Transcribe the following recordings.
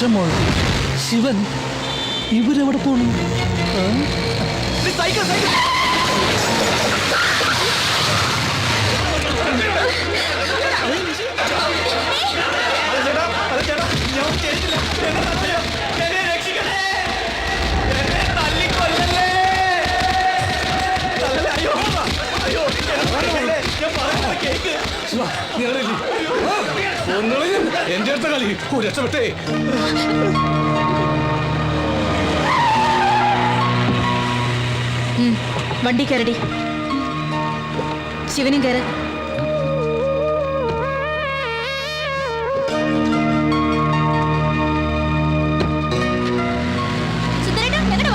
വിഷമോൾ ശിവൻ ഇവരെവിടെ പോണു? എന്റെ അടുത്ത കളി രക്ഷപ്പെട്ടേ. വണ്ടി കയറടി. ശിവനും കയറ.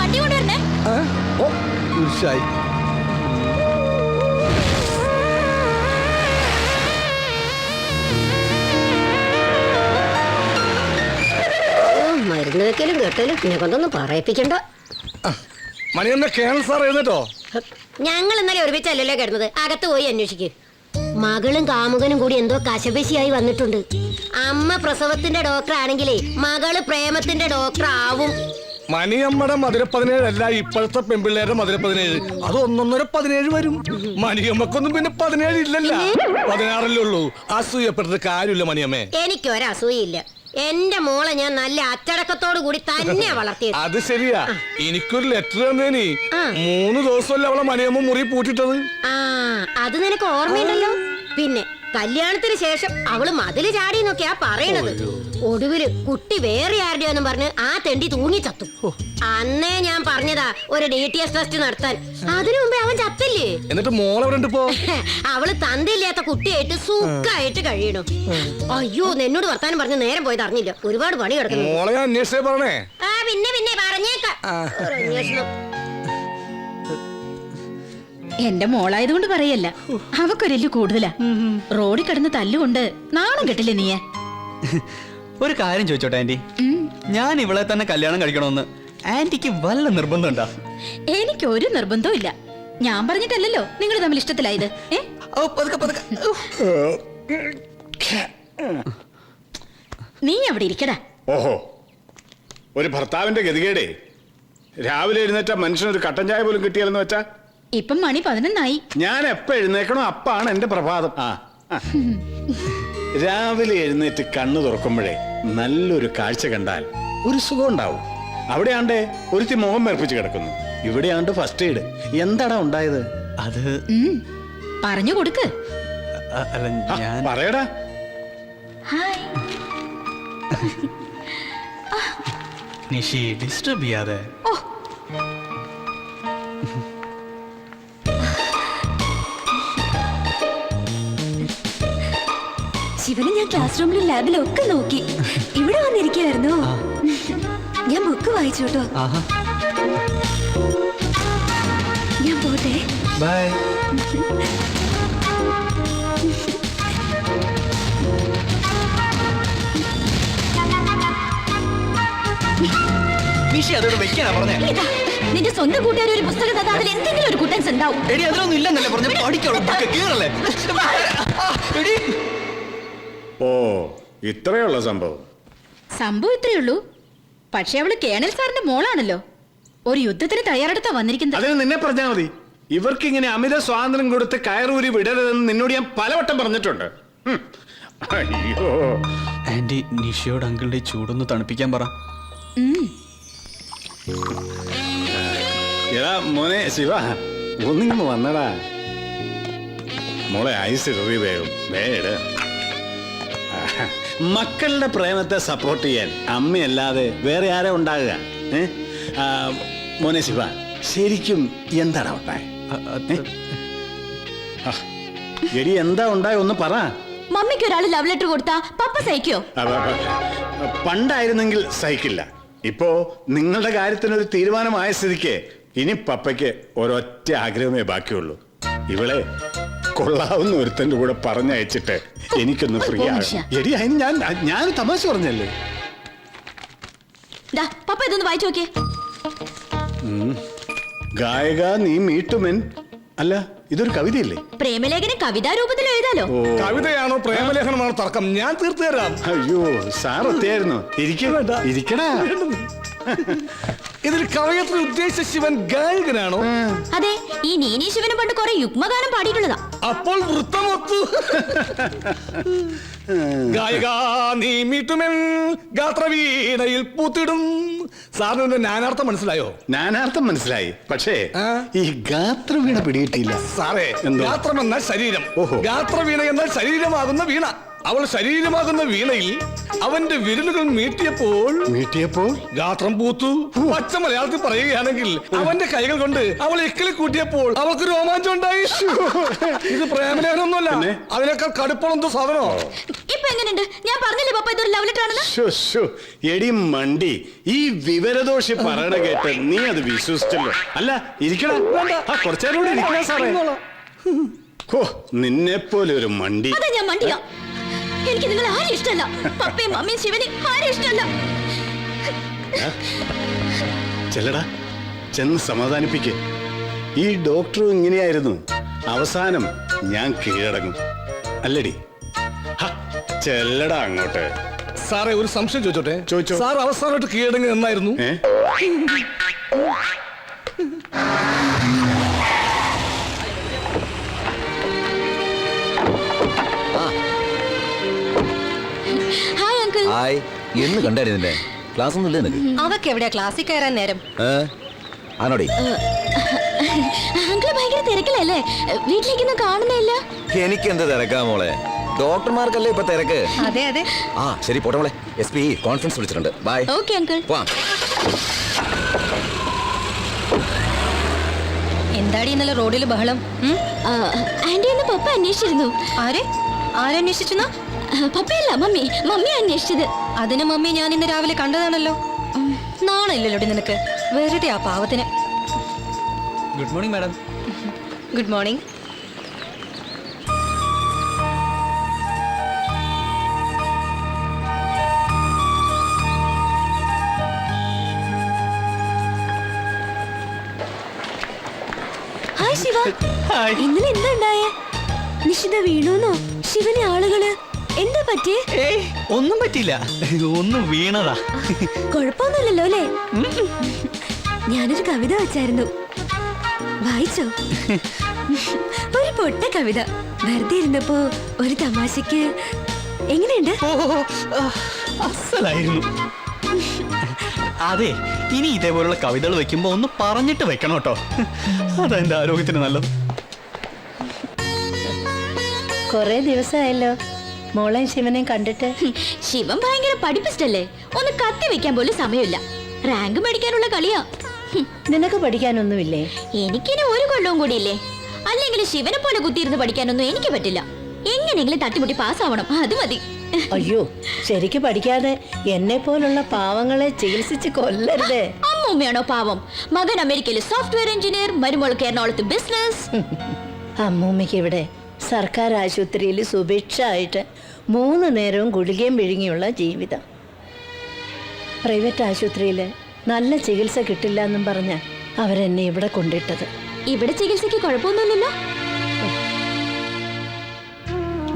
വണ്ടി കൊണ്ടുവരണേ. മരുന്ന് വെക്കലും കെട്ടലും പിന്നെ കൊണ്ടൊന്നും പറയിപ്പിക്കണ്ട. മണിയന്റെ കേണൽ സാർ എഴുന്നേറ്റോ? ഞങ്ങൾ ഇന്നലെ ഒരുമിച്ചല്ലല്ലോ കിടന്നത്. അകത്ത് പോയി അന്വേഷിക്ക്. മകളും കാമുകനും കൂടി എന്തോ കശപശിയായി വന്നിട്ടുണ്ട്. അമ്മ പ്രസവത്തിന്റെ ഡോക്ടർ ആണെങ്കിലേ മകള് പ്രേമത്തിന്റെ ഡോക്ടർ ആവും. മണിയമ്മയുടെ മധുര 17 അല്ല ഇപ്പോഴത്തെ പെൺപിള്ളേരുടെ മധുര 17. അത് 1.5 വരും. മണിയമ്മക്കൊന്നും പിന്നെ 17 ഇല്ലല്ല, 16 ഉള്ളൂ. അസൂയപ്പെട്ടിട്ട് കാര്യമില്ല മണിയമ്മേ. എനിക്കൊരസൂയില്ല. എന്റെ മോളെ ഞാൻ നല്ല അച്ചടക്കത്തോടു കൂടി തന്നെ വളർത്തിയത്. അത് ശരിയാ. എനിക്കൊരു ലെറ്റർ തന്നേനി. 3 ദിവസമല്ല അവളെ മണിയമ്മ മുറി പൂട്ടിട്ടത്. അത് നിനക്ക് ഓർമ്മയുണ്ടല്ലോ. പിന്നെ കല്യാണത്തിന് ശേഷം അവള് മതില് ചാടിന്നൊക്കെയാ പറയണത്. ഒടുവില് കുട്ടി വേറെ ആരുടെയെന്നും പറഞ്ഞ് ആ തെണ്ടി തൂങ്ങി ചത്തു. അന്നേ ഞാൻ പറഞ്ഞതാ ഒരു DTS ടെസ്റ്റ് നടത്താൻ. അതിനു മുമ്പേ അവൻ ചത്തില്ലേ. എന്നിട്ട് മോളെവിടെ പോ? അവള് തന്തയില്ലാത്ത കുട്ടിയായിട്ട് സുഖായിട്ട് കഴിയണം. അയ്യോ, എന്നോട് വർത്താനം പറഞ്ഞ് നേരം പോയത് അറിഞ്ഞില്ല. ഒരുപാട് പണി കിടക്കുന്നു. മോളെ ഞാൻ അന്വേഷിച്ചേ പറഞ്ഞേ. പിന്നെ പറഞ്ഞേക്കാം. എന്റെ മോളായതുകൊണ്ട് പറയല്ല, അവക്കൊരെല്ലു കൂടുതലാ. റോഡിൽ കിടന്ന് തല്ലുകൊണ്ട് നാണം കെട്ടില്ലേ നീയെ? ഒരു കാര്യം ചോദിച്ചോട്ടെ ആന്റി, ഞാൻ ഇവളെ തന്നെ കല്യാണം കഴിക്കണമെന്ന് ആന്റിക്ക് വല്ല നിർബന്ധമുണ്ടോ? എനിക്കൊരു നിർബന്ധവും ഇല്ല. ഞാൻ പറഞ്ഞിട്ടല്ലല്ലോ നിങ്ങൾ തമ്മിൽ ഇഷ്ടത്തിലായത്. നീ അവിടെ ഇരിക്കടാ. ഓഹോ, ഒരു ഭർത്താവിന്റെ ഗതികേടേ. രാവിലെ എഴുന്നേറ്റ മനുഷ്യനൊരു കട്ടൻ ചായ പോലും കിട്ടിയാലെന്ന് വെച്ചാ. ഇപ്പം മണി 11 ഞാൻ എപ്പ എഴുന്നേക്കണോ അപ്പാണ് എന്റെ പ്രഭാതം. രാവിലെ എഴുന്നേറ്റ് കണ്ണു തുറക്കുമ്പോഴേ നല്ലൊരു കാഴ്ച കണ്ടാൽ ഒരു സുഖം ഉണ്ടാവും. അവിടെയാണ്ടേ ഒരുത്തി മുഖം മേർപ്പിച്ച് കിടക്കുന്നു. ഇവിടെയാണ്ട് ഫസ്റ്റ് എയ്ഡ്. എന്താടാ ഉണ്ടായത്? അത് പറഞ്ഞു കൊടുക്ക്. പറയടാ. നിഷി ഡിസ്റ്റർബ് ചെയ്യാതെ. ശിവനെ ഞാൻ ക്ലാസ് റൂമിലും ലാബിലും ഒക്കെ നോക്കി. ഇവിടെ വന്നിരിക്കുവായിരുന്നു. ഞാൻ ബുക്ക് വായിച്ചു കേട്ടോ. ഞാൻ പോട്ടെ. ബൈ. നിഷി അതോട് വെക്കാനാ പറഞ്ഞേ. നിന്റെ സ്വന്തം കൂട്ടുകാർ ഒരു പുസ്തകം തന്നാ അതിൽ എന്തെങ്കിലും ഒരു കുട്ടൻസ് ഉണ്ടാവും. എടി അതിലൊന്നും ഇല്ലെന്നല്ലേ പറഞ്ഞ. പഠിക്കോളൂ. കേറല്ലേ. ഓ, ഇത്രയുള്ള സംഭവം. സംഭവം ഇത്രയുള്ളൂ. പക്ഷെ അവള് കേണൽ സാറിന്റെ മോളാണല്ലോ. ഒരു യുദ്ധത്തിന് തയ്യാറെടുത്താ വന്നിരിക്കുന്നത്. അതിന് നിന്നെ പറഞ്ഞാൽ മതി. ഇവർക്ക് ഇങ്ങനെ അമിത സ്വാതന്ത്ര്യം കൊടുത്ത് കയറൂരി വിടരുതെന്ന് നിന്നോട് ഞാൻ പലവട്ടം പറഞ്ഞിട്ടുണ്ട്. അയ്യോ ആന്റി, നിഷിയോട് അങ്കിളുടെ ചൂടൊന്ന് തണുപ്പിക്കാൻ പറ. എടാ മോനെ ശിവ, ഒന്നിങ്ങ് വന്നടാ. മോളെ ഐസ് വേഗം വേട്. മക്കളുടെ പ്രേമത്തെ സപ്പോർട്ട് ചെയ്യാൻ അമ്മയല്ലാതെ വേറെ ആരെ ഉണ്ടാകുക? മോനെ ശിവ, ശരിക്കും എന്താണ് ഉണ്ടായ? എടി എന്താ ഉണ്ടായ ഒന്ന് പറ. മമ്മിക്ക് ഒരാൾ ലവ് ലെറ്റർ കൊടുത്താ പപ്പ സഹിക്കോ? പണ്ടായിരുന്നെങ്കിൽ സഹിക്കില്ല. ഇപ്പോ നിങ്ങളുടെ കാര്യത്തിനൊരു തീരുമാനമായ സ്ഥിതിക്ക് ഇനി പപ്പയ്ക്ക് ഒരൊറ്റ ആഗ്രഹമേ ബാക്കിയുള്ളൂ. ഇവളെ കൊള്ളാവുന്ന ഒരുത്തന്റെ കൂടെ പറഞ്ഞയച്ചിട്ട് എനിക്കൊന്ന് ഫ്രീ ആകും. എടി അതിന് ഞാൻ തമാശ പറഞ്ഞല്ലേ. പപ്പ ഇതൊന്ന് വായിച്ചു നോക്കിയേ. ഗായക നീ മീട്ടുമെൻ. അല്ല, ഇതൊരു കവിതയല്ലേ? പ്രേമലേഖനം കവിതാ രൂപത്തിൽ എഴുതാലോ. ഓ കവിതയാണോ പ്രേമലേഖനമാണോ തർക്കം? ഞാൻ തീർത്തു തരാം. അയ്യോ സാർ ഒറ്റയായിരുന്നു. ഇരിക്കടാ. ഇതിൽ കവയത്രി ഉദ്ദേശിച്ച ശിവൻ ഗായകനാണോ? അതെ, ഈ നീനി ശിവനും പണ്ട് കുറെ യുഗ്മഗാനം പാടിയിട്ടുള്ളതാ. അപ്പോൾ വൃത്തമൊത്തു. ഗായിക നീ മീട്ടുമെൻ ഗാത്രവീണയിൽ പൂത്തിടും. സാറിന് നാനാർത്ഥം മനസ്സിലായോ? നാനാർത്ഥം മനസ്സിലായി, പക്ഷേ ആ? ഈ ഗാത്രവീണ പിടിയിട്ടില്ല. സാറേ, എന്തോ? ഗാത്രം എന്നാൽ ശരീരം, ഓഹോ. ഗാത്രവീണ എന്നാൽ ശരീരമാകുന്ന വീണ. അവൾ ശരീരമാകുന്ന വീണയിൽ അവന്റെ വിരലുകൾ മീട്ടിയപ്പോൾ ഗാത്രം പൂത്തു. പച്ച മലയാളത്തിൽ പറയുകയാണെങ്കിൽ അവന്റെ കൈകൾ കൊണ്ട് അവൾ ഇക്കിളി കൂട്ടിയപ്പോൾ അവൾക്ക് രോമാഞ്ചം ഉണ്ടായി. ഇത് പ്രേമലേഖനൊന്നുമല്ല, പിന്നെ? അതിനേക്കാൾ കടുപ്പമെന്തോ സാധനമോ. ഇപ്പൊ എങ്ങനെയുണ്ട്? ഞാൻ പറഞ്ഞില്ലേ പപ്പ ഇതൊരു ലവ് ലെറ്റർ ആണെന്ന്. ശ്ശോ, ശ്ശോ. എടി മണ്ടി, ഈ വിവരദോഷി പറയണ കേട്ട് നീ അത് വിശ്വസിച്ചല്ലോ. അല്ല ഇരിക്കടാ. കുറച്ചേരം കൂടി ഇരിക്കണ സാറേ. ഓ, നിന്നെ പോലെ ഒരു മണ്ടി. അതാ ഞാൻ മണ്ടിയ. എനിക്ക് നിങ്ങൾ ആരും ഇഷ്ടമല്ല. പപ്പയും മമ്മിയും ശിവനെയും ആരും ഇഷ്ടമല്ല. ചെല്ലടാ, ചെന്ന് സമാധാനിപ്പിക്ക്. ഈ ഡോക്ടറും ഇങ്ങനെയായിരുന്നു. അവസാനം ഞാൻ കീഴടങ്ങും അല്ലടി. ഹ, ചെല്ലടാ അങ്ങോട്ട്. സാറേ, ഒരു സംശയം ചോദിച്ചോട്ടെ? ചോദിച്ചോ. സാർ അവസാനമായിട്ട് കീഴടങ്ങി എന്നായിരുന്നു? ഏ ഹായ് അങ്കിൾ. ഹായ്, എന്ന് കണ്ടായിരുന്നില്ലേ? ക്ലാസ് ഒന്നും ഇല്ലേ നിനക്ക്? അവക്ക് എവിടെയാ ക്ലാസ്സിൽ കയറാൻ നേരം? ആണോടി? അങ്കിൾ ഭയങ്കര തിരക്കിലല്ലേ? വീട്ടിലേക്കൊന്നും കാണുന്നില്ല. എനിക്ക് എന്ത് തിരക്കാ മോളെ? ഡോക്ടർമാർക്കല്ലേ ഇപ്പൊ തിരക്ക്. അതെ അതെ. ആ ശരി, പോട്ടെ മോളെ. SP കോൺഫറൻസ് വിളിച്ചിട്ടുണ്ട്. ബൈ. Okay uncle. പോവാം. എന്താടി ഇന്നലെ റോഡിൽ ബഹളം? ആന്റി എന്ന് പപ്പ അന്വേഷിച്ചിരുന്നു. ആരന്വേഷിച്ചെന്നാ? പപ്പയല്ല, മമ്മി. മമ്മി അന്വേഷിച്ചത്. അതിന് മമ്മി ഞാൻ ഇന്ന് രാവിലെ കണ്ടതാണല്ലോ. നാണില്ലല്ലോടി നിനക്ക്. വെറുതെ ആ പാവത്തിന്. Good morning madam. Good morning. Hi Shiva. Hi. ഇന്നലെ എന്താ ഉണ്ടായേ? നിഷിത വീണോന്നോ? ശിവനെ ആളുകള് എന്താ പറ്റിയേ? ഏയ്, ഒന്നും പറ്റിയില്ല. ഒന്നും വീണതാ. കുഴപ്പമൊന്നുമില്ലല്ലോ അല്ലേ? ഞാനൊരു കവിത വെച്ചായിരുന്നു, വായിച്ചോ? ഒരു പൊട്ട കവിത. വെറുതെ ഇരുന്നപ്പോ ഒരു തമാശക്ക്. എങ്ങനെയുണ്ട്? ഓ, അസലായിരുന്നു. അതെ, ഇനി ഇതേപോലുള്ള കവിതകൾ വെക്കുമ്പോ ഒന്ന് പറഞ്ഞിട്ട് വെക്കണം കേട്ടോ. അതാ എന്റെ ആരോഗ്യത്തിന് നല്ലത്. കൊറേ ദിവസമായല്ലോ മോളെയും ശിവനെയും കണ്ടിട്ട്. ശിവൻ ഭയങ്കര പഠിപ്പിസ്റ്റല്ലേ? ഒന്ന് കത്തി വെക്കാൻ പോലും സമയമില്ല. റാങ്ക് മേടിക്കാനുള്ള കളിയാ. നിനക്ക് പഠിക്കാനൊന്നുമില്ലേ? എനിക്കിനി ഒരു കൊല്ലവും കൂടിയില്ലേ. അല്ലെങ്കിൽ ശിവനെ പോലെ കുത്തിയിരുന്ന് പഠിക്കാനൊന്നും എനിക്ക് പറ്റില്ല. എങ്ങനെയെങ്കിലും തട്ടിമുട്ടി പാസ്സാവണം, അത് മതി. അയ്യോ, ശരിക്ക് പഠിക്കാതെ എന്നെ പോലുള്ള പാവങ്ങളെ ചികിത്സിച്ച് കൊല്ലരുതേ. അമ്മൂമ്മയാണോ പാവം? മകൻ അമേരിക്കയിൽ സോഫ്റ്റ്വെയർ എഞ്ചിനീയർ, മരുമോൾക്ക് എറണാകുളത്ത് ബിസിനസ്. അമ്മൂമ്മയ്ക്ക് ഇവിടെ സർക്കാർ ആശുപത്രിയിൽ സുഭിക്ഷമായിട്ട് 3 നേരവും ഗുളികയും വിഴുങ്ങിയുള്ള ജീവിതം. പ്രൈവറ്റ് ആശുപത്രിയിൽ നല്ല ചികിത്സ കിട്ടില്ല എന്നും പറഞ്ഞ അവരെന്നെ ഇവിടെ കൊണ്ടിട്ടത്. ഇവിടെ ചികിത്സയ്ക്ക് കുഴപ്പമൊന്നുമില്ലല്ലോ.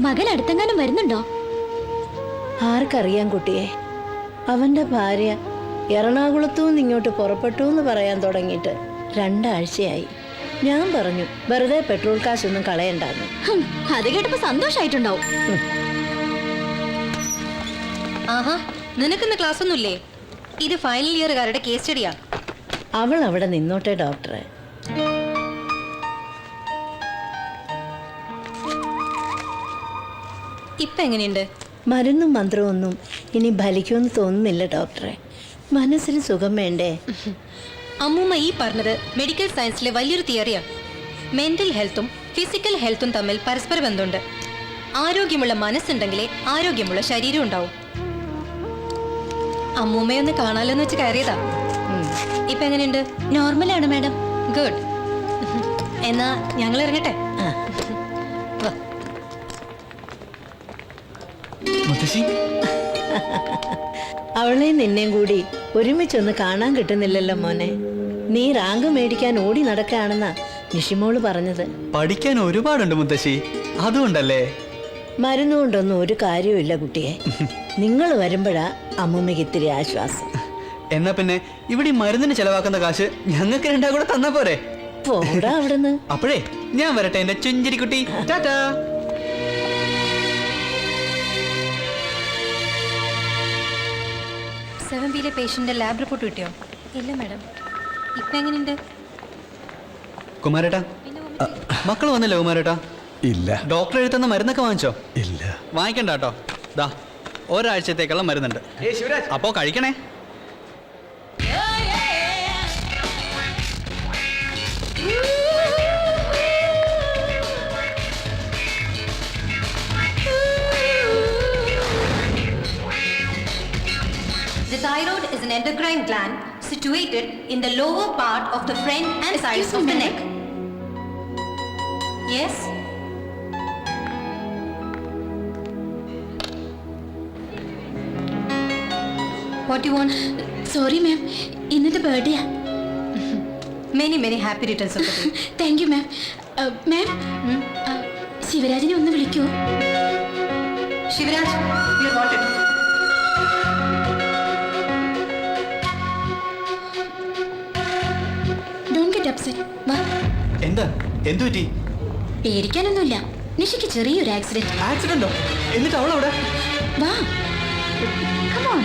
മകൻ അടുത്തെങ്ങാനും വരുന്നുണ്ടോ? ആർക്കറിയാം കുട്ടിയെ. അവന്റെ ഭാര്യ എറണാകുളത്തുനിന്ന് ഇങ്ങോട്ട് പുറപ്പെട്ടു എന്ന് പറയാൻ തുടങ്ങിയിട്ട് 2 ആഴ്ചയായി. ഞാൻ പറഞ്ഞു വെറുതെ പെട്രോൾ കാശൊന്നും കളയണ്ടാന്ന്. അത് കേട്ടപ്പോ സന്തോഷായിട്ടുണ്ടാവും. ആഹാ, നിനക്കിന്ന് ക്ലാസ് ഒന്നുമില്ലേ? ഇത് ഫൈനൽ ഇയറുകാരുടെ കേസ് സ്റ്റഡിയാ. അവൾ അവിടെ നിന്നോട്ടെ ഡോക്ടറെ. ഇപ്പൊ എങ്ങനെയുണ്ട്? മരുന്നും മന്ത്രവും ഒന്നും ഇനി ഫലിക്കുമെന്ന് തോന്നുന്നില്ല ഡോക്ടറെ. മനസ്സിന് സുഖം വേണ്ടേ? അമ്മൂമ്മ ഈ പറഞ്ഞത് മെഡിക്കൽ സയൻസിലെ വലിയൊരു തിയറിയാണ്. മെന്റൽ ഹെൽത്തും ഫിസിക്കൽ ഹെൽത്തും തമ്മിൽ പരസ്പര ബന്ധമുണ്ട്. ആരോഗ്യമുള്ള മനസ്സുണ്ടെങ്കിലേ ആരോഗ്യമുള്ള ശരീരം ഉണ്ടാവും. അമ്മൂമ്മയൊന്ന് കാണാലോന്ന് വെച്ച് കയറിയതാ. ഇപ്പൊ എങ്ങനെയുണ്ട്? നോർമലാണ് മാഡം. ഗുഡ്. എന്നാ ഞങ്ങൾ ഇറങ്ങട്ടെ. വാ. മുത്തശ്ശി, അവളെ നിന്നെയും കൂടി ഒരുമിച്ചൊന്ന് കാണാൻ കിട്ടുന്നില്ലല്ലോ മോനെ. നീ റാങ്ക് മേടിക്കാൻ ഓടി നടക്കുകയാണെന്നാ നിഷിമോള് പറഞ്ഞത്. പഠിക്കാൻ ഒരുപാടുണ്ട് മുത്തശ്ശി, അതുകൊണ്ടല്ലേ. മരുന്നുകൊണ്ടൊന്നും ഒരു കാര്യമില്ല കുട്ടിയെ. നിങ്ങൾ വരുമ്പോഴാ അമ്മൂമ്മയ്ക്ക് ഇത്തിരി ആശ്വാസം. എന്നാ പിന്നെ ഇവിടെ ഈ മരുന്നിന് ചെലവാക്കുന്ന കാശ് ഞങ്ങൾക്ക് രണ്ടാ കൂടെ തന്നാ പോരെ? പോടാ അവിടുന്ന്. അപ്പോഴേ ഞാൻ വരട്ടെ എന്റെ ചുഞ്ചിരിക്കുട്ടി. ടാറ്റാ. സെവൻ ബിയിലെ പേഷ്യന്റെ ലാബ് റിപ്പോർട്ട് കിട്ടിയോ? ഇല്ല മാഡം. ഇപ്പൊ എങ്ങനെയുണ്ട്? കുമാരേട്ടാ, മക്കൾ വന്നില്ല കുമാരേട്ടാ? ഇല്ല. ഡോക്ടർ എഴുതുന്ന മരുന്നൊക്കെ വാങ്ങിച്ചോ? ഇല്ല. വാങ്ങിക്കണ്ട കേട്ടോ. ദാ ഒരാഴ്ചത്തേക്കുള്ള മരുന്നുണ്ട്, അപ്പോ കഴിക്കണേ. The thyroid is an endocrine gland situated in the lower part of the front and sides of the neck. Yes? What do you want? Sorry ma'am, ഇന്നത്തെ birthday. Many happy returns of the day. Thank you ma'am. Ma'am, ശിവരാജിനെ ഒന്ന് വിളിക്കൂ. Shivraj, you are wanted. Don't get upset. വാ. എന്താ, എന്തു പറ്റി? പേടിക്കാനൊന്നുമില്ല, നിഷിക്ക് ചെറിയൊരു ആക്സിഡന്റ്. ആക്സിഡന്റോ? എന്നിട്ട് അവളവിടെ? വാ. Come on.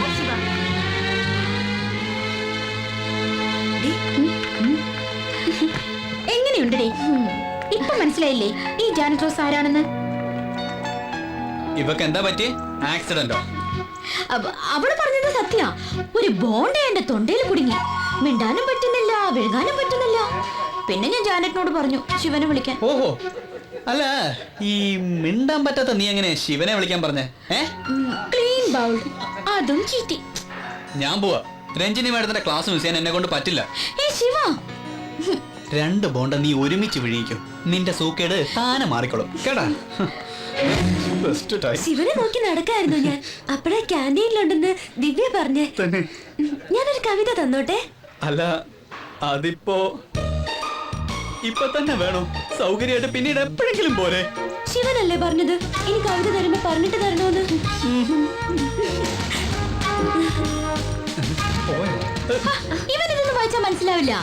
എങ്ങനെയുണ്ടേ? ഇപ്പൊ മനസ്സിലായില്ലേ ഈ ജാനറ്റ് റോസ് ആരാണെന്ന്? ഇവക്ക് എന്താ പറ്റി? ആക്സിഡന്റോ? അവള് പറഞ്ഞത് സത്യ. ഒരു ബോണ്ട് എന്റെ തൊണ്ടയിൽ കുടുങ്ങി. മിണ്ടാനും പറ്റുന്നില്ല, വിഴുകാനും പറ്റുന്നില്ല. പിന്നെ ഞാൻ ജാനറ്റിനോട് പറഞ്ഞു ശിവനെ വിളിക്കാൻ. ഓഹോ, അല്ല ഈ മിണ്ടാൻ പറ്റാത്ത നീ എങ്ങനെ ശിവനെ വിളിക്കാൻ പറഞ്ഞേ? ക്ലീൻ ബൗൾ, അതും ചീറ്റി. ഞാൻ പോവാ. രഞ്ജിനി മാഡത്തിന്റെ ക്ലാസ് മിസ് ചെയ്യാൻ എന്നെ കൊണ്ട് പറ്റില്ല. ശിവ, 2 ബോണ്ട നീ ഒരുമിച്ച് വിഴിയിക്കും, നിന്റെ സൂക്കേട് താനെ മാറിക്കോളും കേട്ടാ. ശിവനെ നോക്കി നടക്കായിരുന്നു ഞാൻ. അപ്പഴാ ക്യാൻറ്റീനിലുണ്ടെന്ന് ദിവ്യ പറഞ്ഞേ. ഞാനൊരു കവിത തന്നോട്ടെ? അല്ല, അതിപ്പോ ഇപ്പൊ തന്നെ വേണോ? സൗകര്യമായിട്ട് പിന്നീട് എപ്പോഴെങ്കിലും പോലെ. ശിവനല്ലേ പറഞ്ഞത് ഇനി കവിത തരുമ്പോ പറഞ്ഞിട്ട് തരണോന്ന്? ഇവനിതൊന്നും വായിച്ചാൽ മനസ്സിലാവില്ല.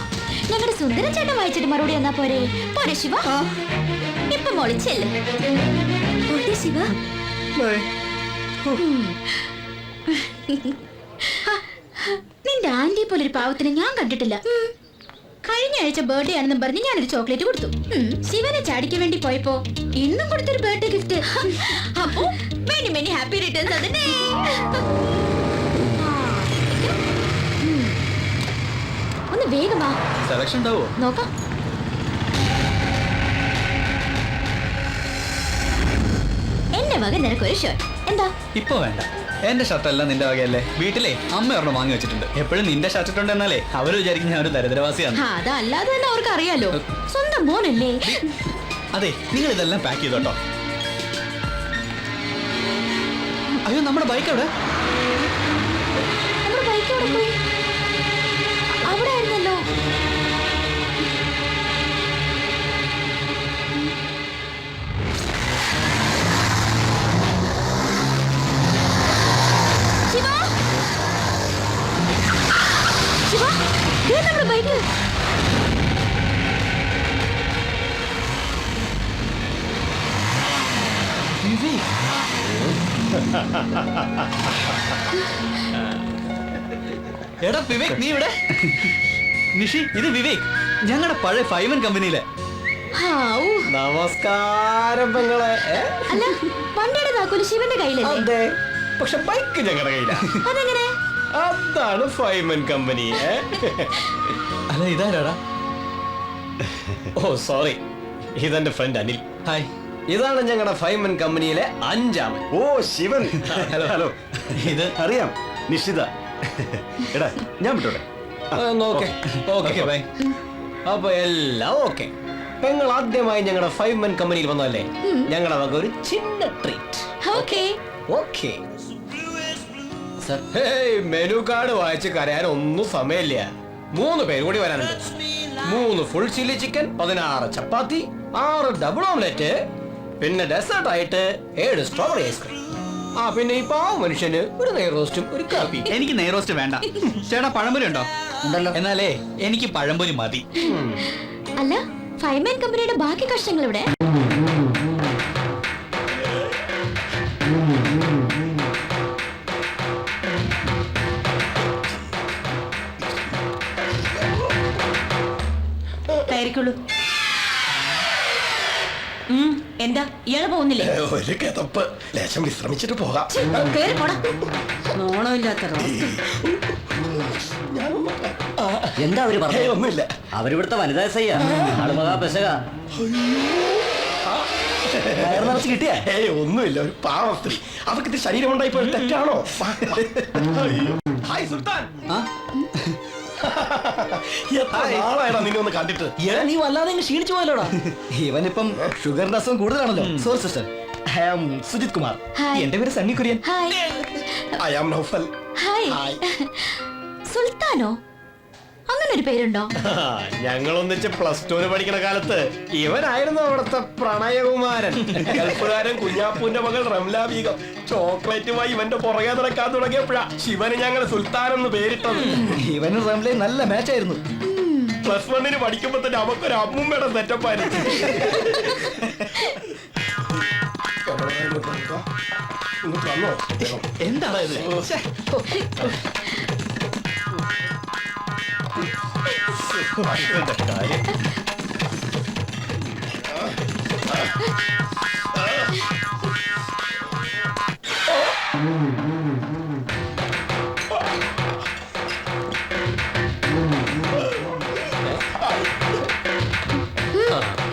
ഞങ്ങളുടെ സുന്ദര ചേട്ടൻ വായിച്ചിട്ട് മറുപടി എന്നാ പോരെ. പോരെ ശിവ, ഇപ്പൊ മോളിച്ചല്ലേ ശിവ. നിന്റെ ആന്റി പോലൊരു പാവത്തിനെ ഞാൻ കണ്ടിട്ടില്ല. കഴിഞ്ഞ ആഴ്ച ബർത്ത്ഡേ ആണെന്നും പറഞ്ഞ് ഞാനൊരു ചോക്ലേറ്റ് കൊടുത്തു. ശിവനെ ചാടിക്ക് വേണ്ടി പോയപ്പോ ഇന്നും കൊടുത്തൊരു ബർത്ത്ഡേ ഗിഫ്റ്റ്. അപ്പോ മെനി ഹാപ്പി റിട്ടേൺസ്. അതിനെ ഒന്ന് വേഗം വാ. സെലക്ഷൻ ഉണ്ടാവോ നോക്കാം. എന്റെ വക നിനക്കൊരു ഷർട്ട് എന്താ? ഇപ്പൊ വേണ്ട, എന്റെ ഷർട്ടല്ല നിന്റെ വകയല്ലേ. വീട്ടിലെ അമ്മ ഒരെണ്ണം വാങ്ങി വെച്ചിട്ടുണ്ട്. എപ്പോഴും നിന്റെ ഷർട്ട് ഇട്ടുണ്ടെന്നാലേ അവര് വിചാരിക്കും ഞാൻ ഒരു ദരിദ്രവാസിയാണ്. അതല്ലാതെ തന്നെ അവർക്ക് അറിയാലോ, സ്വന്തം മോനല്ലേ. അതെ, നിങ്ങൾ ഇതെല്ലാം പാക്ക് ചെയ്തോട്ടോ. അയ്യോ, നമ്മുടെ ബൈക്ക് എവിടെ? നമ്മുടെ ബൈക്ക് എവിടെ പോയി? അവിടെ ആയിരുന്നല്ലോ. ശിവ, ശിവ, ദേ നമ്മുടെ ബൈക്ക്. എടാ വിവേക്, നീ ഇവിടെ? നിഷി, ഇത് വിവേക്, ഞങ്ങളുടെ പഴയ 5N കമ്പനിയിലെ. നമസ്കാരം പെങ്ങളെ. അല്ല, വണ്ടിയുടെ താക്കോല് ശിവന്റെ കയ്യിലല്ലേ? അതെ, പക്ഷെ ബൈക്ക് ഞങ്ങളുടെ കയ്യിലാ. അതെങ്ങനെ? അതാണ് 5N കമ്പനി. അല്ല, ഇതാരാടാ? ഓ സോറി, ഇതെന്റെ ഫ്രണ്ട് അനിൽ. ഹായ്. ഇതാണ് ഞങ്ങളുടെ 5N കമ്പനിയിലെ 5ാമൻ. ഓ ശിവൻ. Hello hello. ഇത് അറിയാം, നിശ്ചിത. എടാ ഞാൻ വിട്ടോട്ടെ. Okay okay bye. അപ്പൊ എല്ലാം ഓക്കെ. പെങ്ങൾ ആദ്യമായി ഞങ്ങളുടെ 5N കമ്പനിയിൽ വന്നതല്ലേ, ഞങ്ങളുടെ വക ഒരു ചിന്ന treat. Okay. Okay sir. Hey, menu card വായിച്ച് കരയാൻ ഒന്നും സമയമില്ല. 3 പേര് കൂടി വരാനുണ്ട്. 3 full chilli chicken, 16 chapati, 6 double omelette, പിന്നെ ഡെസേർട്ട് ആയിട്ട് 7 സ്ട്രോബെറി ഐസ്ക്രീം. പിന്നെ ഈ പാവ മനുഷ്യന് ഒരു നെയ് റോസ്റ്റും ഒരു കാപ്പി. എനിക്ക് നെയ്റോസ്റ്റ് വേണ്ട. ചേട്ടാ പഴംപൊരി ഉണ്ടോ? ഉണ്ടല്ലോ. എന്നാലേ എനിക്ക് പഴംപൊരി മതി. അല്ല, ഫൈവ്മാൻ കമ്പനിയുടെ ബാക്കി കഷ്ടങ്ങൾ ഇവിടെ. കയറിക്കുള്ളൂ. എന്താ ഇയാള് പോകുന്നില്ലേ? ഒരു കിതപ്പ്, ലേശം വിശ്രമിച്ചിട്ട് പോകാം. നോണമില്ലാത്ത എന്താ അവര് പറഞ്ഞു? ഒന്നുമില്ല. അവരിവിടുത്തെ വനിതാ സയ്യ ആള് മഹാ പെശക. കിട്ടിയ ഒന്നുമില്ല, ഒരു പാവ സ്ത്രീ. അവർക്ക് ഇത് ശരീരം ഉണ്ടായിപ്പോ തെറ്റാണോ? ഹായ് സുൽത്താൻ. ആളായടാ നിന്നെ ഒന്ന് കണ്ടിട്ട്. നീ വല്ലാതെ ക്ഷീണിച്ചു പോയല്ലോടാ. ഇവനിപ്പം ഷുഗറിന്റെ അസുഖം കൂടുതലാണല്ലോ. Sorry sister, I am Sujith Kumar. എന്റെ പേര് Sunny Kurian. Hi. I am Naufal. Hi. സുൽത്താനോ? അങ്ങനെ ഒരു പേരുണ്ടോ? ഞങ്ങളൊന്നിച്ച് +2 പഠിക്കുന്ന കാലത്ത് ഇവനായിരുന്നു അവിടുത്തെ പ്രണയകുമാരൻ. ഗൾഫുകാരൻ കുഞ്ഞാപ്പൂന്റെ മകൾ റംല ബീഗം ചോക്ലേറ്റുമായി ഇവന്റെ പുറകെ നടക്കാൻ തുടങ്ങിയപ്പോഴാ ശിവന് ഞങ്ങൾ സുൽത്താൻ എന്ന് പേരിട്ടത്. ഇവനും റംലയും നല്ല മാച്ച് ആയിരുന്നു. +1 പഠിക്കുമ്പോ തന്നെ അവക്കൊരു അമ്മൂമ്മയുടെ സെറ്റപ്പായിരുന്നു. എന്താണ് ഇത്?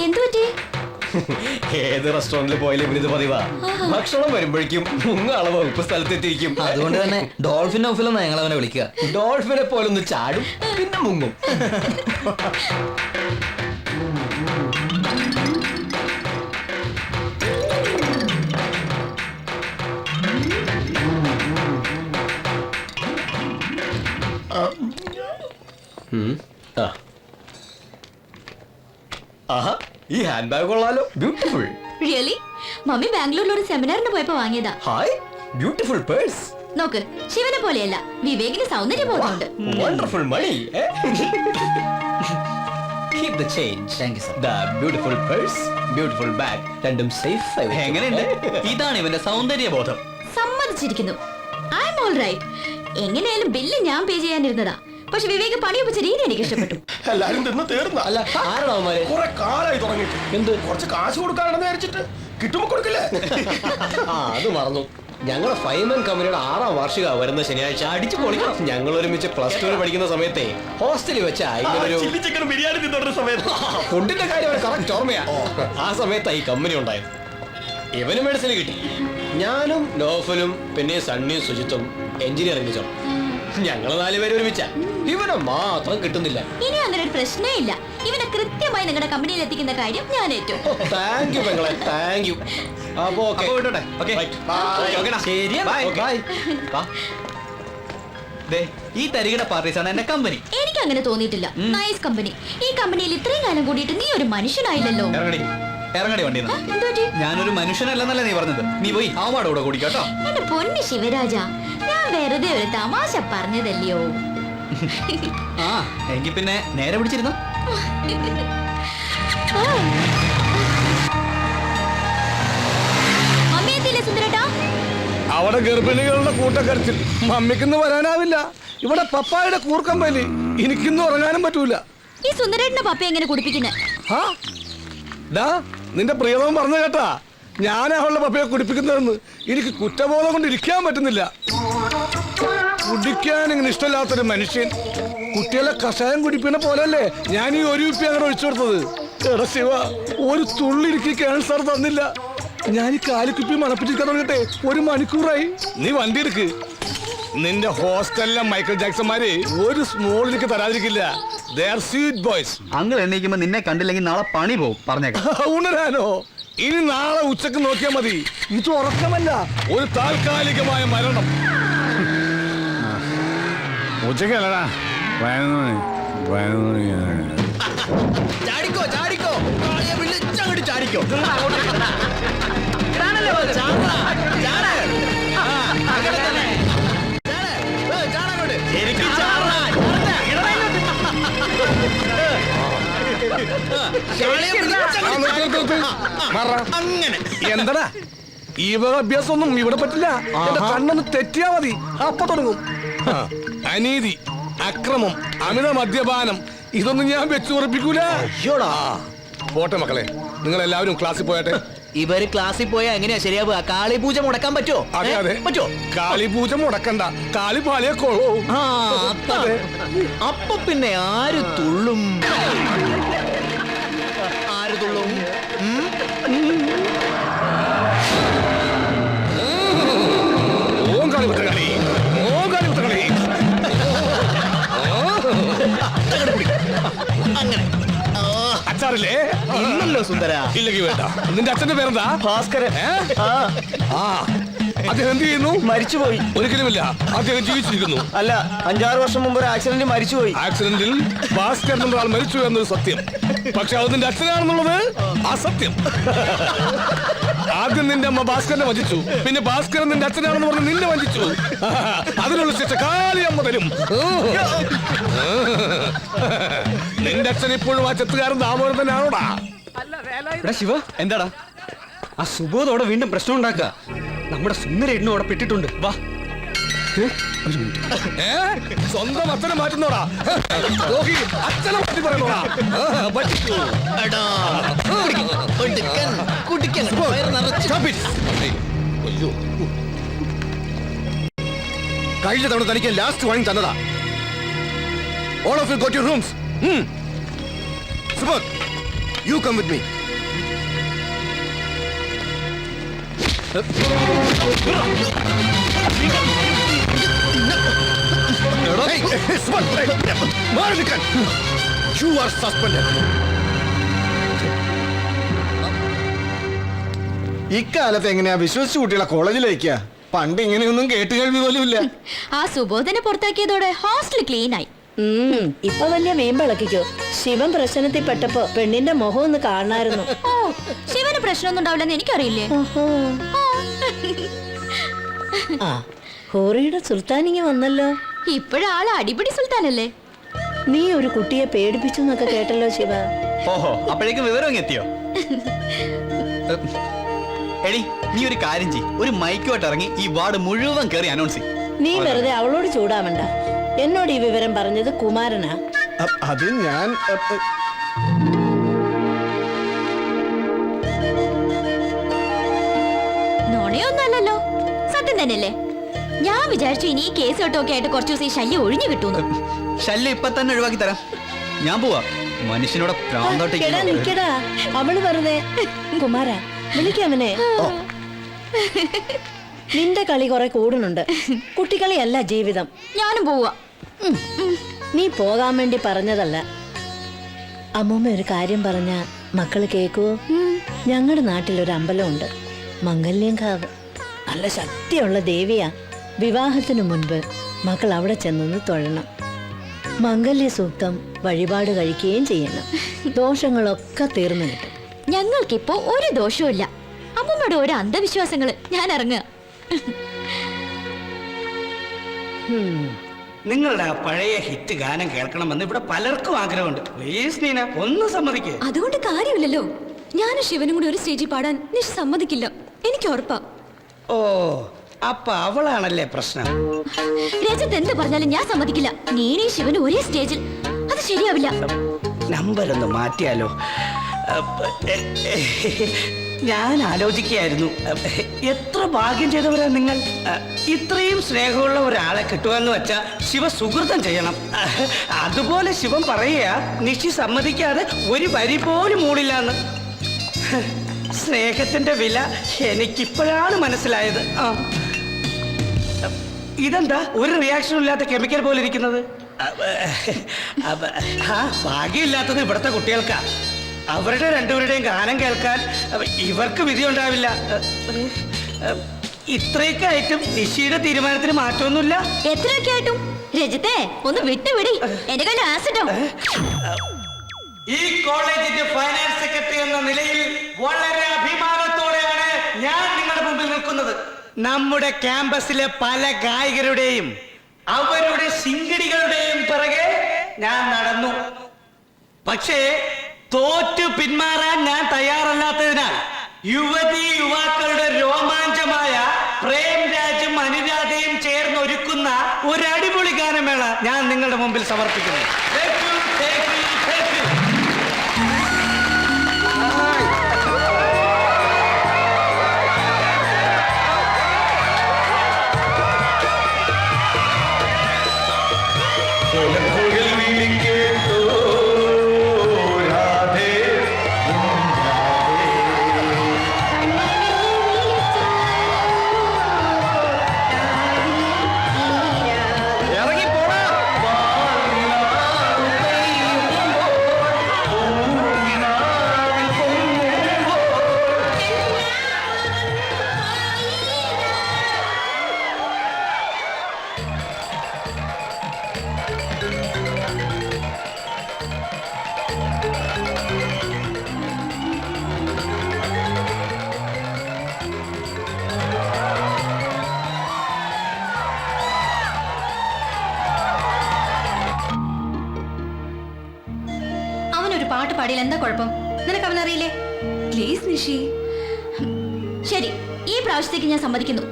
എന്തു പറ്റി? ഏത് റെസ്റ്റോറന്റിൽ പോയാലും ഇവരിത് പതിവാ. ഭക്ഷണം വരുമ്പോഴേക്കും മുങ്ങാളെ വകുപ്പ് സ്ഥലത്തെത്തിയിരിക്കും. അതുകൊണ്ട് തന്നെ ഡോൾഫിൻ ഓഫിലെന്നാ ഞങ്ങൾ അവനെ വിളിക്കുക. ഡോൾഫിനെ പോലൊന്ന് ചാടും, പിന്നെ മുങ്ങും. ആഹാ, ഈ ഹാൻഡ് ബാഗ് കൊള്ളാലോ. ബ്യൂട്ടിഫുൾ. റിയലി? മമ്മി ബാംഗ്ലൂരിൽ ഒരു സെമിനാറിന് പോയപ്പോ വാങ്ങിയതാ. Hi, beautiful purse. നോക്ക്, ശിവനെ പോലെയല്ല, വിവേകിന് സൗന്ദര്യം ബോധമുണ്ട്. Wonderful Mani. Keep the change. Thank you, sir. The beautiful purse, beautiful bag, രണ്ടും സേഫ്. എങ്ങനെയുണ്ട്? ഇതാണ് ഇവന്റെ സൗന്ദര്യബോധം. സമ്മതിച്ചിരിക്കുന്നു. I am all right. എങ്ങനെയായാലും ബില്ല് ഞാൻ പേ ചെയ്യാനിരുന്നതാ. പക്ഷെ വിവേക് പണിയൊപ്പിച്ച രീതി എനിക്ക് ഇഷ്ടപ്പെട്ടു. എല്ലാരും തിന്ന് തീർന്ന. അല്ല, ആരാണോ അവന്മാര്? കുറെ കാലായി തുടങ്ങിയിട്ട്. എന്ത് കുറച്ച് കാശ് കൊടുക്കാണെന്ന് വിചാരിച്ചിട്ട് കിട്ടുമ്പോ കൊടുക്കില്ലേ? അത് മറന്നു. ഞങ്ങളുടെ ഫൈവ്മാൻ കമ്പനിയുടെ 6ാം വാർഷിക വരുന്ന ശനിയാഴ്ച അടിച്ചു പൊളിക്കണം. ഞങ്ങൾ ഒരുമിച്ച് +2 പഠിക്കുന്ന സമയത്തെ ഹോസ്റ്റലിൽ വെച്ച ചിക്കൻ ബിരിയാണി തിന്നോണ്ട സമയത്ത് ഫുഡിന്റെ കാര്യം കറക്റ്റ് ഓർമ്മയാ. ആ സമയത്താ ഈ കമ്പനി ഉണ്ടായത്. ഇവന് മെഡിസിൻ കിട്ടി. ഞാനും നോഫലും പിന്നെ സണ്ണിയും സുജിത്തും എഞ്ചിനീയറിംഗ് ചേർന്നു. ഞങ്ങള് 4 പേര് ഒരുമിച്ച. ഇവനെ മാത്രം കിട്ടുന്നില്ല. ഇനി അങ്ങനെ ഒരു പ്രശ്നമേ ഇല്ല. ഇവനെ കൃത്യമായി നിങ്ങളുടെ കമ്പനിയിൽ എത്തിക്കുന്ന കാര്യം ഞാൻ ഏറ്റു. താങ്ക് യു പെങ്ങളെ, താങ്ക് യു. അപ്പൊ ഈ തരികിട പാർട്ടീസാണ് എന്റെ കമ്പനി. എനിക്ക് അങ്ങനെ തോന്നിയിട്ടില്ല. Nice company. ഈ കമ്പനിയിൽ ഇത്രയും കാലം കൂടിയിട്ട് നീ ഒരു മനുഷ്യനായില്ലല്ലോ. ഇറങ്ങടി വണ്ടി. ഞാനൊരു മനുഷ്യനല്ലെന്നല്ലേ നീ പറഞ്ഞത്? നീ പോയി അവന്മാരുടെ കൂടെ കൂടിക്കോട്ടോ. എന്റെ പൊന്ന് ശിവരാജ, ഞാൻ വെറുതെ ഒരു തമാശ പറഞ്ഞതല്ലയോ. ആ എങ്കിൽ പിന്നെ നേരെ പിടിച്ചിരുന്നു. മമ്മി എത്തിയില്ലേ സുന്ദരേട്ടാ? അവിടെ ഗർഭിണികളുടെ കൂട്ടക്കരച്ചിൽ. മമ്മിക്കൊന്നും വരാനാവില്ല. ഇവിടെ പപ്പായുടെ കൂർക്കമ്പലി. എനിക്കൊന്നും ഉറങ്ങാനും പറ്റൂല. ഈ സുന്ദരേട്ടന്റെ പപ്പ എങ്ങനെ കുടിപ്പിക്കുന്നേ? നിന്റെ പ്രിയതം പറഞ്ഞു കേട്ടാ, ഞാൻ അവളുടെ പപ്പയെ കുടിപ്പിക്കുന്നതെന്ന്. എനിക്ക് കുറ്റബോധം കൊണ്ട് ഇരിക്കാൻ പറ്റുന്നില്ല. കുടിക്കാൻ ഇങ്ങനെ ഇഷ്ടമില്ലാത്തൊരു മനുഷ്യൻ കുട്ടികളെ കഷായം കുടിപ്പിക്കുന്ന പോലല്ലേ ഞാൻ ഈ 1 കുപ്പി അങ്ങനെ ഒഴിച്ചു കൊടുത്തത്. എടാ ശിവ, ഒരു തുള്ളി എനിക്ക് ക്യാൻസർ തന്നില്ല. ഞാൻ ഈ 4 കുപ്പി മണപ്പിച്ചിരിക്കാൻ തുടങ്ങട്ടെ 1 മണിക്കൂറായി. നീ വണ്ടി എടുക്ക്. നിന്റെ ഹോസ്റ്റലിലെ മൈക്കിൾ ജാക്സന്മാര് ഒരു സ്മോളിലേക്ക് തരാതിരിക്കില്ല. അങ്ങൾ എണ്ണീക്കുമ്പോ നിന്നെ കണ്ടില്ലെങ്കിൽ നാളെ പണി പോകും. പറഞ്ഞേക്കാം. ഉണരാനോ? ഇനി നാളെ ഉച്ചക്ക് നോക്കിയാൽ മതി. ഇത് ഉറക്കമല്ല, ഒരു താൽക്കാലികമായ മരണം. ഉച്ചക്കല്ലടാ, 11 മണി. ചാടിക്കോ ചാടിക്കോ കാളിയെ വിളിച്ചങ്ങോട്ട് ചാടിക്കോ അങ്ങനെ എന്താ ഈ വക അഭ്യാസമൊന്നും ഇവിടെ പറ്റില്ല. എന്റെ കണ്ണൊന്ന് തെറ്റിയാ മതി, അപ്പൊ തുടങ്ങും. അനീതി, അക്രമം, അമിത മദ്യപാനം, ഇതൊന്നും ഞാൻ വെച്ചു ഉറപ്പിക്കൂല. പോട്ടെ മക്കളെ, നിങ്ങൾ എല്ലാവരും ക്ലാസ്സിൽ പോയാട്ടെ. ഇവര് ക്ലാസ്സിൽ പോയാ എങ്ങനെയാ ശരിയാവുക? കാളി പൂജ മുടക്കാൻ പറ്റുമോ? അതെ അതെ, പറ്റുമോ? കാളി പൂജ മുടക്കണ്ട, കാളി പാളിയെ കൊള്ളൂ. അപ്പൊ പിന്നെ ആര് തുള്ളും? ആര് തുള്ളും? ഓം കാളി പുത്ര കളി, ഓം കാളി പുത്ര കളി. അങ്ങനെ അച്ചാറില്ലേ? ഇല്ലല്ലോ സുന്ദര. ഇല്ലെങ്കിൽ വേണ്ട. നിന്റെ അച്ഛന്റെ പേരെന്താ? ഭാസ്കരൻ. അദ്ദേഹം എന്ത് ചെയ്യുന്നു? മരിച്ചുപോയി. ഒരിക്കലുമില്ല, അദ്ദേഹം ജീവിച്ചിരിക്കുന്നു. അല്ല, 5-6 വർഷം മുമ്പ് ഒരു ആക്സിഡന്റ് മരിച്ചുപോയി. ആക്സിഡന്റിൽ ഭാസ്കർ എന്നുള്ള ആൾ മരിച്ചു എന്നൊരു സത്യം. പക്ഷെ അത് നിന്റെ അച്ഛനാണെന്നുള്ളത് അസത്യം. ആദ്യം നിന്റെ അമ്മ ഭാസ്കരനെ വഞ്ചിച്ചു, പിന്നെ ഭാസ്കരൻ നിന്റെ അച്ഛനാണെന്ന് പറഞ്ഞ് നിന്നെ വഞ്ചിച്ചു. അതിനുള്ള ശിക്ഷ കാളിയമ്മ തരും. നിന്റെ അച്ഛൻ ഇപ്പോഴും ആ ചെത്തുകാരൻ ദാമോദരൻ തന്നെയാണോടാ? ശിവ, എന്താടാ ആ സുബോധോടെ വീണ്ടും പ്രശ്നം ഉണ്ടാക്കുക. നമ്മുടെ സുന്ദരേട്ടനും അവിടെ പെട്ടിട്ടുണ്ട്. വാ. സ്വന്തം അച്ഛനെ മാറ്റുന്നോടാ? അച്ഛനെ മാറ്റി പറയുന്നോടാ? കഴിഞ്ഞ തവണ തനിക്ക് ലാസ്റ്റ് വാണിംഗ് തന്നതാ. All of you go to your rooms. Subodh, you come with me. Hey, Subodh, മാറി നിൽക്കാൻ. You are suspended. ഇക്കാലത്ത് എങ്ങനെയാ വിശ്വസിച്ച് കുട്ടികളെ കോളേജിലേക്കാ? പണ്ട് ഇങ്ങനെയൊന്നും കേട്ട് കേൾവി പോലും ഇല്ല. ആ സുബോധനെ പുറത്താക്കിയതോടെ ഹോസ്റ്റൽ ക്ലീൻ ആയി. ഇപ്പൊ വലിയ മീൻപിളക്കിക്കോ. ശിവൻ പ്രശ്നത്തിൽ പെട്ടപ്പോ പെണ്ണിന്റെ മുഖം ഒന്ന് കാണായിരുന്നു. ഓ, ശിവന് പ്രശ്നമൊന്നും ഉണ്ടാവില്ലെന്ന് എനിക്കറിയില്ലേ. ആ, ഹോറിയുടെ സുൽത്താനിങ് വന്നല്ലോ. ഇപ്പോഴാള് അടിപിടി സുൽത്താനല്ലേ. നീ ഒരു കുട്ടിയെ പേടിപ്പിച്ചു എന്നൊക്കെ കേട്ടല്ലോ ശിവ. ഓഹോ, അപ്പോഴേക്കും വിവരം എത്തിയോ? എടി, നീ ഒരു കാര്യം ചെയ്യ്, ഒരു മൈക്കുമായിട്ട് ഇറങ്ങി ഈ വാർഡ് മുഴുവൻ കയറി അനൗൺസ് ചെയ്യും. നീ വെറുതെ അവളോട് ചൂടാവണ്ട. എന്നോട് ഈ വിവരം പറഞ്ഞത് കുമാരനാ. അത് ഞാൻ നുണയൊന്നല്ലോ, സത്യം തന്നെയല്ലേ. ഞാൻ വിചാരിച്ചു ഇനി ഈ കേസ് കെട്ടൊക്കെ ആയിട്ട് കുറച്ചു ദിവസം ഈ ശല്യം ഒഴിഞ്ഞു കിട്ടുന്നു. ശല്യം ഇപ്പൊ തന്നെ ഒഴിവാക്കി തരാം. ഞാൻ പോവാ. മനുഷ്യനോട് എടാ നിക്കടാ, അവള് വെറുതെ. കുമാര, വിളിക്കവനെ. നിന്റെ കളി കുറെ കൂടുന്നുണ്ട്. കുട്ടിക്കളിയല്ല ജീവിതം. ഞാനും പോവാ. നീ പോകാൻ വേണ്ടി പറഞ്ഞതല്ല. അമ്മൂമ്മ ഒരു കാര്യം പറഞ്ഞ മക്കള് കേക്കുവോ? ഞങ്ങളുടെ നാട്ടിലൊരു അമ്പലമുണ്ട്, മംഗല്യംകാവ്. നല്ല ശക്തിയുള്ള ദേവിയാ. വിവാഹത്തിനു മുൻപ് മക്കൾ അവിടെ ചെന്നൊന്ന് തൊഴണം. മംഗല്യ സൂക്തം വഴിപാട് കഴിക്കുകയും ചെയ്യണം. ദോഷങ്ങളൊക്കെ തീർന്നു കിട്ടും. ഞങ്ങൾക്കിപ്പോ ഒരു ദോഷവും. അമ്മമ്മയുടെ ഓരോ അന്ധവിശ്വാസങ്ങള്. ഞാൻ ഇറങ്ങുക. നിങ്ങളുടെ ആ പഴയ ഹിറ്റ് ഗാനം കേൾക്കണമെന്ന് ഇവിടെ പലർക്കും ആഗ്രഹമുണ്ട്. പ്ലീസ് നീന, ഒന്ന് സമ്മതിക്കേ. അതുകൊണ്ട് കാര്യമില്ലല്ലോ. ഞാനും ശിവനും കൂടി ഒരു സ്റ്റേജിൽ പാടാൻ നിഷ് സമ്മതിക്കില്ല. എനിക്ക് ഉറപ്പാ. ഓ, അപ്പൊ അവളാണല്ലേ പ്രശ്നം. രജത്ത് എന്ത് പറഞ്ഞാലും ഞാൻ സമ്മതിക്കില്ല. നീനീ ശിവന് ഒരേ സ്റ്റേജിൽ, അത് ശരിയാവില്ല. നമ്പർ ഒന്ന് മാറ്റിയാലോ? ഞാൻ ആലോചിക്കുകയായിരുന്നു, എത്ര ഭാഗ്യം ചെയ്തവരാ നിങ്ങൾ. ഇത്രയും സ്നേഹമുള്ള ഒരാളെ കിട്ടുകയെന്ന് വെച്ചാൽ ശിവ സുഹൃതം ചെയ്യണം. അതുപോലെ ശിവൻ പറയുക, നിഷി സമ്മതിക്കാതെ ഒരു വരി പോലും മൂടില്ലാന്ന്. സ്നേഹത്തിന്റെ വില എനിക്കിപ്പോഴാണ് മനസ്സിലായത്. ഇതെന്താ ഒരു റിയാക്ഷനും ഇല്ലാത്ത കെമിക്കൽ പോലെ ഇരിക്കുന്നത്? ഭാഗ്യമില്ലാത്തത് ഇവിടുത്തെ കുട്ടികൾക്കാ. അവരുടെ രണ്ടുപേരുടെയും ഗാനം കേൾക്കാൻ ഇവർക്ക് വിധി ഉണ്ടാവില്ല. ഇത്രയൊക്കെ ആയിട്ടും നിഷിയുടെ തീരുമാനത്തിന് മാറ്റമൊന്നുമില്ല. എത്രയൊക്കെ ആയിട്ടും രജത്തെ ഒന്ന് വിട്ടുവിടി. എന്റെ കയ്യിൽ ആസിഡോ. ഈ കോളേജിന്റെ ഫൈനാൻസ് സെക്രട്ടറി എന്ന നിലയിൽ വളരെ അഭിമാനത്തോടെയാണ് ഞാൻ നിങ്ങളുടെ മുമ്പിൽ നിൽക്കുന്നത്. നമ്മുടെ ക്യാമ്പസിലെ പല ഗായകരുടെയും അവരുടെ ശിങ്കിടികളുടെയും പിറകെ ഞാൻ നടന്നു. പക്ഷേ തോറ്റു പിന്മാറാൻ ഞാൻ തയ്യാറല്ലാത്തതിനാൽ യുവാക്കളുടെ രോമാഞ്ചമായ പ്രേംരാജും അനുരാധയും ചേർന്ന് ഒരുക്കുന്ന ഒരു അടിപൊളി ഗാനമേള ഞാൻ നിങ്ങളുടെ മുമ്പിൽ സമർപ്പിക്കുന്നു. Thank you, thank you, thank you. അവനൊരു പാട്ട് പാടിയാൽ എന്താ കുഴപ്പം? നിനക്ക് അവനറിയില്ലേ? പ്ലീസ് നിഷി. ശരി, ഈ പ്രാവശ്യത്തേക്ക് ഞാൻ സമ്മതിക്കുന്നു.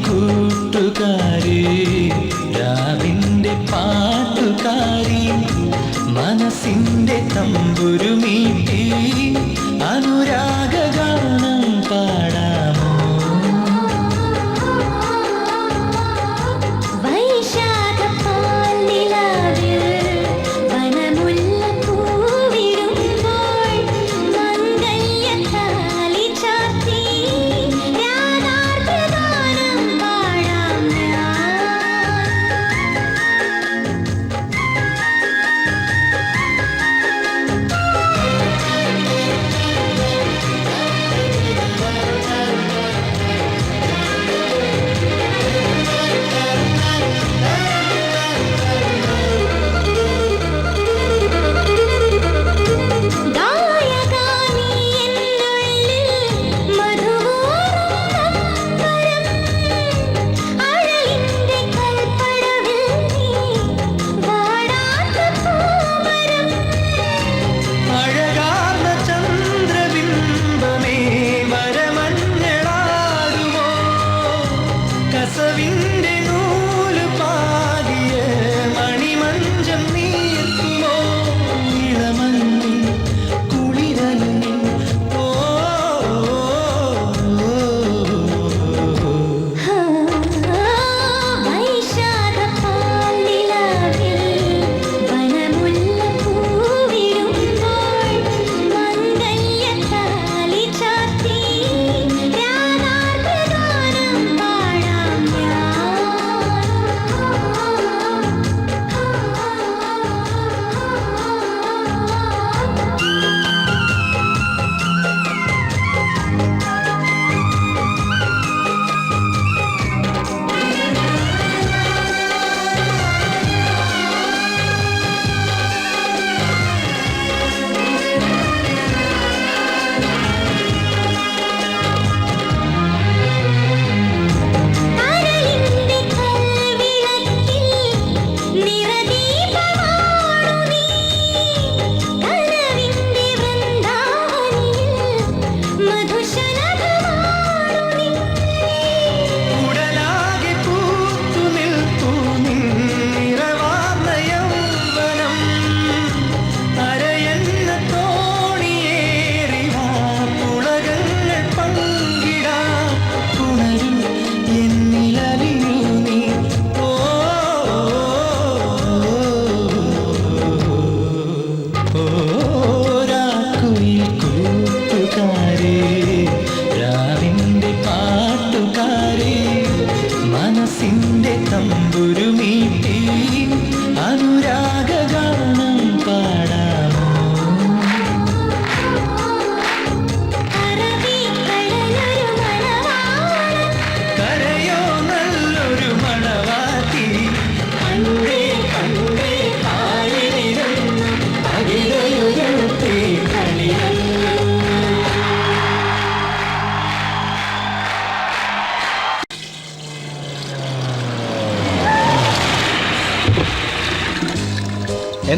കൂട്ടുകാരി രാവിന്റെ പാട്ടുകാരി മനസ്സിന്റെ തമ്പുരുമീട്ടി അനുരാഗഗാനം പാടാമോ?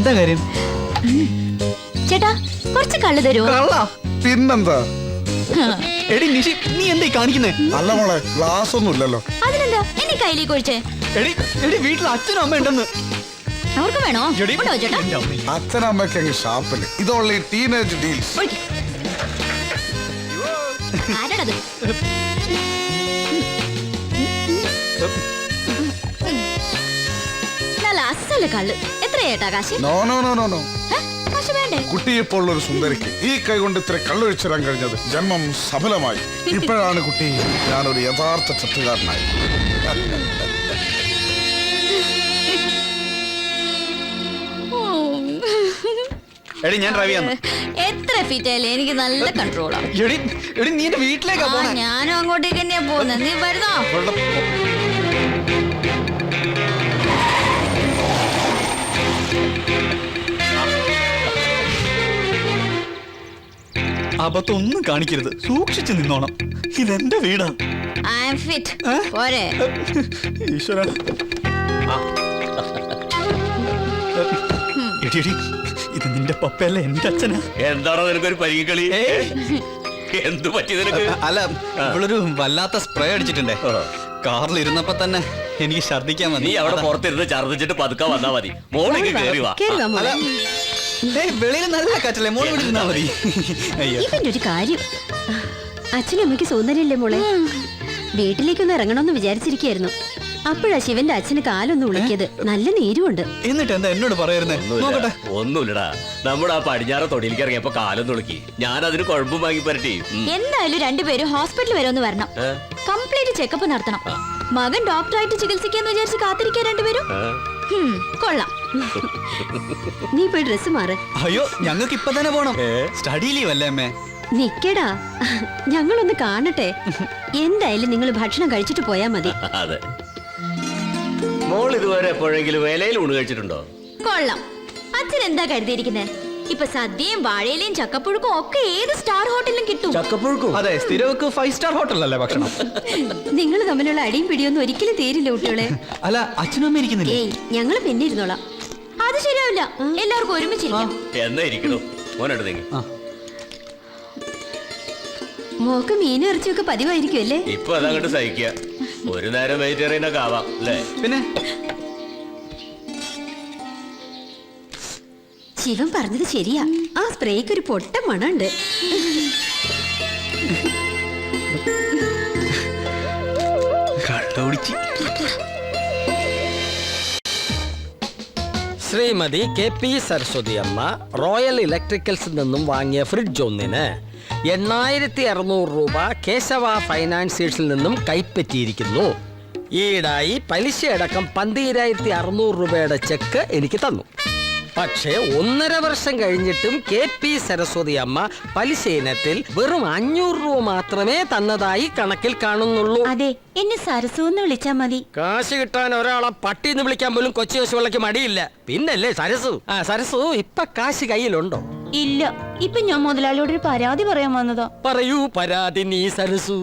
എന്താ കാര്യം? ചേട്ടാ കുറച്ച് കള്ളു തരുമോ? പിന്നെന്താ? എടി നിഷി, നീ എന്താ കാണിക്കുന്നേ? അല്ല മോളെ, ഗ്ലാസ് ഒന്നും ഇല്ലല്ലോ. അതിനെന്താ എന്നെ കയ്യിലേക്ക് ഒഴിച്ചേ? എടി വീട്ടിൽ അച്ഛനും അമ്മ ഉണ്ടെന്ന്. അവർക്ക് വേണോ? ഉണ്ടോ ചേട്ടാ? അച്ഛനമ്മയ്ക്ക് അങ്ങ് ഷാപ്പില്. ഇത് ഓൺലി ടീനേജ് ഡീൽസ്. ആരാടത്? നല്ല അസല് കള്ള്. എത്രയേട്ടാ കാശ്? No no no no no. കാശ് വേണ്ടേ? കുട്ടിയെപ്പോൾ ഒരു സുന്ദരിക്ക് ഈ കൈ കൊണ്ട് ഇത്ര കള്ളൊഴിച്ചിടാൻ കഴിഞ്ഞത് ജന്മം സഫലമായി. ഇപ്പോഴാണ് കുട്ടി ഞാനൊരു യഥാർത്ഥ ചട്ടുകാരനായി. എടി ഞാൻ ഡ്രൈവ് ചെയ്യാന്ന്. എത്ര ഫീറ്റ് ആയാലും എനിക്ക് നല്ല കൺട്രോളാ. എടി നീ എന്റെ വീട്ടിലേക്കാ പോണേ. ഞാനും അങ്ങോട്ടേക്ക് തന്നെയാ പോകുന്നത്. നീ വരുന്നോ? അബദ്ധമൊന്നും കാണിക്കരുത്, സൂക്ഷിച്ചു നിന്നോണം. ഇതെന്റെ വീടാ. I am fit. പോരെ? ഈശ്വര. എടി ഇത് നിന്റെ പപ്പയല്ല, എന്റെ അച്ഛനാ. എന്താണോ നിനക്കൊരു പരിഗണി? എന്തു പറ്റി നിനക്ക്? അല്ല, ഇവളൊരു വല്ലാത്ത സ്പ്രേ അടിച്ചിട്ടുണ്ടേ. കാറിൽ ഇരുന്നപ്പോ തന്നെ എനിക്ക് ഛർദിക്കാൻ വന്നു. നീ അവിടെ പുറത്തിരുന്ന് ഛർദിച്ചിട്ട് പതുക്കെ വന്നാ മതി. മോളിക്ക് കേറി വാ. വെളിയിൽ നല്ല കാറ്റല്ലേ, മോള് ഇവിടെ ഇരുന്നാ മതി. ഇവന്റെ ഒരു കാര്യം, അച്ഛനും അമ്മയ്ക്ക് സൗന്ദര്യല്ലേ മോളെ? വീട്ടിലേക്കൊന്ന് ഇറങ്ങണമെന്ന് വിചാരിച്ചിരിക്കായിരുന്നു. അപ്പോഴാ ശിവന്റെ അച്ഛന് കാലൊന്ന് ഉളിക്കിയത്. നല്ല നീരുമുണ്ട്. എന്നിട്ട് എന്താ എന്നോട് പറയുന്നേ? നോക്കട്ടെ. ഒന്നുമില്ലടാ, നമ്മുടെ ആ പടിഞ്ഞാറ തൊടിയിലേക്ക് ഇറങ്ങിയപ്പോ കാലം തുളുക്കി. ഞാൻ അതിന് കുഴമ്പും വാങ്ങി പരട്ടി. എന്തായാലും രണ്ടുപേരും ഹോസ്പിറ്റലിൽ വരെ ഒന്ന് വരണം. കംപ്ലീറ്റ് ചെക്കപ്പ് നടത്തണം. മകൻ ഡോക്ടറായിട്ട് ചികിത്സിക്കാന്ന് വിചാരിച്ച് കാത്തിരിക്കാൻ രണ്ടുപേരും. കൊള്ളാം. നീ പോയി ഡ്രസ് മാറ്. അയ്യോ, ഞങ്ങൾക്ക് ഇപ്പൊ തന്നെ പോണം. സ്റ്റഡി ലീവ് അല്ലേ അമ്മേ? നിക്കടാ, ഞങ്ങളൊന്ന് കാണട്ടെ. എന്തായാലും നിങ്ങൾ ഭക്ഷണം കഴിച്ചിട്ട് പോയാ മതി. അതെ. മോൾ ഇതുവരെ എപ്പോഴെങ്കിലും ഇലയിൽ ഊണ് കഴിച്ചിട്ടുണ്ടോ? കൊള്ളാം. അച്ഛൻ എന്താ കരുതിയിരിക്കുന്നത്? ഇപ്പൊ സദ്യയും വാഴയിലയും ചക്കപ്പുഴുക്കും ഒക്കെ ഏത് സ്റ്റാർ ഹോട്ടലിലും കിട്ടും. ചക്കപ്പുഴുക്കും? അതെ, സ്ഥിരവർക്ക് 5 സ്റ്റാർ ഹോട്ടലല്ലേ ഭക്ഷണം. നിങ്ങൾ തമ്മിലുള്ള അടിയും പിടിയൊന്നും ഒരിക്കലും തീരില്ല കുട്ടികളെ. അല്ല, അച്ഛനും അമ്മ ഇരിക്കുന്നില്ലേ? ഏയ്, ഞങ്ങള് പിന്നെ ഇരുന്നോളാം. അത് ശരിയാവില്ല. എല്ലാവർക്കും ഒരുമിച്ചിരിക്കാം. എന്നാ ഇരിക്കണു മോനെടുത്ത് നീങ്ങി. മോക്ക് മീനും ഇറച്ചിയൊക്കെ പതിവായിരിക്കും അല്ലേ? ഇപ്പൊ അതങ്ങോട്ട് സഹിക്കുക. ഒരു നേരം വെജിറ്റേറിയൻ ഒക്കെ ആവാം അല്ലേ? പിന്നെ ശിവൻ പറഞ്ഞത് ശരിയാ. ആ സ്പ്രേക്ക് ഒരു പൊട്ട മണുണ്ട്. കള്ളോടിച്ച്. ശ്രീമതി KP സരസ്വതി അമ്മ റോയൽ ഇലക്ട്രിക്കൽസിൽ നിന്നും വാങ്ങിയ ഫ്രിഡ്ജ് ഒന്നിന് 8600 രൂപ കേശവ ഫൈനാൻസിയേഴ്സിൽ നിന്നും കൈപ്പറ്റിയിരിക്കുന്നു. ഈടായി പലിശയടക്കം 12600 രൂപയുടെ ചെക്ക് എനിക്ക് തന്നു. പക്ഷേ 1.5 വർഷം കഴിഞ്ഞിട്ടും KP സരസ്വതി അമ്മ പലിശ ഇനത്തിൽ വെറും 500 രൂപ മാത്രമേ തന്നതായി കണക്കിൽ കാണുന്നുള്ളൂ. അതെ, എന്നെ സരസു എന്ന് വിളിച്ചാ മതി. കാശ് കിട്ടാൻ ഒരാളെ പട്ടിന്ന് വിളിക്കാൻ പോലും കൊച്ചു കൊച്ചുവെള്ളക്ക് മടിയില്ല. പിന്നല്ലേ സരസു. സരസു ഇപ്പൊ കാശ് കയ്യിലുണ്ടോ? ഇല്ല. ഇപ്പൊ ഞാൻ മുതലാളിയോട് ഒരു പരാതി പറയാൻ വന്നതാ. പറയൂ പരാതി നീ സരസു.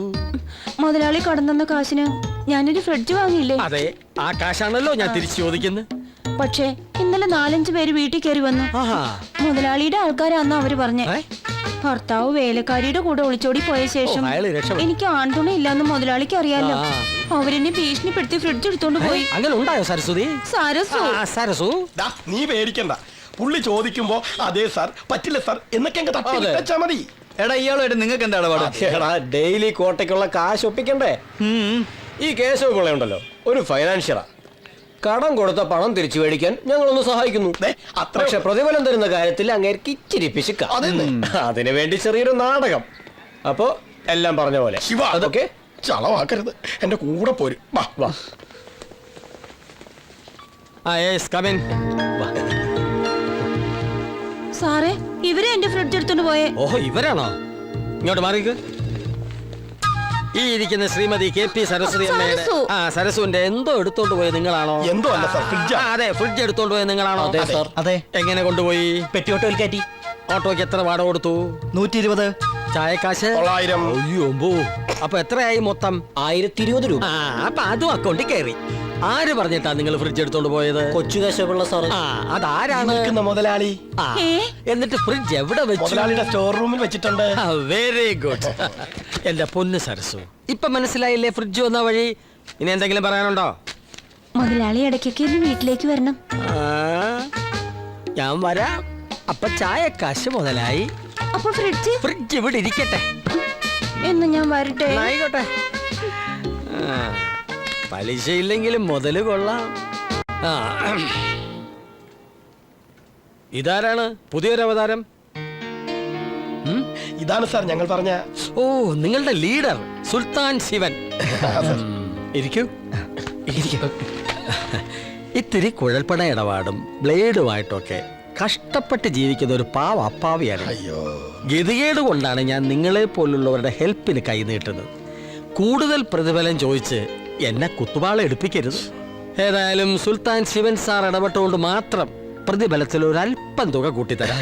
മുതലാളി കടന്ന കാശിന് ഞാനൊരു ഫ്രിഡ്ജ് വാങ്ങിയില്ലേ? അതെ, ആ കാശാണല്ലോ ഞാൻ തിരിച്ചു ചോദിക്കുന്നത്. പക്ഷേ ഇന്നലെ 4-5 പേര് വീട്ടിൽ കയറി വന്നു. മുതലാളിയുടെ ആൾക്കാരാന്ന് അവര് പറഞ്ഞേ. ഭർത്താവ് വേലക്കാരിയുടെ കൂടെ ഒളിച്ചോടി പോയ ശേഷം എനിക്ക് ആൺതുണ ഇല്ലാന്ന് മുതലാളിക്ക് അറിയാലോ. അവരെന്നെ ഭീഷണിപ്പെടുത്തി ഫ്രിഡ്ജ് എടുത്തോണ്ട് പോയി. അങ്ങനെ ഉണ്ടായോ സരസ്വതി? സരസു നീ പേടിക്കണ്ട. പുള്ളി ചോദിക്കുമ്പോ അതെ സാർ, പറ്റില്ല സാർ എന്നൊക്കെ തട്ടി മതി. എടാ, ഇയാളായിട്ട് നിങ്ങൾക്ക് എന്താ ഇടപാട്? ഡെയിലി കോട്ടയ്ക്കുള്ള കാശ് ഒപ്പിക്കണ്ടേ? ഈ കേശവ പിള്ളയുണ്ടല്ലോ, ഒരു ഫൈനാൻഷ്യറാ. കടം കൊടുത്ത പണം തിരിച്ചു മേടിക്കാൻ ഞങ്ങളൊന്ന് സഹായിക്കുന്നു. പക്ഷെ പ്രതിഫലം തരുന്ന കാര്യത്തിൽ അങ്ങേർക്ക് ഇച്ചിരി പിശുക്ക. അതിനു വേണ്ടി ചെറിയൊരു നാടകം. അപ്പോ എല്ലാം പറഞ്ഞ പോലെ അതൊക്കെ ചളവാക്കരുത്. എന്റെ കൂടെ പോരും. വാ വാ. സാറേ, ഇവരെ എന്റെ ഫ്രിഡ്ജ് എടുത്തോണ്ട് പോയേ. ഓഹോ, ഇവരാണോ? ഇങ്ങോട്ട് മാറിക്ക്. ഈ ഇരിക്കുന്ന ശ്രീമതി KP സരസ്വതി അമ്മയുടെ സരസുവിന്റെ എന്തോ എടുത്തോണ്ട് പോയത് നിങ്ങളാണോ? എന്തോ അല്ല സാർ, ഫ്രിഡ്ജ്. അതെ, ഫ്രിഡ്ജ് എടുത്തോണ്ട് പോയത് നിങ്ങളാണോ? അതെ സാർ. അതെ. എങ്ങനെ കൊണ്ടുപോയി? പെട്ടി ഓട്ടോയിൽ കയറ്റി. ഓട്ടോയ്ക്ക് എത്ര വാടക കൊടുത്തു? 120. ചായക്കാശ് 900. അയ്യോ, അപ്പൊ എത്രയായി മൊത്തം? 1020 രൂപ. അപ്പൊ അതും അക്കൗണ്ടിൽ കയറി. ആര് പറഞ്ഞിട്ടാ നിങ്ങൾ ഫ്രിഡ്ജ് എടുത്തോണ്ട് പോയത്? കൊച്ചു കേശവപിള്ള സാർ. ആ അതാരാണ്? നിൽക്കുന്ന മുതലാളി. ആ, എന്നിട്ട് ഫ്രിഡ്ജ് എവിടെ വെച്ചു? മുതലാളിയുടെ സ്റ്റോർ റൂമിൽ വെച്ചിട്ടുണ്ട്. Very good. എന്റെ പൊന്ന് സരസു, ഇപ്പൊ മനസ്സിലായില്ലേ ഫ്രിഡ്ജ് വന്ന വഴി? ഇനി എന്തെങ്കിലും പറയാനുണ്ടോ? മുതലാളി ഇടയ്ക്കൊക്കെ ഒന്ന് വീട്ടിലേക്ക് വരണം. ആ, ഞാൻ വരാം. അപ്പൊ ചായക്കാശ് മുതലായി. അപ്പൊ ഫ്രിഡ്ജ് ഇവിടെ ഇരിക്കട്ടെ. എന്ന് ഞാൻ വരട്ടെ. ആയിക്കോട്ടെ. പലിശ ഇല്ലെങ്കിലും മുതല് കൊള്ളാം. ആ, ഇതാരാണ് പുതിയൊരു അവതാരം? ഇതാണ് സാർ ഞങ്ങൾ പറഞ്ഞ. ഓ, നിങ്ങളുടെ ലീഡർ സുൽത്താൻ ശിവൻ. ഇരിക്കൂ. ഇത്തിരി കുഴൽപ്പണ ഇടപാടും ബ്ലേഡുമായിട്ടൊക്കെ കഷ്ടപ്പെട്ട് ജീവിക്കുന്ന ഒരു പാവ അപ്പാവിയാണ്. ഗതികേട് കൊണ്ടാണ് ഞാൻ നിങ്ങളെ പോലുള്ളവരുടെ ഹെൽപ്പിന് കൈ നീട്ടുന്നത്. കൂടുതൽ പ്രതിഫലം ചോദിച്ച് എന്നെ കുത്തുവാള എടുപ്പിക്കരുത്. ഏതായാലും സുൽത്താൻ ശിവൻ സാർ ഇടപെട്ടുകൊണ്ട് മാത്രം പ്രതിഫലത്തിൽ ഒരല്പം തുക കൂട്ടിത്തരാം.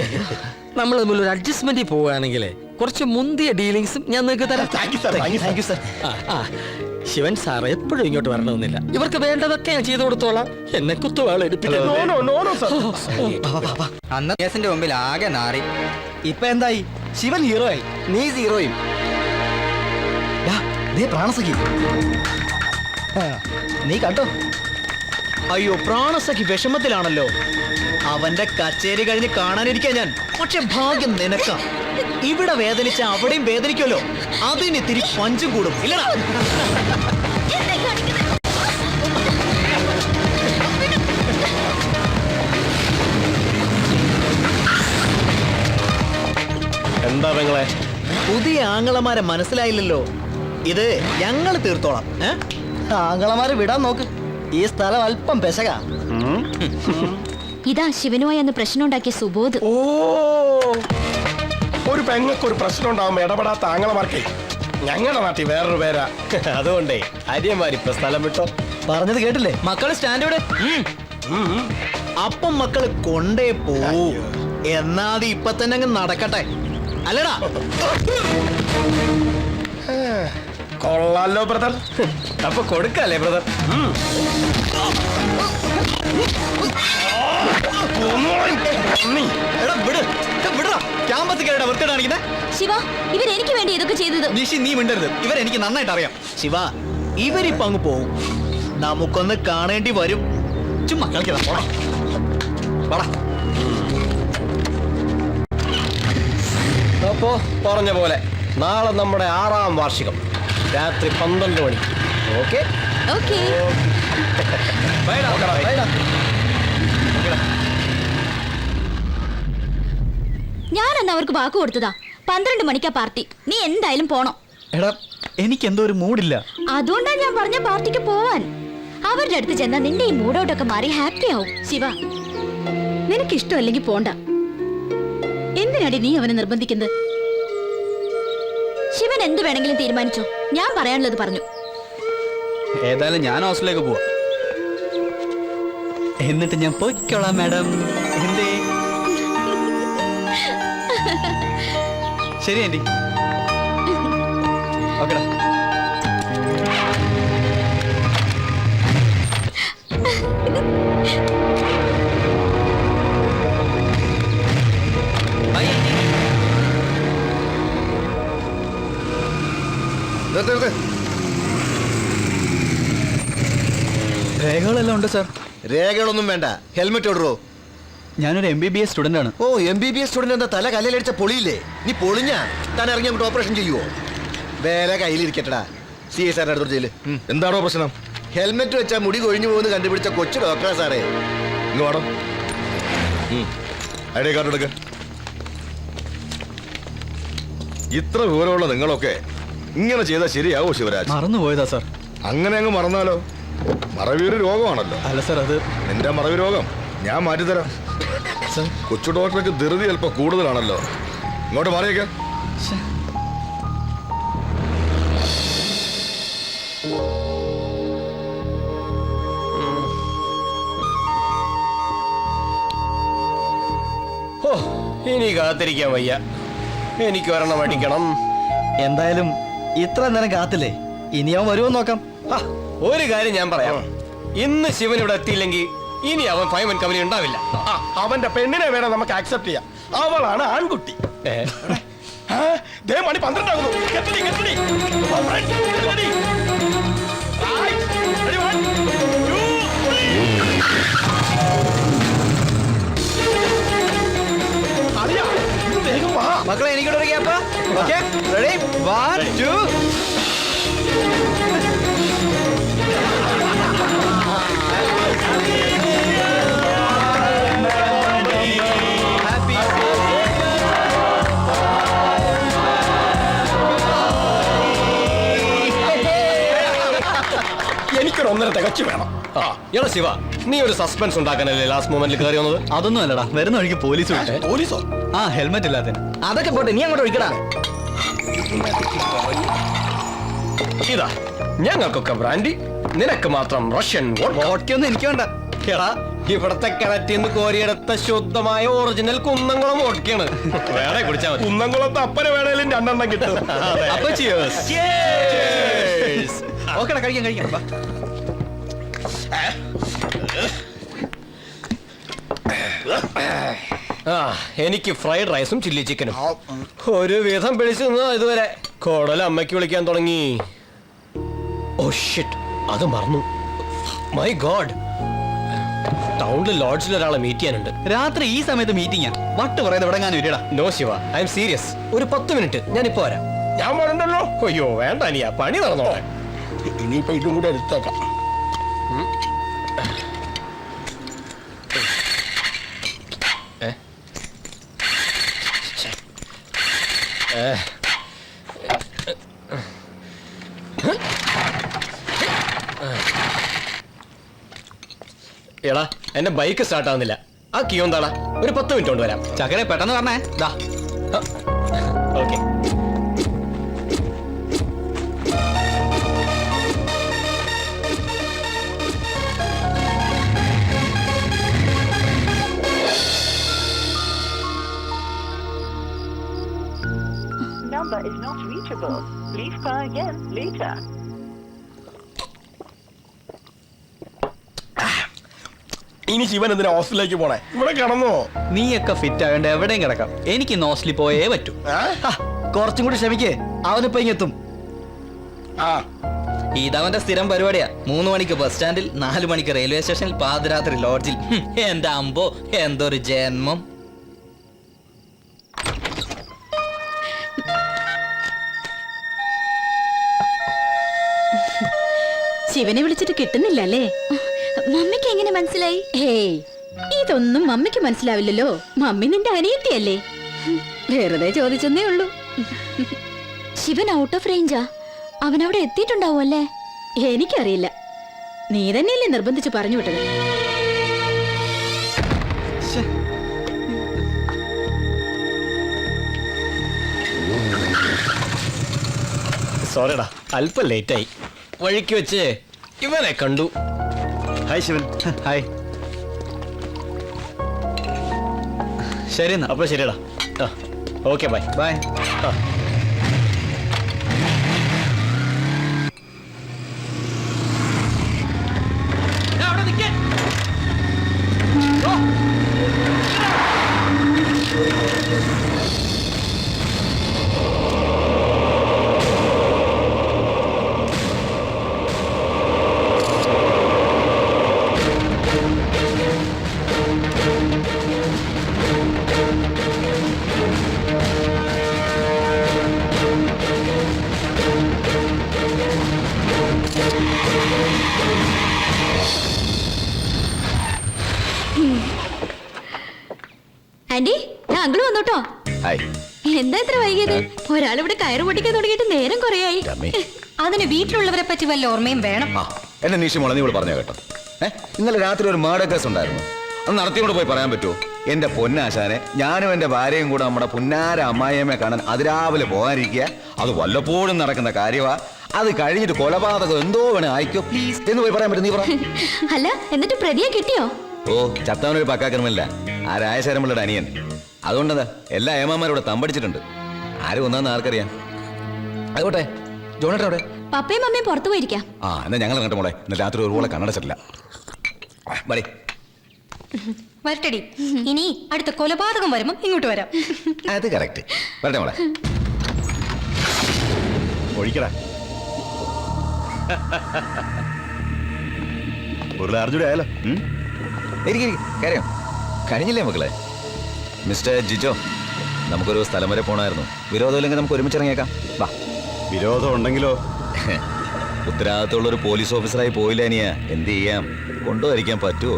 നമ്മൾ തമ്മിൽ ഒരു അഡ്ജസ്റ്റ്മെന്റിൽ പോവുകയാണെങ്കിൽ കുറച്ച് മുന്തിയ ഡീലിങ്സും ഞാൻ നിങ്ങൾക്ക് തരാം. ശിവൻ സാർ എപ്പോഴും ഇങ്ങോട്ട് വരണമെന്നില്ല. ഇവർക്ക് വേണ്ടതൊക്കെ ഞാൻ ചെയ്തു കൊടുത്തോളാം. എന്നെ കുത്തുവാള എടുപ്പിക്കരുത്. അന്ന് കേസിന്റെ മുമ്പിൽ ആകെ നാറി. ഇപ്പൊ എന്തായി? ശിവൻ ഹീറോ ആയി, നീ സീറോയും. പ്രാണസഖി നീ കണ്ടോ? അയ്യോ, പ്രാണസഖി വിഷമത്തിലാണല്ലോ. അവന്റെ കച്ചേരി കഴിഞ്ഞ് കാണാനിരിക്കാൻ ഞാൻ. പക്ഷെ ഭാഗ്യം നിനക്ക. ഇവിടെ വേദനിച്ച അവിടെയും വേദനിക്കുമല്ലോ. അതിന് ഇത്തിരി പഞ്ചും കൂടും ഇല്ലടാ. എന്താ പെങ്ങളെ? പുതിയ ആങ്ങളമാരെ മനസ്സിലായില്ലല്ലോ. ഇത് ഞങ്ങൾ തീർത്തോളാം. ആങ്ങളമാരെ വിടാൻ നോക്ക്. ഈ സ്ഥലം അല്പം പെശക. ഇതാ ശിവനുമായി അന്ന് പ്രശ്നം ഉണ്ടാക്കിയ സുബോധ്. ഓ, ഒരു പെങ്ങൾക്ക് ഒരു പ്രശ്നം ഉണ്ടാവുമ്പോ ഇടപെടാത്ത ആങ്ങളമാർക്കേ ഞങ്ങളുടെ നാട്ടിൽ വേറൊരു പേരാ. അതുകൊണ്ടേ അരിയന്മാരിപ്പോ സ്ഥലം വിട്ടോ. പറഞ്ഞത് കേട്ടില്ലേ? മക്കള് സ്റ്റാൻഡോടെ അപ്പം മക്കള് കൊണ്ടേ പോവൂ. എന്നാത് ഇപ്പൊ തന്നെ അങ്ങ് നടക്കട്ടെ അല്ലടാ. കൊള്ളാലോ ബ്രദർ. അപ്പൊ കൊടുക്കല്ലേ ബ്രദർ? ശിവ, ഇവരെനിക്ക് വേണ്ടി ഇതൊക്കെ ചെയ്തത്. നിഷി, നീ മിണ്ടരുത്. ഇവരെനിക്ക് നന്നായിട്ട് അറിയാം. ശിവ, ഇവരിപ്പോ അങ്ങ് പോവും. നമുക്കൊന്ന് കാണേണ്ടി വരും. ചുമ്മാ കളിക്കടാ. അപ്പോ പറഞ്ഞ പോലെ നാളെ നമ്മുടെ 6ാം വാർഷികം രാത്രി 12 മണിക്ക്. Okay okay. ഞാനന്ന് അവർക്ക് വാക്ക് കൊടുത്തതാ. 12 മണിക്കാ പാർട്ടി. നീ എന്തായാലും പോണം. എടാ, എനിക്ക് എന്തോ ഒരു മൂഡില്ല. അതുകൊണ്ടാ ഞാൻ പറഞ്ഞ പാർട്ടിക്ക് പോവാൻ. അവരുടെ അടുത്ത് ചെന്നാ നിന്റെ ഈ മൂഡൗട്ടൊക്കെ മാറി ഹാപ്പി ആവും. ശിവ, നിനക്ക് ഇഷ്ടമല്ലെങ്കിൽ പോണ്ട. എന്തിനാടി നീ അവനെ നിർബന്ധിക്കുന്നത്? ശിവൻ എന്ത് വേണമെങ്കിലും തീരുമാനിച്ചോ. ഞാൻ പറയാനുള്ളത് പറഞ്ഞു. ഏതായാലും ഞാൻ ഹോസ്റ്റലിലേക്ക് പോവാ. എന്നിട്ട് ഞാൻ പോയിക്കോളാം മാഡം. എന്തേ? ശരി ആന്റി. ഓക്കെടാ. രേഖകളെല്ലാം ഉണ്ട് സാർ. രേഖകളൊന്നും വേണ്ട, ഹെൽമെറ്റ് ഓടറോ. ഞാനൊരു MBBS സ്റ്റുഡന്റ് ആണ്. ഓ, MBBS സ്റ്റുഡന്റ് എന്താ തല കല്ലിലടിച്ച പൊളിയില്ലേ? നീ പൊളിഞ്ഞാ താൻ ഇറങ്ങി അങ്ങോട്ട് ഓപ്പറേഷൻ ചെയ്യുവോ? വേറെ കയ്യിലിരിക്കട്ടടാ. CI സാറിന്റെ അടുത്തോട്ട് ചെല്ല്. എന്താണോ പ്രശ്നം? ഹെൽമെറ്റ് വെച്ചാൽ മുടി കൊഴിഞ്ഞു പോകുന്ന കണ്ടുപിടിച്ച കൊച്ചു ഡോക്ടറാ സാറേ. ഇങ്ങ് വാടോ. ഐഡി കാർഡ് എടുക്ക. ഇത്ര വിവരമുള്ള നിങ്ങളൊക്കെ ഇങ്ങനെ ചെയ്താൽ ശരിയാവോ ശിവരാജ്? മറന്നുപോയതാ സാർ. അങ്ങനെ അങ്ങ് മറന്നാലോ? മറവിയൊരു രോഗമാണല്ലോ. അല്ല സാർ, അത് നിന്റെ മറവി രോഗം ഞാൻ മാറ്റിത്തരാം. കൊച്ചു ഡോക്ടർക്ക് ധൃതി അല്പം കൂടുതലാണല്ലോ. ഇങ്ങോട്ട് മാറിയേക്ക. ഓ, ഇനി കാത്തിരിക്കാൻ വയ്യ. എനിക്ക് ഒരെണ്ണം അടിക്കണം. എന്തായാലും ഇത്ര നേരം കാത്തില്ലേ, ഇനി അവൻ വരുമോ നോക്കാം. ഒരു കാര്യം ഞാൻ പറയാം. ഇന്ന് ശിവൻ ഇവിടെ എത്തിയില്ലെങ്കിൽ ഇനി അവൻ ഫൈമൻ കമ്പനി ഉണ്ടാവില്ല. അവന്റെ പെണ്ണിനെ വേണം നമുക്ക് ആക്സെപ്റ്റ് ചെയ്യാം. അവളാണ് ആൺകുട്ടി. മണി 12 ആകുന്നു. കെട്ടടി, കെട്ടടി. കെട്ടടി. Right. Ready, 1, 2, 3. അറിയാ, വേഗം വാ. മക്കളെ എനിക്കൂടെ ഒരു ഗ്യാപ്പ്. Okay ready 1 2. എനിക്കൊരു 1.5 തികച്ചു വേണം. എടാ ശിവ, നീ ഒരു സസ്പെൻസ് ഉണ്ടാക്കാനല്ലേ ലാസ്റ്റ് മൊമെന്റിൽ കയറി വന്നത്? അതൊന്നും അല്ലടാ, വരുന്ന വഴിക്ക് പോലീസ് വിളിച്ചേ. പോലീസോ? ആ ഹെൽമെറ്റ് ഇല്ലാത്ത. അതൊക്കെ പോട്ടെ, നീ അങ്ങോട്ട് ഒഴിക്കടാ. ഇതാ ഞങ്ങൾക്കൊക്കെ ബ്രാൻഡി, നിനക്ക് മാത്രം റഷ്യൻ വോഡ്കയൊന്നും എനിക്ക് വേണ്ട. എടാ, ഇവിടത്തെ കിണറ്റിന്ന് കോരിയെടുത്ത ശുദ്ധമായ ഒറിജിനൽ കുന്നംകുളം വോഡ്കയാണ്. വേറെ കുടിച്ചാൽ മതി. കുന്നംകുളത്ത് അപ്പനെ വേണേലും 2 എണ്ണം കിട്ടും. അപ്പൊ cheers. ഓക്കെടാ, കഴിക്കാം കഴിക്കാം. എനിക്ക് ഫ്രൈഡ് റൈസും ചില്ലി ചിക്കനും. ഒരു വിധം പിടിച്ചു നിന്നോ ഇതുവരെ. കോടല അമ്മയ്ക്ക് വിളിക്കാൻ തുടങ്ങി. ഓ ഷിറ്റ്, അത് മറന്നു. മൈ ഗോഡ്, ടൗണിൽ ലോഡ്ജിൽ ഒരാളെ മീറ്റ് ചെയ്യാനുണ്ട്. രാത്രി ഈ സമയത്ത് മീറ്റിംഗാ. വട്ട് പറയുന്നത് ഇവിടെ ഞാൻ വരികടാ. No Shiva, I am serious. ഒരു 10 മിനിറ്റ്, ഞാനിപ്പോ വരാം. ഞാൻ വേണ്ടല്ലോ. അയ്യോ വേണ്ട അനിയാ, പണി നടന്നോളെ. ഇനിയിപ്പോ ഇതും കൂടെ എടുത്തേക്കാം. എടാ, എന്റെ ബൈക്ക് സ്റ്റാർട്ട് ആവുന്നില്ല. ആ കീ എന്താടാ? ഒരു 10 മിനിറ്റ് കൊണ്ട് വരാം. ചക്കരെ പെട്ടെന്ന് പറഞ്ഞേ. ദാ okay. Number is not reachable. Please try again later. ഇനി ശിവൻ എന്തിനാ ഹോസ്റ്റലിലേക്ക് പോണേ? ഇവിടെ കിടന്നോ? നീയൊക്കെ ഫിറ്റ് ആവേണ്ട എവിടെയും കിടക്കാം. എനിക്ക് ഹോസ്റ്റലിൽ പോയേ പറ്റൂ. കുറച്ചും കൂടി ക്ഷമിക്കേ, അവനിപ്പോ ഇങ്ങെത്തും. ഇതവന്റെ സ്ഥിരം പരിപാടിയാ. 3 മണിക്ക് ബസ് സ്റ്റാൻഡിൽ, 4 മണിക്ക് റെയിൽവേ സ്റ്റേഷനിൽ, പാതിരാത്രി ലോഡ്ജിൽ. എന്റെ അമ്പോ, എന്തൊരു ജന്മം. ശിവനെ വിളിച്ചിട്ട് കിട്ടുന്നില്ല അല്ലേ? മമ്മിക്ക് എങ്ങനെ മനസ്സിലായി? ഹേയ്, ഇതൊന്നും മമ്മിക്ക് മനസ്സിലാവില്ലല്ലോ. മമ്മി നിന്റെ അനിയത്തിയല്ലേ. വെറുതെ ചോദിച്ചെന്നേ ഉള്ളൂ. ശിവൻ ഔട്ട് ഓഫ് റേഞ്ചാ. അവൻ അവിടെ എത്തിയിട്ടുണ്ടാവും അല്ലേ? എനിക്കറിയില്ല. നീ തന്നെയല്ലേ നിർബന്ധിച്ച് പറഞ്ഞു വിട്ടത്. സോറിടാ, അല്പം ലേറ്റായി. വഴിക്ക് വെച്ച് ഇവനെ കണ്ടു. ഹായ് ശിവൻ. ഹായ്. ശരി എന്നാ. അപ്പൊ ശരിടാ. Okay bye. ബൈ. ആന്റി, ഞാൻ അങ്കിള് വന്നോട്ടോ. ഹായ്. എന്താ ഇത്ര വൈകിയത്? ഒരാളിവിടെ കയറ് പൊട്ടിക്കാൻ തുടങ്ങിയിട്ട് നേരം കുറയായി. അതിന് വീട്ടിലുള്ളവരെ പറ്റി വല്ല ഓർമ്മയും വേണം. എന്നെ നീഷി മോളെ നീ ഇവിടെ പറഞ്ഞ കേട്ടോ. ഇന്നലെ രാത്രി ഒരു മർഡർ കേസ് ഉണ്ടായിരുന്നു. അത് നടത്തിയോട് പോയി പറയാൻ പറ്റുമോ? എന്റെ പൊന്നാശാനെ, ഞാനും എന്റെ ഭാര്യയും കൂടെ നമ്മുടെ പുന്നാര അമ്മായിയമ്മയെ കാണാൻ അതിരാവിലെ പോകാനിരിക്കുക. അത് വല്ലപ്പോഴും നടക്കുന്ന കാര്യമാ. അത് കഴിഞ്ഞിട്ട് കൊലപാതകം എന്തോ വേണേ ആയിക്കോ പ്ലീസ് എന്ന് പോയി പറയാൻ പറ്റും. നീ പറ. അല്ല, എന്നിട്ട് പ്രതിയെ കിട്ടിയോ? ഓ, ചത്തവനൊരു പക്കാക്രമില്ല. ആ രായശരമുള്ളയുടെ അനിയൻ. അതുകൊണ്ടതാ എല്ലാ ഏമാന്മാരോടെ തമ്പടിച്ചിട്ടുണ്ട്. ആര് ഒന്നാന്ന് ആർക്കറിയാം. അതുകൊട്ടെ, ജോണേട്ട അവിടെ പപ്പയും അമ്മയും പുറത്തു പോയിരിക്കാം. ആ എന്നാ ഞങ്ങൾ കണ്ടു മോളെ, ഇന്ന് രാത്രി ഒരുപോലെ കണ്ണടച്ചിട്ടില്ല. വരട്ടടി, ഇനി അടുത്ത കൊലപാതകം വരുമ്പോ ഇങ്ങോട്ട് വരാം. അത് കറക്റ്റ്. വരട്ടെ മോളെ. ഒഴിക്കടാ. ഒരു ലാർജുടെ ആയാലോ. കാര്യം കഴിഞ്ഞില്ലേ മക്കളെ? മിസ്റ്റർ ജിജോ, നമുക്കൊരു സ്ഥലം വരെ പോണായിരുന്നു. വിരോധമില്ലെങ്കിൽ നമുക്ക് ഒരുമിച്ച് ഇറങ്ങിയേക്കാം. വാ. വിരോധം ഉണ്ടെങ്കിലോ? ഉത്തരവാദിത്തമുള്ള ഒരു പോലീസ് ഓഫീസറായി പോയില്ല അനിയ. എന്ത് ചെയ്യാം, കൊണ്ടുവരിക്കാൻ പറ്റുമോ?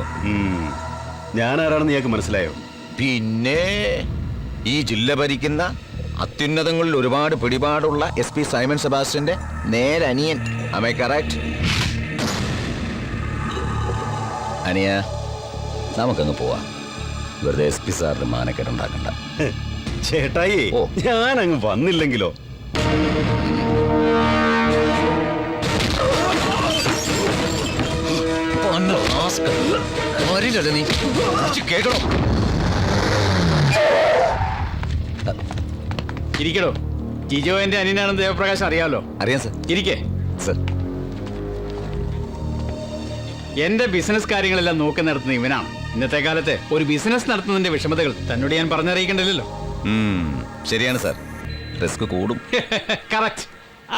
ഞാൻ ആരാണെന്ന് ഞങ്ങൾക്ക് മനസ്സിലായോ? പിന്നെ ഈ ജില്ല ഭരിക്കുന്ന അത്യുന്നതങ്ങളിൽ ഒരുപാട് പിടിപാടുള്ള SP സൈമൺ സെബാസ്റ്റ്യന്റെ നേരനിയൻ. Am I correct? അനിയ, നമുക്കങ്ങ് പോവാം. വെറുതെ SP സാറിന് മാനക്കേടുണ്ടാക്കണ്ട. ചേട്ടായി, ഞാൻ അങ്ങ് വന്നില്ലെങ്കിലോ? കേട്ടോ, ഇരിക്കടോ. ജിജോ എന്റെ അനിയനാണെന്ന് ദേവപ്രകാശ് അറിയാമല്ലോ. അറിയാം സർ. ഇരിക്കേ സർ. എന്റെ ബിസിനസ് കാര്യങ്ങളെല്ലാം നോക്കി നടത്തുന്ന ഇവനാണ്. ഇന്നത്തെ കാലത്ത് ഒരു ബിസിനസ് നടത്തുന്നതിന്റെ വിഷമതകൾ തന്നോട് ഞാൻ പറഞ്ഞറിയിക്കണ്ടല്ലോ. ശരിയാണ് സാർ, റിസ്ക് കൂടും. കറക്റ്റ്.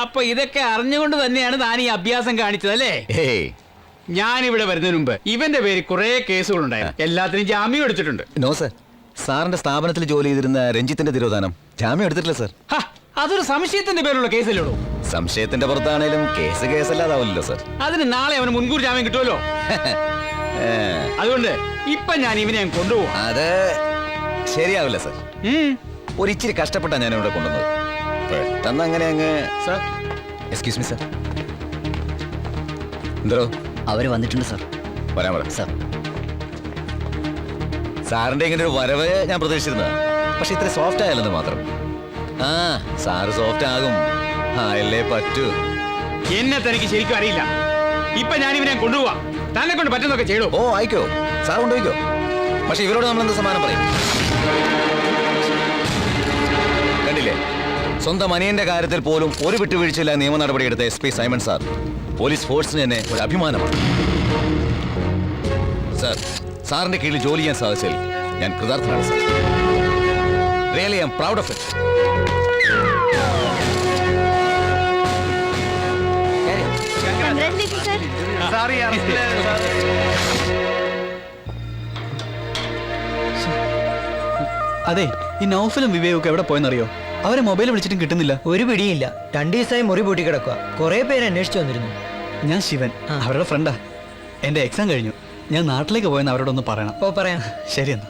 അപ്പൊ ഇതൊക്കെ അറിഞ്ഞുകൊണ്ട് തന്നെയാണ് താൻ ഈ അഭ്യാസം കാണിച്ചത് അല്ലേ? ഞാനിവിടെ വരുന്നതിന് മുമ്പ് ഇവന്റെ പേര് കുറെ കേസുകൾ ഉണ്ടായിരുന്നു. എല്ലാത്തിനും ജാമ്യം എടുത്തിട്ടുണ്ട്. നോ സർ, സാറിന്റെ സ്ഥാപനത്തിൽ ജോലി ചെയ്തിരുന്ന രഞ്ജിത്തിന്റെ തിരോധാനം ജാമ്യം എടുത്തിട്ടില്ല സർ. അതൊരു സംശയത്തിന്റെ പേരുള്ള കേസല്ലേടോ? സംശയത്തിന്റെ പുറത്താണേലും കേസല്ലാതാവില്ലല്ലോ സർ. അതിന് നാളെ അവന് മുൻകൂർ ജാമ്യം കിട്ടുമല്ലോ. അതുകൊണ്ട് ഇപ്പൊ ഞാൻ ഇവനെ കൊണ്ടുപോകും. അത് ശരിയാവില്ല സർ. ഒരിച്ചിരി കഷ്ടപ്പെട്ടാ ഞാൻ ഇവിടെ കൊണ്ടുവന്നത്. പെട്ടെന്ന് അങ്ങനെ അങ്ങ്. Sir, excuse me sir. എന്തോ അവര് വന്നിട്ടുണ്ട് സർ. വരാൻ പറ സർ. സാറിന്റെ ഇങ്ങനെ ഒരു വരവ് ഞാൻ പ്രതീക്ഷിച്ചിരുന്നത്, പക്ഷെ ഇത്ര സോഫ്റ്റ് ആയല്ലെന്ന് മാത്രം. സാറ് സോഫ്റ്റ് ആകും. അല്ലേ പറ്റൂ. എന്നെ തനിക്ക് ശരിക്കും അറിയില്ല. ഇപ്പൊ ഞാൻ ഇവനെ കൊണ്ടുപോവാ. തന്നെ കൊണ്ട് പറ്റുന്നൊക്കെ ചെയ്യണോ? ഓ ആയിക്കോ, സാർ കൊണ്ടുപോയിക്കോ. പക്ഷെ ഇവരോട് നമ്മൾ എന്ത് സമാനം പറയും? കണ്ടില്ലേ, സ്വന്തം അനിയന്റെ കാര്യത്തിൽ പോലും ഒരു വിട്ടുവീഴ്ചയില്ല നിയമ നടപടിയെടുത്ത SP സൈമൺ സാർ പോലീസ് ഫോഴ്സിന് തന്നെ ഒരു അഭിമാനമാണ്. സാർ, സാറിന്റെ കീഴിൽ ജോലി ചെയ്യാൻ സാധിച്ചതിൽ ഞാൻ കൃതാർത്ഥനാണ് sir. Really I am proud of it. അതെ, ഈ നൗഫലും വിവേകൊക്കെ എവിടെ പോയെന്നറിയോ? അവരെ മൊബൈൽ വിളിച്ചിട്ടും കിട്ടുന്നില്ല. ഒരു പിടിയില്ല. 2 ദിവസമായി മുറി പൂട്ടി കിടക്കുക. കുറെ പേര് അന്വേഷിച്ചു വന്നിരുന്നു. ഞാൻ ശിവൻ, അവരുടെ ഫ്രണ്ടാ. എന്റെ എക്സാം കഴിഞ്ഞു. ഞാൻ നാട്ടിലേക്ക് പോയെന്ന് അവരോടൊന്ന് പറയണം. ഓ പറയാം. ശരി എന്നാ.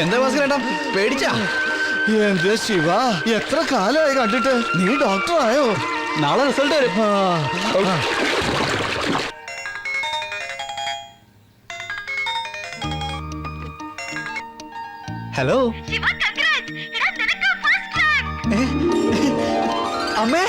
എന്താ ഭാസ്കരേട്ടാ, പേടിച്ചാ? എന്റെ ശിവ, എത്ര കാലമായി കണ്ടിട്ട്. നീ ഡോക്ടറായോ? നാളെ റിസൾട്ട് വരും. ഹലോ അമ്മേ.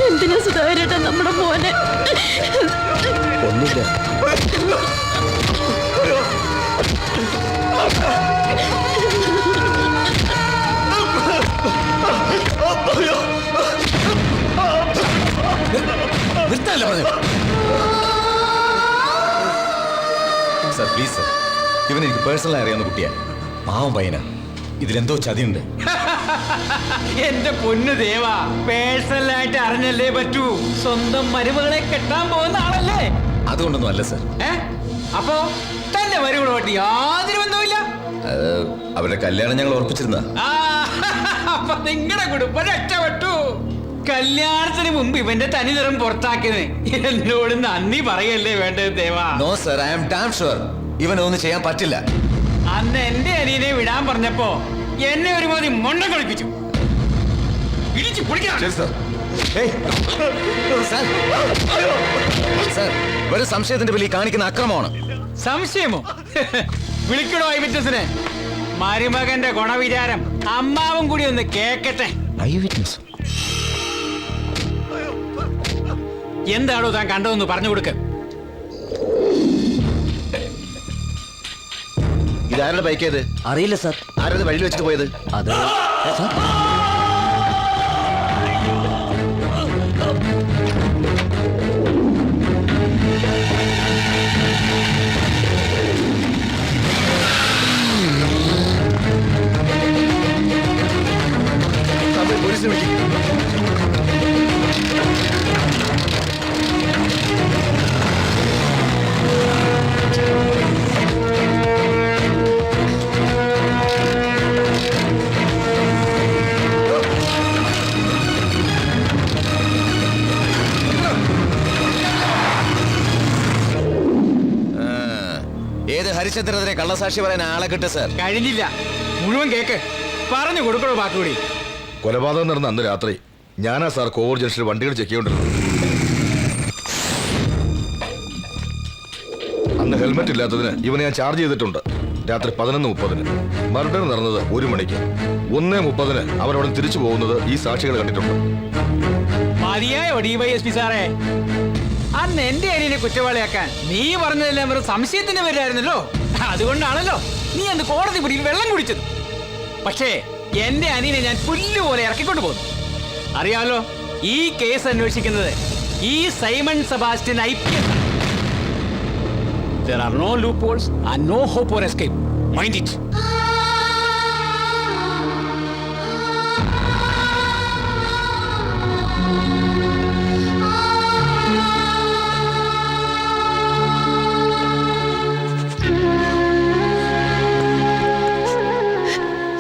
എന്തിനാ സുധാകരേട്ടാ നമ്മുടെ മോനെ? ഒന്നുമില്ല. നിർത്താനല്ലേ പറഞ്ഞു? സർ പ്ലീസ് സർ, ഇവൻ എനിക്ക് പേഴ്സണലായി അറിയാവുന്ന കുട്ടിയാ. പാവം പയ്യനാ. ഇതിലെന്തോ ചതിയുണ്ട്. എന്റെ പൊന്നു ദേവാ, പേഴ്സണലായിട്ട് അറിഞ്ഞല്ലേ പറ്റൂ. സ്വന്തം മരുമകളെ കെട്ടാൻ പോകുന്ന ആളല്ലേ? അതുകൊണ്ടൊന്നും അല്ല സർ. അപ്പോ തന്റെ മരുമകളുമായിട്ട് യാതൊരു ബന്ധവുമില്ല? അവരുടെ കല്യാണം ഞങ്ങൾ ഉറപ്പിച്ചിരുന്ന. അപ്പൊ നിങ്ങളുടെ കുടുംബം രക്ഷപ്പെട്ടു. കല്യാണത്തിന് മുമ്പ് ഇവന്റെ തനി നിറം പുറത്താക്കിയത് എന്നോട് നന്ദി പറയല്ലേ വേണ്ടത് ദേവാ? No sir, I am damn sure ഇവനൊന്നും ചെയ്യാൻ പറ്റില്ല. അന്ന് എന്റെ അനിയനെ വിടാൻ പറഞ്ഞപ്പോ എന്നെ ഒരുമാതിരി മൊണ്ട കളിപ്പിച്ചു. ഇടിച്ചു പൊളിക്കണം. ഒരു സംശയത്തിന്റെ പേരിൽ കാണിക്കുന്ന അക്രമമാണ്. സംശയമോ? വിളിക്കണോ ഐ വിറ്റ്നസിനെ? മരുമകന്റെ ഗുണവിചാരം അമ്മാവും കൂടി ഒന്ന് കേക്കട്ടെ. ഐ വിറ്റ്നസ് എന്താണോ താൻ കണ്ടതെന്ന് പറഞ്ഞു കൊടുക്ക. ഇതാരുടെ ബൈക്ക് ഏത്? അറിയില്ല സാർ. ആരത് വഴിയിൽ വെച്ചിട്ട് പോയത്? അത് പോലീസിനെ വിളിക്കും. ഏത് ഹരിചന്ദ്രനെ കള്ളസാക്ഷി പറയാൻ ആളെ കിട്ടും സാർ? കഴിഞ്ഞില്ല, മുഴുവൻ കേക്ക്. പറഞ്ഞു കൊടുക്കണോ ബാക്കുകൂടി? കൊലപാതകം നടന്ന അന്ന് രാത്രി ഞാനാ സാർ കോവൂർ ജംഗ്ഷനിൽ വണ്ടികൾ ചെക്ക് ചെയ്തോണ്ടിരുന്നത്. അന്ന് ഹെൽമെറ്റ് ഇല്ലാത്തതിന് ഇവനെ ഞാൻ ചാർജ് ചെയ്തിട്ടുണ്ട്. രാത്രി 11:30. മർഡർ നടന്നത് 1 മണിക്ക്. 1:30 അവരവിടെ തിരിച്ചു പോകുന്നത് ഈ സാക്ഷികൾ കണ്ടിട്ടുണ്ട്. മതിയായോ ഡിവൈഎസ്പി സാറേ? അന്ന് എന്റെ അനിയനെ കുറ്റവാളിയാക്കാൻ നീ പറഞ്ഞതെല്ലാം വെറും സംശയത്തിന്റെ പേരായിരുന്നല്ലോ. അതുകൊണ്ടാണല്ലോ നീ അന്ന് കോടതി പിടിയിൽ വെള്ളം കുടിച്ചത്. പക്ഷേ എന്റെ അനിയനെ ഞാൻ പുല്ലുപോലെ ഇറക്കിക്കൊണ്ട് പോകുന്നു. അറിയാമല്ലോ, ഈ കേസ് അന്വേഷിക്കുന്നത് ഈ Simon Sebastian IPS. There are no loopholes and no hope for escape. Mind it.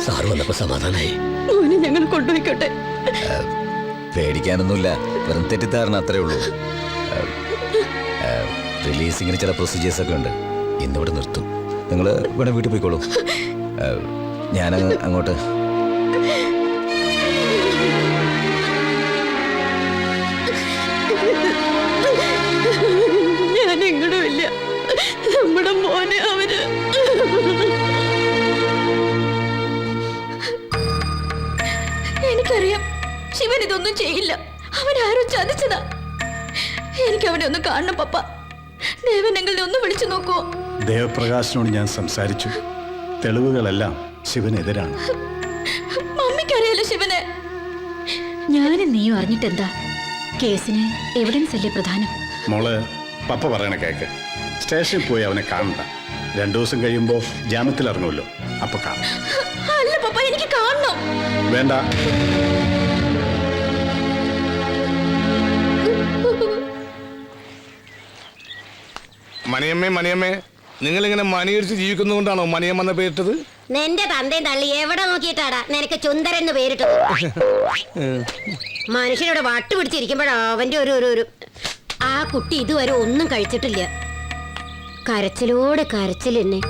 Sir വന്നപ്പോ സമാധാനായി. മോനെ ഞങ്ങൾ കൊണ്ടുപോയിക്കോട്ടെ? പേടിക്കാനൊന്നുമില്ല, വെറും തെറ്റിദ്ധാരണ അത്രേ ഉള്ളൂ. റിലീസിങ്ങിന് ചില പ്രൊസീജിയേഴ്സ് ഒക്കെ ഉണ്ട്. ഇന്നിവിടെ നിർത്തും. നിങ്ങൾ വേണം വീട്ടിൽ പോയിക്കോളൂ. ഞാൻ അങ്ങോട്ട്. ഞാൻ എങ്ങോട്ടും ഇല്ല. നമ്മുടെ മോനെ അവര് എനിക്കറിയാം ശിവൻ ഇതൊന്നും ചെയ്യില്ല. അവൻ ആരും ചതിച്ചതാ. എനിക്ക് അവനെ ഒന്ന് കാണണം പപ്പ. ദേവൻ എങ്ങനെ ഒന്ന് വിളിച്ചു നോക്കുവോ? ദേവപ്രകാശിനോട് ഞാൻ സംസാരിച്ചു. തെളിവുകളെല്ലാം ശിവനെതിരാണ്. മമ്മിക്കറിയാലോ ശിവനെ. ഞാനും നീയും അറിഞ്ഞിട്ടെന്താ? കേസിന് എവിഡൻസ് അല്ലേ പ്രധാനം? മോള് പപ്പ പറയണ കേക്ക്. സ്റ്റേഷനിൽ പോയി അവനെ കാണണ്ട. 2 ദിവസം കഴിയുമ്പോ ജാമ്യത്തിൽ ഇറങ്ങുമല്ലോ, അപ്പൊ കാണാം. അല്ല പപ്പ, എനിക്ക് കാണണം. വേണ്ട. മണിയമ്മേ, മണിയമ്മേ, നിങ്ങളിങ്ങനെ മണിയടിച്ച് ജീവിക്കുന്നതുകൊണ്ടാണോ മണിയമ്മ എന്ന പേരിട്ടത്? നിന്റെ തന്തയും തള്ളി എവിടെ നോക്കിയിട്ടാടാ നിനക്ക് ചുന്ദരൻ എന്ന് പേരിട്ടത്? മനുഷ്യനോട് വട്ട് പിടിച്ചിരിക്കുമ്പോഴാ അവന്റെ ഒരു ആ കുട്ടി ഇതുവരെ ഒന്നും കഴിച്ചിട്ടില്ല. കരച്ചിലോടെ കരച്ചിൽ തന്നെ.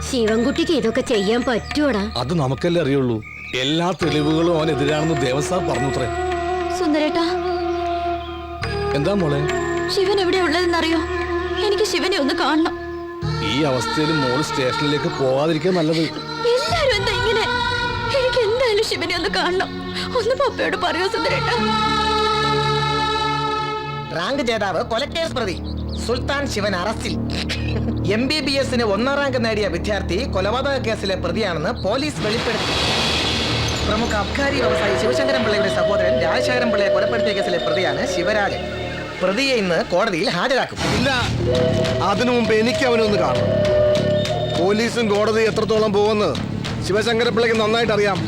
ശിവൻകുട്ടിക്ക് ഇതൊക്കെ ചെയ്യാൻ പറ്റുവോടാ? അത് നമുക്കല്ലേ അറിയുള്ളൂ. എല്ലാ തെളിവുകളും അവനെതിരാണെന്ന് ദേവസാർ പറഞ്ഞുത്രേ. സുന്ദരേട്ടാ, എന്താ മോളെ? ശിവൻ എവിടെ ഉള്ളതെന്നറിയോ? എനിക്ക് ശിവനെ ഒന്ന് കാണണം. ഈ അവസ്ഥയിൽ മോള് സ്റ്റേഷനിലേക്ക് പോവാതിരിക്കാൻ നല്ലത്. എല്ലാരും എന്താ ഇങ്ങനെ? എനിക്ക് എന്തായാലും ശിവനെ ഒന്ന് കാണണം. ഒന്ന് പപ്പയോട് പറയൂ സുന്ദരേട്ടാ. റാങ്ക് ജേതാവ് കൊലക്കേസ് പ്രതി സുൽത്താൻ ശിവൻ അറസ്റ്റിൽ. MBBS-ന് 1ാം റാങ്ക് നേടിയ വിദ്യാർത്ഥി കൊലപാതക കേസിലെ പ്രതിയാണെന്ന് പോലീസ് വെളിപ്പെടുത്തി. പ്രമുഖ അബ്കാരി വ്യവസായി ശിവശങ്കരൻ പിള്ളയുടെ സഹോദരൻ രാജശേഖരൻ പിള്ളയെ കൊലപ്പെടുത്തിയ കേസിലെ പ്രതിയാണ് ശിവരാജൻ. പ്രതിയെ ഇന്ന് കോടതിയിൽ ഹാജരാക്കും. ഇല്ല, അതിനു മുമ്പ് എനിക്ക് അവനൊന്ന് കാണും. പോലീസും കോടതി എത്രത്തോളം പോകുമെന്ന് ശിവശങ്കരപ്പിള്ളയ്ക്ക് നന്നായിട്ട് അറിയാം.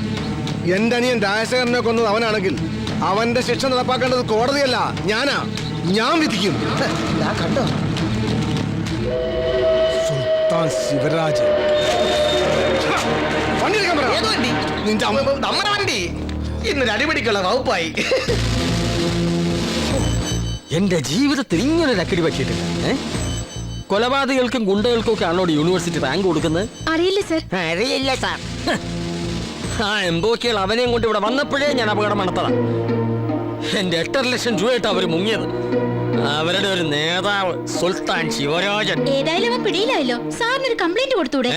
എന്റെ അനിയൻ രാജശേഖരനെ കൊന്നത് അവനാണെങ്കിൽ അവന്റെ ശിക്ഷ നടപ്പാക്കേണ്ടത് കോടതിയല്ല, ഞാൻ വിധിക്കും. കണ്ടോ, സുൽത്താൻ ശിവരാജ്. നമ്മുടെ വണ്ടി ഇന്നൊരു അടിപിടിക്കുള്ള വകുപ്പായി. എന്റെ ജീവിതത്തിൽ ഇങ്ങനെ അക്കടി പറ്റിയിട്ടില്ല. കൊലപാതകൾക്കും ഗുണ്ടകൾക്കും ഒക്കെ ആണോ യൂണിവേഴ്സിറ്റി റാങ്ക് കൊടുക്കുന്നത്? അറിയില്ല സർ. അറിയില്ല സാർ. ആ എംബോക്കികൾ അവനെയും കൊണ്ട് ഇവിടെ വന്നപ്പോഴേ ഞാൻ അപകടം നടത്തതാ. എന്റെ 8.5 ലക്ഷം രൂപയായിട്ട് അവര് മുങ്ങിയത്. അവരുടെ ഒരു നേതാവ് സുൽത്താൻ ശിവരാജൻ. ഏതായാലും അവൻ പിടിയിലായല്ലോ. സാറിനൊരു കംപ്ലൈന്റ് കൊടുത്തൂടെ?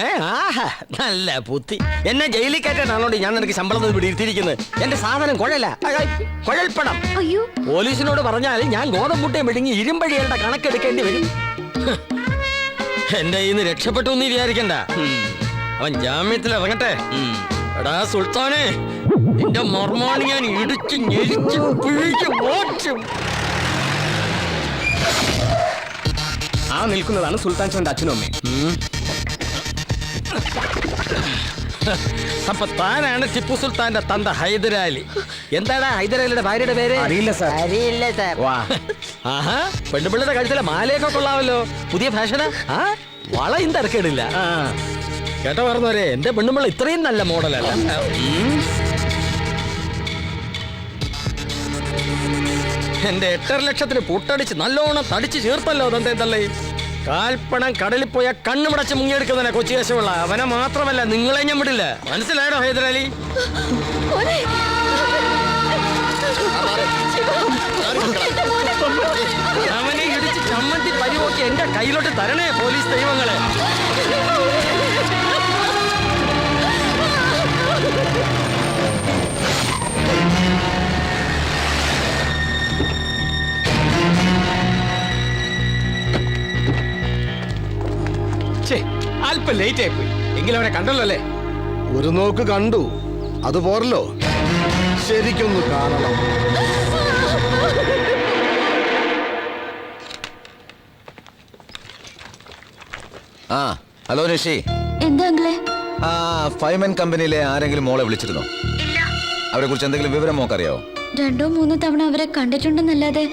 നല്ല ബുദ്ധി. എന്നെ ജയിലിൽ കയറ്റാനാണോ ഞാൻ നിനക്ക് ശമ്പളം പിടിയിരുത്തിയിരിക്കുന്നത്? എന്റെ സാധനം കുഴൽപ്പണം. അയ്യോ, പോലീസിനോട് പറഞ്ഞാൽ ഞാൻ ഗോതമ്പുട്ടയെ മെടുങ്ങി ഇരുമ്പഴികളുടെ കണക്കെടുക്കേണ്ടി വരും. എന്റെ കയ്യിൽ നിന്ന് രക്ഷപ്പെട്ടു എന്ന് വിചാരിക്കണ്ട. അവൻ ജാമ്യത്തിൽ ഇറങ്ങട്ടെ. എടാ സുൽത്താനെ, എന്റെ മർമാണി ഞാൻ ഇടിച്ച് ഞെരിച്ച് പിഴിച്ച് മോച്ചും. ആ നിൽക്കുന്നതാണ് സുൽത്താൻ ചന്ദ് അച്ഛനും അമ്മയും. അപ്പൊ താനാണ് ടിപ്പു സുൽത്താന്റെ തന്ത ഹൈദരാലി. എന്താടാ ഹൈദരാലിയുടെ ഭാര്യയുടെ പേര്? അറിയില്ല സാർ. അറിയില്ല സാർ. വാ, ആഹാ, പെണ്ണുപിള്ളയുടെ കഴുത്തിലെ മാലയൊക്കെ കൊള്ളാമല്ലോ. പുതിയ ഫാഷനാ. ആ, വളയും തിരക്കേടില്ല. കേട്ടോ പറഞ്ഞവരെ, എന്റെ പെണ്ണുപിള്ള ഇത്രയും നല്ല മോഡലല്ല. എന്റെ 8.5 ലക്ഷത്തിന് പുട്ടടിച്ച് നല്ലോണം തടിച്ച് ചേർത്തല്ലോ തന്തേ തള്ളേ. കാൽപ്പണം കടലിൽ പോയ കണ്ണുമടച്ച് മുങ്ങിയെടുക്കുന്നതിനെ കൊച്ചി കേശമുള്ള അവനെ മാത്രമല്ല നിങ്ങളെ ഞാൻ വിടില്ല. മനസ്സിലായോ ഹൈദരാലി? അവനെ ഇടിച്ച് ചമ്മന്തി പരിപോക്കി എന്റെ കയ്യിലോട്ട് തരണേ പോലീസ് ദൈവങ്ങളെ. അല്പം ലേറ്റ് ആയി പോയി. എങ്കിലും അവനെ കണ്ടല്ലോ അല്ലേ? ഒരു നോക്ക് കണ്ടു, അത് പോരല്ലോ, ശരിക്കൊന്ന് കാണണം. ആ ഹലോ നിഷി. എന്താ അങ്കിളെ? ആ ഫൈമൻ കമ്പനിയിലെ ആരെങ്കിലും മോളെ വിളിച്ചിരുന്നോ? അവരെ കുറിച്ച് എന്തെങ്കിലും വിവരം മോക്കറിയാവോ? 2-3 തവണ അവരെ കണ്ടിട്ടുണ്ടെന്നല്ലാതെ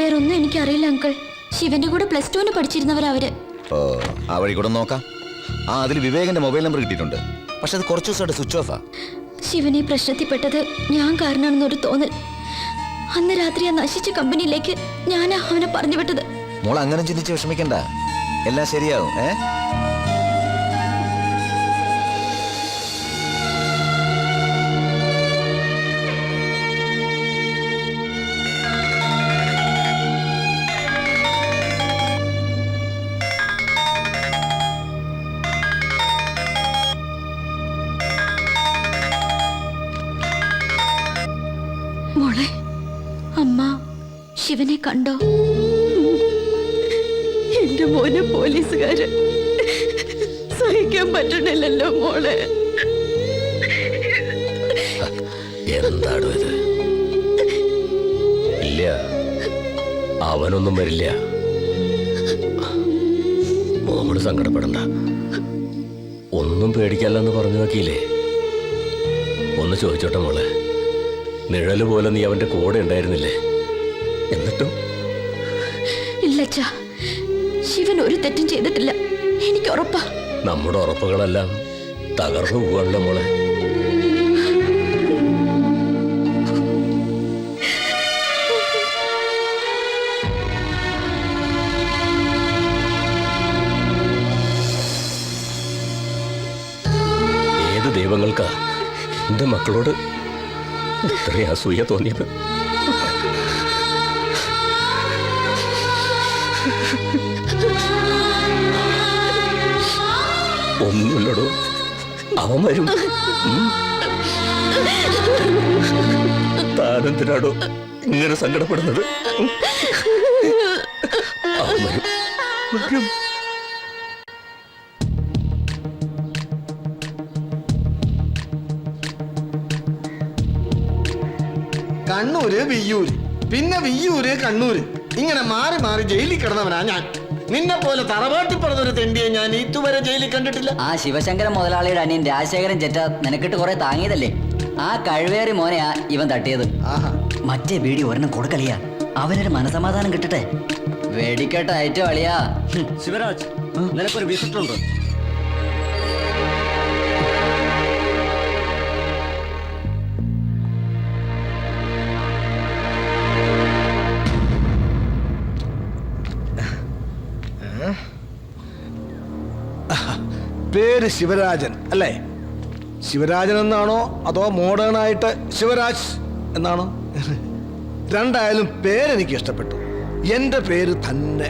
വേറൊന്നും എനിക്കറിയില്ല അങ്കിൾ. ശിവന്റെ കൂടെ +2 പഠിച്ചിരുന്നവരവര്. ഓ, ആ വഴി കൂടെ നോക്കാം. ആ അതിൽ വിവേകന്റെ മൊബൈൽ നമ്പർ കിട്ടിയിട്ടുണ്ട്. പക്ഷെ അത് കുറച്ച് ദിവസമായിട്ട് സ്വിച്ച് ഓഫാ. ശിവനെ പ്രശ്നത്തിൽപ്പെട്ടത് ഞാൻ കാരണമാണെന്നൊരു തോന്നൽ. അന്ന് രാത്രി ആ നശിച്ച കമ്പനിയിലേക്ക് ഞാനാ അവനെ പറഞ്ഞു വിട്ടത്. മോൾ അങ്ങനെ ചിന്തിച്ച് വിഷമിക്കണ്ട, എല്ലാം ശരിയാവും. മോളെ, അമ്മ ശിവനെ കണ്ടോ? എന്റെ മോനെ പോലീസുകാര് സഹിക്കാൻ പറ്റണില്ലല്ലോ മോളെ. എന്താണോ ഇത്? ഇല്ല, അവനൊന്നും വരില്ല. മോള് സങ്കടപ്പെടണ്ട. ഒന്നും പേടിക്കല്ലെന്ന് പറഞ്ഞു നോക്കിയില്ലേ? ഒന്ന് ചോദിച്ചോട്ടെ മോളെ, നിഴല് പോലെ നീ അവന്റെ കൂടെ ഉണ്ടായിരുന്നില്ലേ? എന്നിട്ടും ഇല്ലച്ചാ, ശിവൻ ഒരു തെറ്റും ചെയ്തിട്ടില്ല, എനിക്ക് ഉറപ്പാ. നമ്മുടെ ഉറപ്പുകളെല്ലാം തകർന്നു പോവാണല്ലോ മോളെ. ഏത് ദൈവങ്ങൾക്കാ എന്റെ മക്കളോട് ഇത്രയും അസൂയ തോന്നിയത്? ഒന്നുമില്ലടോ, അവൻ വരും. താനെന്തിനാടോ ഇങ്ങനെ സങ്കടപ്പെടുന്നത്? അവൻ വരും. വരും. കണ്ണൂര് വിയ്യൂര്, പിന്നെ വിയ്യൂര് കണ്ണൂര്, ഇങ്ങനെ മാറി മാറി ജയിലിൽ കിടന്നവനാ ഞാൻ. നിന്നെ പോലെ തറവാട്ടി പറഞ്ഞൊരു തെണ്ടിയെ ഞാൻ ഇതുവരെ ജയിലിൽ കണ്ടിട്ടില്ല. ആ ശിവശങ്കരൻ മുതലാളിയുടെ അനിയൻ രാജശേഖരൻ ചെറ്റ നിനക്കിട്ട് കുറെ താങ്ങിയതല്ലേ? ആ കഴിവേറി മോനെയാ ഇവൻ തട്ടിയത്. മറ്റേ ബീഡി ഒരെണ്ണം കൊടുക്കളിയാ, അവനൊരു മനസമാധാനം കിട്ടട്ടെ. വെടിക്കെട്ട് അയറ്റോ അളിയാ. ശിവരാജ്, നിനക്കൊരു വിസിറ്റ് ഉണ്ട്. പേര് ശിവരാജൻ അല്ലേ? ശിവരാജൻ എന്നാണോ അതോ മോഡേൺ ആയിട്ട് ശിവരാജ് എന്നാണോ? രണ്ടായാലും പേരെനിക്ക് ഇഷ്ടപ്പെട്ടു. എന്റെ പേര് തന്നെ.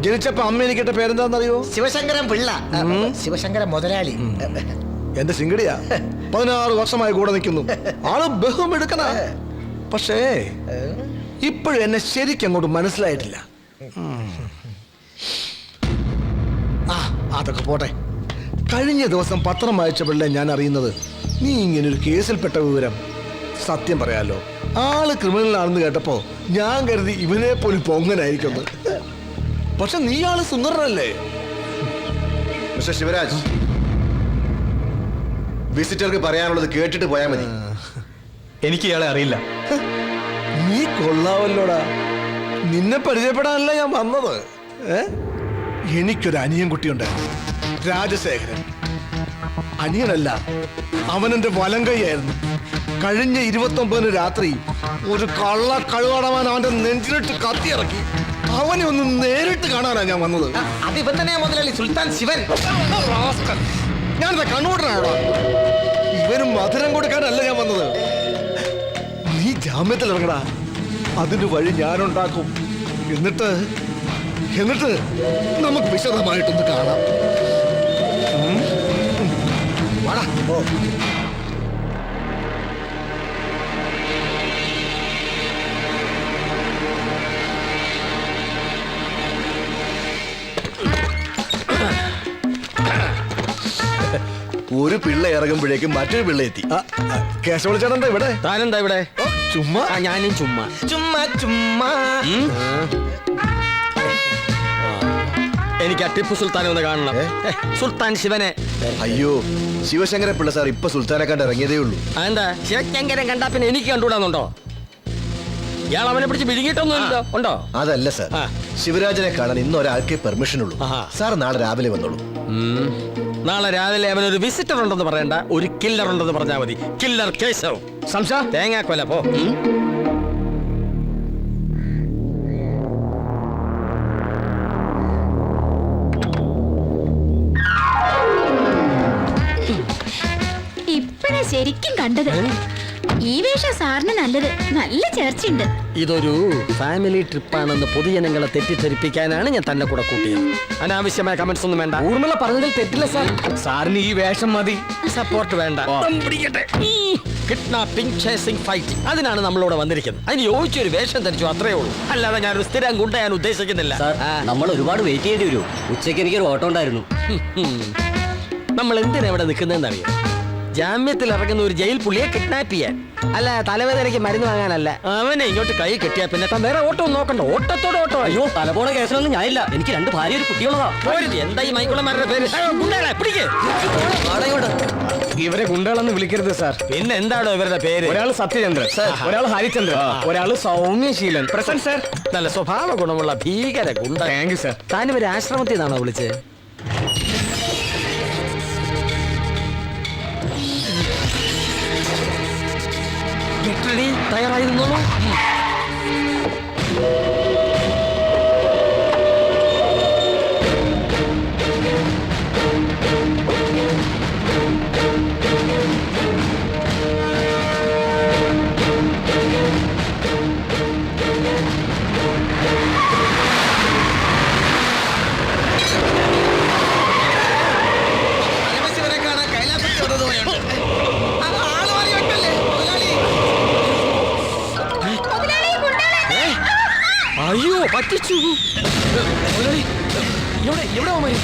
ജനിച്ചപ്പോ അമ്മ എനിക്കിട്ട പേരെന്താണെന്നറിയോ? ശിവശങ്കരൻ പിള്ള. ശിവശങ്കരൻ മുതലാളി. എന്റെ സിംഗടിയാ. 16 വർഷമായി കൂടെ നിൽക്കുന്നു. ആള് ബഹുമെടുക്കണ. പക്ഷേ ഇപ്പോഴും എന്നെ ശരിക്കും അങ്ങോട്ട് മനസ്സിലായിട്ടില്ല. അതൊക്കെ പോട്ടെ. കഴിഞ്ഞ ദിവസം പത്രം വായിച്ചപ്പോഴല്ലേ ഞാൻ അറിയുന്നത് നീ ഇങ്ങനെ ഒരു കേസിൽപ്പെട്ട വിവരം. സത്യം പറയാലോ, ആള് ക്രിമിനലാണെന്ന് കേട്ടപ്പോ ഞാൻ കരുതി ഇവനെ പോലും പൊങ്ങനായിരിക്കുന്നു. പക്ഷെ നീ ആള് സുന്ദരനല്ലേ? മിസ്റ്റർ ശിവരാജ്, വിസിറ്റർക്ക് പറയാനുള്ളത് കേട്ടിട്ട് പോയാൽ മതി. എനിക്ക് ഇയാളെ അറിയില്ല. നീ കൊള്ളാവല്ലോടാ. നിന്നെ പരിചയപ്പെടാനല്ല ഞാൻ വന്നത്. എനിക്കൊരു അനിയൻ കുട്ടിയുണ്ടായിരുന്നു, രാജശേഖരൻ. അനിയനല്ല, അവനെന്റെ വലം കൈയായിരുന്നു. കഴിഞ്ഞ 29 രാത്രി ഒരു കള്ള കഴുവാടവാൻ അവന്റെ നെഞ്ചിലിട്ട് കത്തിയിറക്കി. അവനെ ഒന്ന് നേരിട്ട് കാണാനാ ഞാൻ വന്നത്. അതിവൻ തന്നെയാ മുതലാളി, സുൽത്താൻ ശിവൻ. ഞാനെന്താ കണ്ണൂട്ടനാണോ? ഇവനും മധുരം കൊടുക്കാനല്ല ഞാൻ വന്നത്. നീ ജാമ്യത്തിൽ ഇറങ്ങടാ, അതിന് വഴി ഞാനുണ്ടാക്കും. എന്നിട്ട് നമുക്ക് വിശദമായിട്ടൊന്ന് കാണാം. വാടാ. ഒരു പിള്ള ഇറങ്ങുമ്പോഴേക്കും മറ്റൊരു പിള്ള എത്തി. കേശവളിച്ചേട്ടൻ ഇവിടെ? താനെന്താ ഇവിടെ? ചുമ്മാ. ഞാനും ചുമ്മാ. ചുമ്മാ എനിക്ക് ആ ടിപ്പു സുൽത്താനെ ഒന്ന് കാണണം. സുൽത്താൻ ശിവനെ. അയ്യോ, ശിവശങ്കര പിള്ള സാർ ഇപ്പൊ സുൽത്താനെ കണ്ട് ഇറങ്ങിയതേ ഉള്ളൂ. എന്താ ശിവശങ്കരൻ കണ്ടാ പിന്നെ എനിക്ക് കണ്ടുകൂടാന്നുണ്ടോ? ഇയാൾ അവനെ പിടിച്ച് വിഴുങ്ങിയിട്ടൊന്നുമില്ലോ? ഉണ്ടോ? അതല്ല സാർ, ശിവരാജനെ കാണാൻ ഇന്ന് ഒരാൾക്കേ പെർമിഷൻ ഉള്ളൂ. സാർ നാളെ രാവിലെ വന്നോളൂ. നാളെ രാവിലെ അവനൊരു വിസിറ്റർ ഉണ്ടെന്ന് പറയണ്ട, ഒരു കില്ലർ ഉണ്ടെന്ന് പറഞ്ഞാൽ മതി. കില്ലർ കേശവ്. സംശയ തേങ്ങാക്കൊല പോ. ഇപ്പഴാ ശരിക്കും കണ്ടത്. ഈ വേഷം സാറിന് നല്ലത്. നല്ല ചേർച്ചയുണ്ട്. ഇതൊരു ഫാമിലി ട്രിപ്പാണെന്ന് പൊതുജനങ്ങളെ തെറ്റിദ്ധരിപ്പിക്കാനാണ് ഞാൻ തന്നെ കൂടെ കൂട്ടിയത്. അനാവശ്യമായ കമന്റ്സ് ഒന്നും വേണ്ട. ഊർമിള പറഞ്ഞതിൽ തെറ്റില്ല സാർ. സാറിന് ഈ വേഷം മതി. സപ്പോർട്ട് വേണ്ട. കിഡ്നാപ്പിംഗ്, ചേസിംഗ്, ഫൈറ്റിംഗ്, അതിനാണ് നമ്മളോട് വന്നിരിക്കുന്നത്. അതിന് യോജിച്ചൊരു വേഷം ധരിച്ചു, അത്രേ ഉള്ളൂ. അല്ലാതെ ഞാനൊരു സ്ഥിരം ഗുണ്ടയാൻ ഉദ്ദേശിക്കുന്നില്ല. നമ്മൾ ഒരുപാട് വെയിറ്റ് ചെയ്യേണ്ടി വരും. ഉച്ചയ്ക്ക് എനിക്കൊരു ഓട്ടം ഉണ്ടായിരുന്നു. നമ്മൾ എന്തിനാ ഇവിടെ നിൽക്കുന്നതെന്ന് അറിയാം? ജാമ്യത്തിൽ ഇറങ്ങുന്ന ഒരു ജയിൽ പുള്ളിയെ കിഡ്നാപ്പ് ചെയ്യാൻ, അല്ല തലവേദനയ്ക്ക് മരുന്ന് വാങ്ങാനല്ല. അവനെ ഇങ്ങോട്ട് കൈ കെട്ടിയാ പിന്നെ താൻ വേറെ ഓട്ടോ നോക്കണ്ട. ഓട്ടത്തോടെ ഓട്ടോ. അയ്യോ, തലപോണ കേസിലൊന്നും ഞാനില്ല. എനിക്ക് 2 ഭാര്യ ഒരു കുട്ടിയുള്ളതാ. എന്താ ഈ മൈക്കുള്ളമാരുടെ പേര്? ഇവരെ ഗുണ്ടകളെന്ന് വിളിക്കരുത് സാർ. പിന്നെ എന്താണോ ഇവരുടെ പേര്? ഒരാൾ സത്യചന്ദ്രൻ, ഒരാൾ ഹരിചന്ദ്രൻ, ഒരാൾ സൗമ്യശീലൻ. Present sir. നല്ല സ്വഭാവ ഗുണമുള്ള ഭീകര ഗുണ്ട. Thank you sir. താനിവര് ആശ്രമത്തിൽ നിന്നാണോ വിളിച്ചത്? തയ്യാറായി നിന്നോളൂ. എവിടെ അവന്മാര്?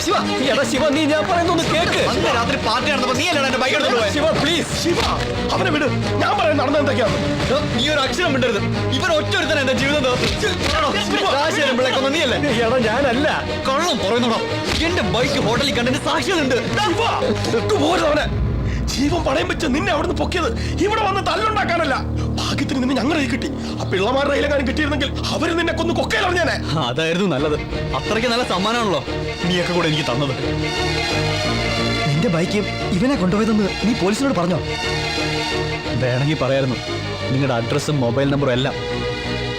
ശിവ, എടാ ശിവ, നീ ഞാൻ പറയുന്നൊന്ന് കേക്ക്. അന്ന് രാത്രി പാർട്ടി നടന്നപ്പോ നീ അല്ലടാ എന്റെ ബൈക്ക് എടുത്തോണ്ട് പോയത്. ശിവ പ്ലീസ്. ശിവ അവനെ വിട്, ഞാൻ പറയാൻ നടന്നത് എന്തൊക്കെയാണ്. നീ ഒരു അക്ഷരം മിണ്ടരുത്. ഇവൻ ഒറ്റൊരുത്തൻ എന്റെ ജീവിതം പിള്ളേക്കൊന്നും നീയല്ലേ? എടാ ഞാനല്ല. കള്ളം പറയുന്നോടാ. എന്റെ ബൈക്ക് ഹോട്ടലിൽ കണ്ടതിന് സാക്ഷികളുണ്ട്. അവനെ ജീവൻ പണയം വെച്ച് നിന്നെ അവിടുന്ന് പൊക്കിയത് ഇവിടെ വന്ന് തല്ലുണ്ടാക്കാനല്ല. ഭാഗ്യത്തിന് നിന്നെ ഞങ്ങളുടെ കിട്ടി. ആ പിള്ളമാരുടെ കയ്യിലെങ്ങാനും കിട്ടിയിരുന്നെങ്കിൽ അവര് നിന്നെ കൊന്ന് കൊക്കയിലറിഞ്ഞാനെ. അതായിരുന്നു നല്ലത്. അത്രയ്ക്ക് നല്ല സമ്മാനമാണല്ലോ നീയൊക്കെ കൂടെ എനിക്ക് തന്നത്. നിന്റെ ബൈക്ക് ഇവനെ കൊണ്ടുപോയതെന്ന് നീ പോലീസിനോട് പറഞ്ഞോ? വേണമെങ്കിൽ പറയായിരുന്നു, നിങ്ങളുടെ അഡ്രസ്സും മൊബൈൽ നമ്പറും എല്ലാം.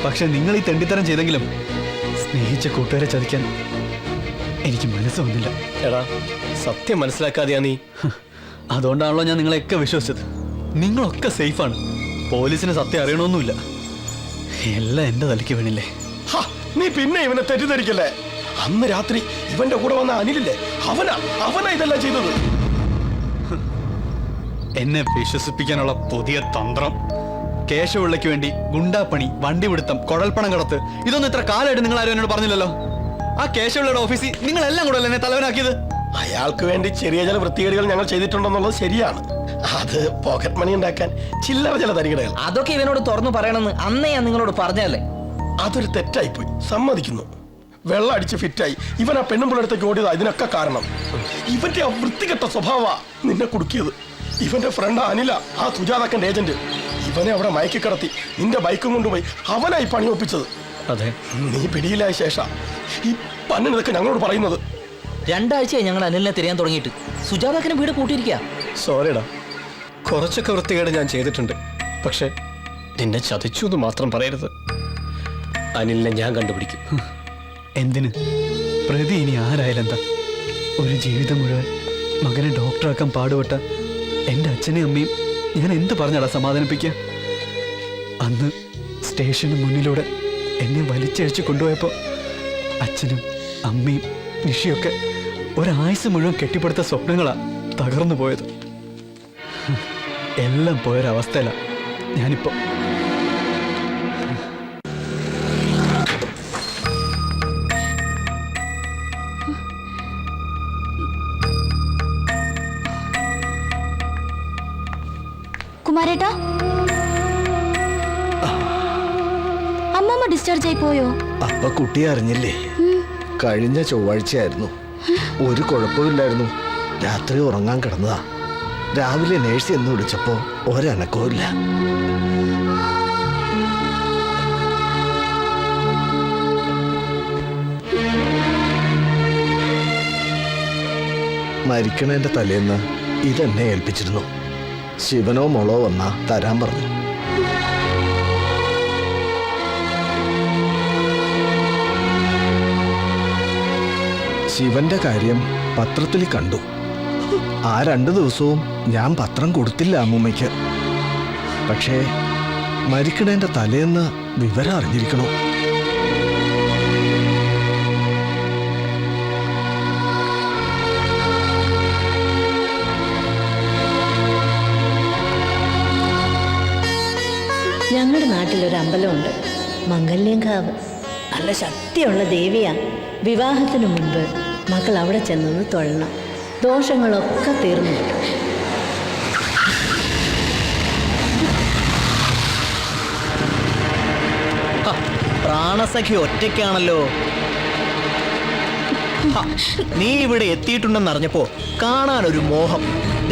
പക്ഷെ നിങ്ങൾ ഈ തെണ്ടിത്തരം ചെയ്തെങ്കിലും സ്നേഹിച്ച കൂട്ടുകാരെ ചതിക്കാൻ എനിക്ക് മനസ്സ് വന്നില്ല. എടാ സത്യം മനസ്സിലാക്കാതെയാ നീ. അതുകൊണ്ടാണല്ലോ ഞാൻ നിങ്ങളെയൊക്കെ വിശ്വസിച്ചത്. നിങ്ങളൊക്കെ സേഫാണ്. പോലീസിന് സത്യം അറിയണമെന്നില്ല. എല്ലാം എന്റെ തലയ്ക്ക് വീണില്ലേ? നീ പിന്നെ ഇവനെ തെറ്റിദ്ധരിക്കല്ലേ. അന്ന് രാത്രി ഇവന്റെ കൂടെ വന്ന അനിലില്ലേ, അവനാ ഇതെല്ലാം ചെയ്തത്. എന്നെ വിശ്വസിപ്പിക്കാനുള്ള പുതിയ തന്ത്രം. കേശവിള്ളയ്ക്ക് വേണ്ടി ഗുണ്ടാപ്പണി, വണ്ടിപിടുത്തം, കുഴൽപ്പണം കടത്ത്, ഇതൊന്നും ഇത്ര കാലമായിട്ട് നിങ്ങൾ ആരും എന്നോട് പറഞ്ഞില്ലല്ലോ. ആ കേശവിള്ളയുടെ ഓഫീസിൽ നിങ്ങൾ എല്ലാം കൂടെ എന്നെ തലവനാക്കിയത്. അയാൾക്ക് വേണ്ടി ചെറിയ ചില വൃത്തികേടുകൾ ഞങ്ങൾ ചെയ്തിട്ടുണ്ടെന്നുള്ളത് ശരിയാണ്. അത് പോക്കറ്റ് മണി ഉണ്ടാക്കാൻ ചില്ലറ ചില തരികടകൾ. അതൊക്കെ ഇവനോട് തുറന്നു പറയണമെന്ന് അന്നേ ഞാൻ നിങ്ങളോട് പറഞ്ഞല്ലേ. അതൊരു തെറ്റായിപ്പോയി, സമ്മതിക്കുന്നു. വെള്ളം അടിച്ച് ഫിറ്റായി ഇവൻ ആ പെണ്ണുമ്പിളടുത്തേക്ക് ഓടിയത് അതിനൊക്കെ കാരണം. ഇവന്റെ ആ വൃത്തികെട്ട സ്വഭാവ നിന്നെ കുടുക്കിയത്. ഇവന്റെ ഫ്രണ്ട് അനില, ആ സുജാതക്കന്റെ ഏജന്റ്, ഇവനെ അവിടെ മയക്കി കിടത്തി നിന്റെ ബൈക്കും കൊണ്ടുപോയി അവനായി പണി ഒപ്പിച്ചത്. അതെ, നീ പിടിയിലായ ശേഷം ഈ പന്നിനതൊക്കെ ഞങ്ങളോട് പറയുന്നത്. 2 ആഴ്ചയായി ഞങ്ങൾ അനിലിനെ തിരയാൻ തുടങ്ങിയിട്ട്. സുജാതാക്കനെ വീട് കൂട്ടിയിരിക്കുക. സോറിടാ, കുറച്ചൊക്കെ വൃത്തികേട് ഞാൻ ചെയ്തിട്ടുണ്ട്. പക്ഷെ നിന്നെ ചതിച്ചു എന്ന് മാത്രം പറയരുത്. അനിലിനെ ഞാൻ കണ്ടുപിടിക്കും. എന്തിന്? പ്രതി ഇനി ആരായാലും എന്താ? ഒരു ജീവിതം മുഴുവൻ മകനെ ഡോക്ടറാക്കാൻ പാടുപെട്ട എൻ്റെ അച്ഛനെയും അമ്മയും ഞാൻ എന്ത് പറഞ്ഞടാ സമാധാനിപ്പിക്കുക? അന്ന് സ്റ്റേഷന് മുന്നിലൂടെ എന്നെ വലിച്ചഴിച്ച് കൊണ്ടുപോയപ്പോൾ അച്ഛനും അമ്മയും നിഷിയൊക്കെ ഒരായുസ് മുഴുവൻ കെട്ടിപ്പടുത്ത സ്വപ്നങ്ങളാ തകർന്നു പോയത്. എല്ലാം പോയൊരവസ്ഥയിലാണ് ഞാനിപ്പോ. കുമാരേട്ടാ, അമ്മമ്മ ഡിസ്ചാർജ് ആയി പോയോ? അപ്പൊ കുട്ടി അറിഞ്ഞില്ലേ? കഴിഞ്ഞ ചൊവ്വാഴ്ചയായിരുന്നു. ഒരു കുഴപ്പമില്ലായിരുന്നു. രാത്രി ഉറങ്ങാൻ കിടന്നതാ. രാവിലെ നേഴ്സ് എന്ന് വിളിച്ചപ്പോ ഒരനക്കവുമില്ല. മരിക്കണേന്റെ തലേന്ന് ഇതെന്നെ ഏൽപ്പിച്ചിരുന്നു. ശിവനോ മോളോ വന്നാ തരാൻ പറഞ്ഞു. ശിവന്റെ കാര്യം പത്രത്തിൽ കണ്ടു. ആ 2 ദിവസവും ഞാൻ പത്രം കൊടുത്തില്ല അമ്മൂമ്മയ്ക്ക്. പക്ഷേ മരിക്കണേന്റെ തലേന്ന് വിവരം അറിഞ്ഞിരിക്കണോ? ഞങ്ങളുടെ നാട്ടിലൊരു അമ്പലമുണ്ട്, മംഗല്യങ്കാവ്. നല്ല ശക്തിയുള്ള ദേവിയാ. വിവാഹത്തിനു മുൻപ് മക്കൾ അവിടെ ചെന്നൊന്ന് തൊഴണം. ദോഷങ്ങളൊക്കെ തീർന്നു കിട്ടും. പ്രാണസഖി ഒറ്റയ്ക്കാണല്ലോ. നീ ഇവിടെ എത്തിയിട്ടുണ്ടെന്നറിഞ്ഞപ്പോ കാണാനൊരു മോഹം.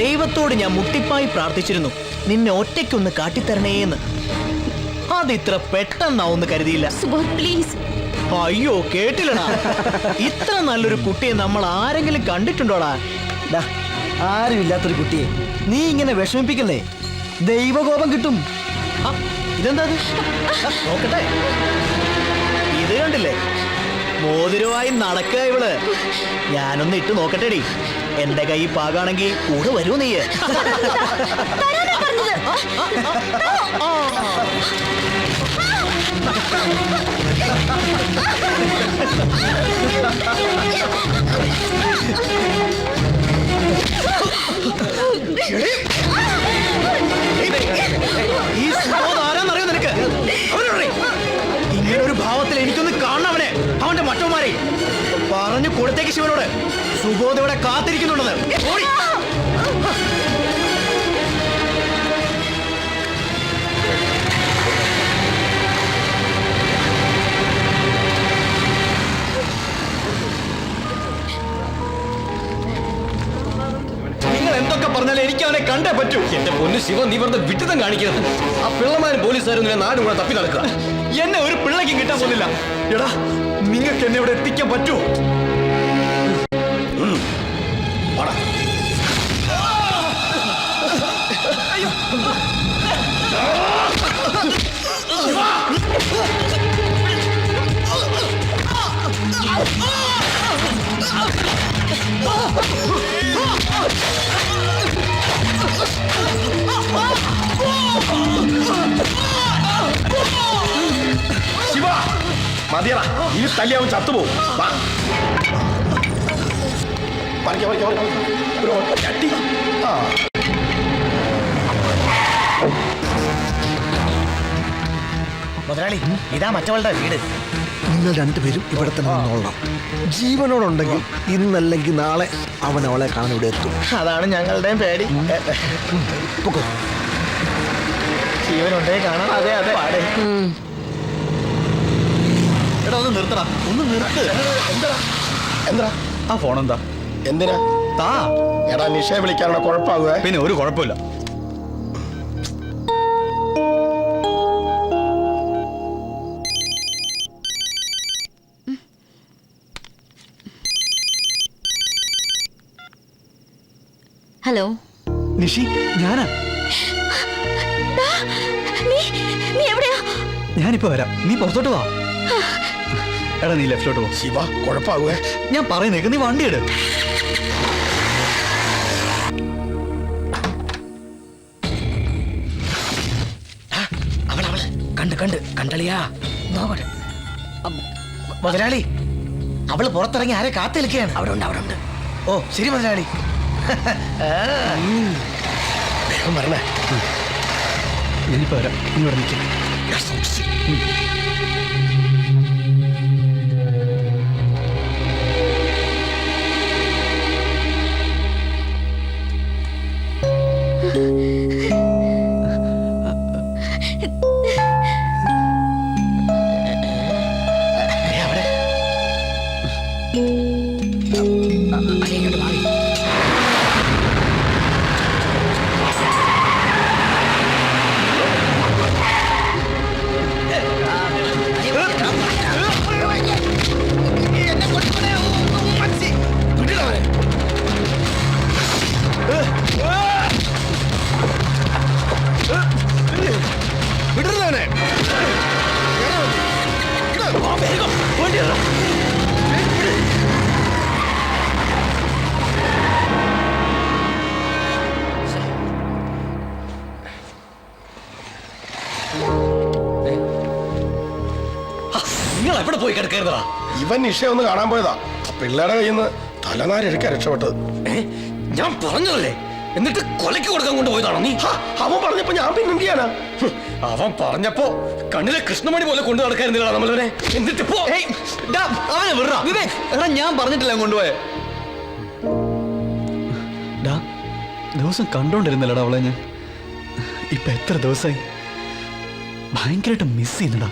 ദൈവത്തോട് ഞാൻ മുട്ടിപ്പായി പ്രാർത്ഥിച്ചിരുന്നു, നിന്നെ ഒറ്റയ്ക്കൊന്ന് കാട്ടിത്തരണേന്ന്. അതിത്ര പെട്ടെന്നാവൊന്ന് കരുതിയില്ല. പ്ലീസ്. അയ്യോ, കേട്ടില്ലടാ. ഇത്ര നല്ലൊരു കുട്ടിയെ നമ്മൾ ആരെങ്കിലും കണ്ടിട്ടുണ്ടോടാ? ആരും ഇല്ലാത്തൊരു കുട്ടിയെ നീ ഇങ്ങനെ വിഷമിപ്പിക്കല്ലേ. ദൈവകോപം കിട്ടും. ഇതെന്താ? നോക്കട്ടെ. ഇത് കണ്ടില്ലേ? മോതിരമായി നടക്കുക ഇവള്. ഞാനൊന്ന് ഇട്ട് നോക്കട്ടെടി. എന്റെ കൈ പാകാണെങ്കിൽ കൂടെ വരൂ നീ. ഈ സുബോധ് ആരാന്നറിയോ നിനക്ക്? ഇങ്ങനെ ഒരു ഭാവത്തിൽ എനിക്കൊന്ന് കാണണം അവനെ, അവന്റെ മറ്റവന്മാരെ. പറഞ്ഞു കൊടുത്തേക്ക് ശിവനോട്, സുബോധ് ഇവിടെ കാത്തിരിക്കുന്നുണ്ടെന്ന്. ഓടി. നിങ്ങൾ എന്തൊക്കെ പറഞ്ഞാലും എനിക്ക് അവനെ കണ്ടേ പറ്റൂ. എന്റെ പൊന്നു ശിവ, നീ വെറുതെ വിട്ടുതം കാണിക്കരുത്. ആ പിള്ളമാരും പോലീസുകാരും നാടും കൂടെ തപ്പി നടക്കുക. എന്നെ ഒരു പിള്ളയ്ക്കും കിട്ടാൻ പോകുന്നില്ല. എടാ, നിങ്ങൾക്ക് എന്നെ ഇവിടെ എത്തിക്കാൻ പറ്റുമോ? ശിവ, മതിയറ, ഇനി തല്ലിയാവും ചത്തുപോകും. മുതലാളി, ഇതാ മറ്റവളുടെ വീട്. നിങ്ങൾ രണ്ടുപേരും ഇവിടെ തന്നെ നിന്നോളണം. ജീവനോടുണ്ടെങ്കിൽ ഇന്നല്ലെങ്കിൽ നാളെ അവൻ അവളെ കാണാൻ ഇവിടെ എത്തും. അതാണ് ഞങ്ങളുടെയും പേടി. പൊക്കോ. ജീവനുണ്ടേ കാണാം. അതെ അതെ. എടാ, ഒന്ന് നിർത്തടാ, ഒന്ന് നിർത്ത്. എന്താ ആ ഫോൺ എന്താ? എന്തിനാ? താ. എടാ, നിഷയെ വിളിക്കാനുള്ള കുഴപ്പമാകുക. പിന്നെ ഒരു കുഴപ്പമില്ല. ഹലോ നിഷി, ഞാനാ. നീ എവിടെയാ? ഞാനിപ്പോ വരാം, നീ പുറത്തോട്ട് വാ. എടാ, നീ ലെഫ്റ്റിലോട്ട് പോ. ശിവ, കുഴപ്പമാകുക. ഞാൻ പറയുന്നേക്ക്, നീ വണ്ടി എടു. കണ്ടളിയാ നോക്കട്ടെ. മുതലാളി, അവള് പുറത്തിറങ്ങി ആരെ കാത്തു നിൽക്കുകയാണ്. അവിടെ ഉണ്ട്. ഓ ശരി മുതലാളി. വേഗം വരണേ. ഞാനിപ്പോ വരാം, ഇങ്ങോട്ട് നിൽക്കാം. നിങ്ങൾ എവിടെ പോയി കിടക്കരുതാ? ഇവൻ നിഷയെ ഒന്ന് കാണാൻ പോയതാ. പിള്ളേരുടെ കയ്യിൽ നിന്ന് തലനാരിഴക്കാൻ രക്ഷപ്പെട്ടത്. ഞാൻ പറഞ്ഞതല്ലേ, എന്നിട്ട് കൊലയ്ക്ക് കൊടുക്കാൻ കൊണ്ടുപോയതാണോ നീ? അവൻ പറഞ്ഞപ്പോ ഞാൻ പിന്നെ എന്ത് ചെയ്യാനാ? അവൻ പറഞ്ഞപ്പോ കണ്ണിലെ കൃഷ്ണമണി പോലെ കൊണ്ടു നടക്കായിരുന്നില്ല നമ്മളവനെ. എന്നിട്ട് അവനെ വിടറാ. എടാ, ഞാൻ പറഞ്ഞിട്ടില്ല കൊണ്ടുപോയെ. ദിവസം കണ്ടോണ്ടിരുന്നല്ലടാ അവളെ ഞാൻ. ഇപ്പൊ എത്ര ദിവസമായി ഭയങ്കരമായിട്ട് മിസ് ചെയ്യുന്നടാ.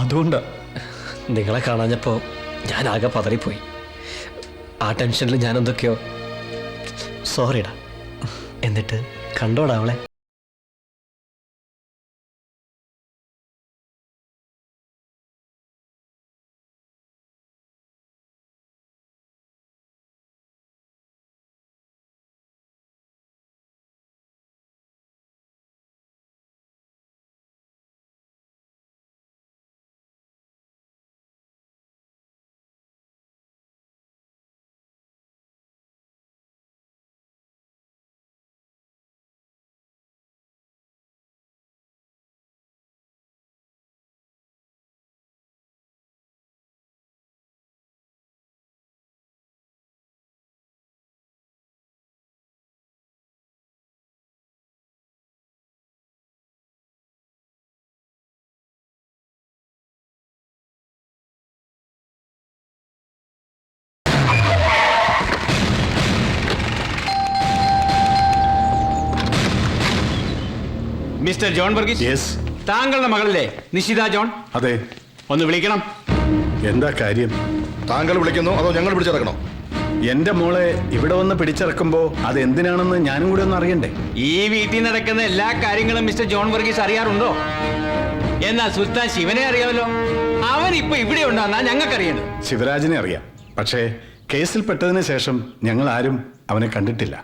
അതുകൊണ്ടാ. നിങ്ങളെ കാണാഞ്ഞപ്പോ ഞാൻ ആകെ പതറിപ്പോയി. ആ ടെൻഷനിൽ ഞാൻ എന്തൊക്കെയോ. സോറിടാ. എന്നിട്ട് കണ്ടോടാ അവളെ? മിസ്റ്റർ ജോൺ വർഗീസ്, താങ്കളുടെ മകളല്ലേ നിഷിത ജോൺ? അതെ. ഒന്ന് വിളിക്കണം. എന്താ കാര്യം? താങ്കൾ വിളിക്കുന്നു അതോ ഞങ്ങൾ പിടിച്ചിറക്കണോ? എന്റെ മോളെ ഇവിടെ വന്ന് പിടിച്ചിറക്കുമ്പോ അത് എന്തിനാണെന്ന് ഞാനും കൂടി ഒന്ന് അറിയണ്ടേ? ഈ വീട്ടിൽ നടക്കുന്ന എല്ലാ കാര്യങ്ങളും മിസ്റ്റർ ജോൺ വർഗീസ് അറിയാറുണ്ടോ? എന്നാൽ സുൽത്താൻ ശിവനെ അറിയാമല്ലോ. അവൻ ഇപ്പൊ ഇവിടെ ഉണ്ടെന്നാ ഞങ്ങൾക്കറിയണം. ശിവരാജനെ അറിയാം, പക്ഷേ കേസിൽ പെട്ടതിന് ശേഷം ഞങ്ങൾ ആരും അവനെ കണ്ടിട്ടില്ല.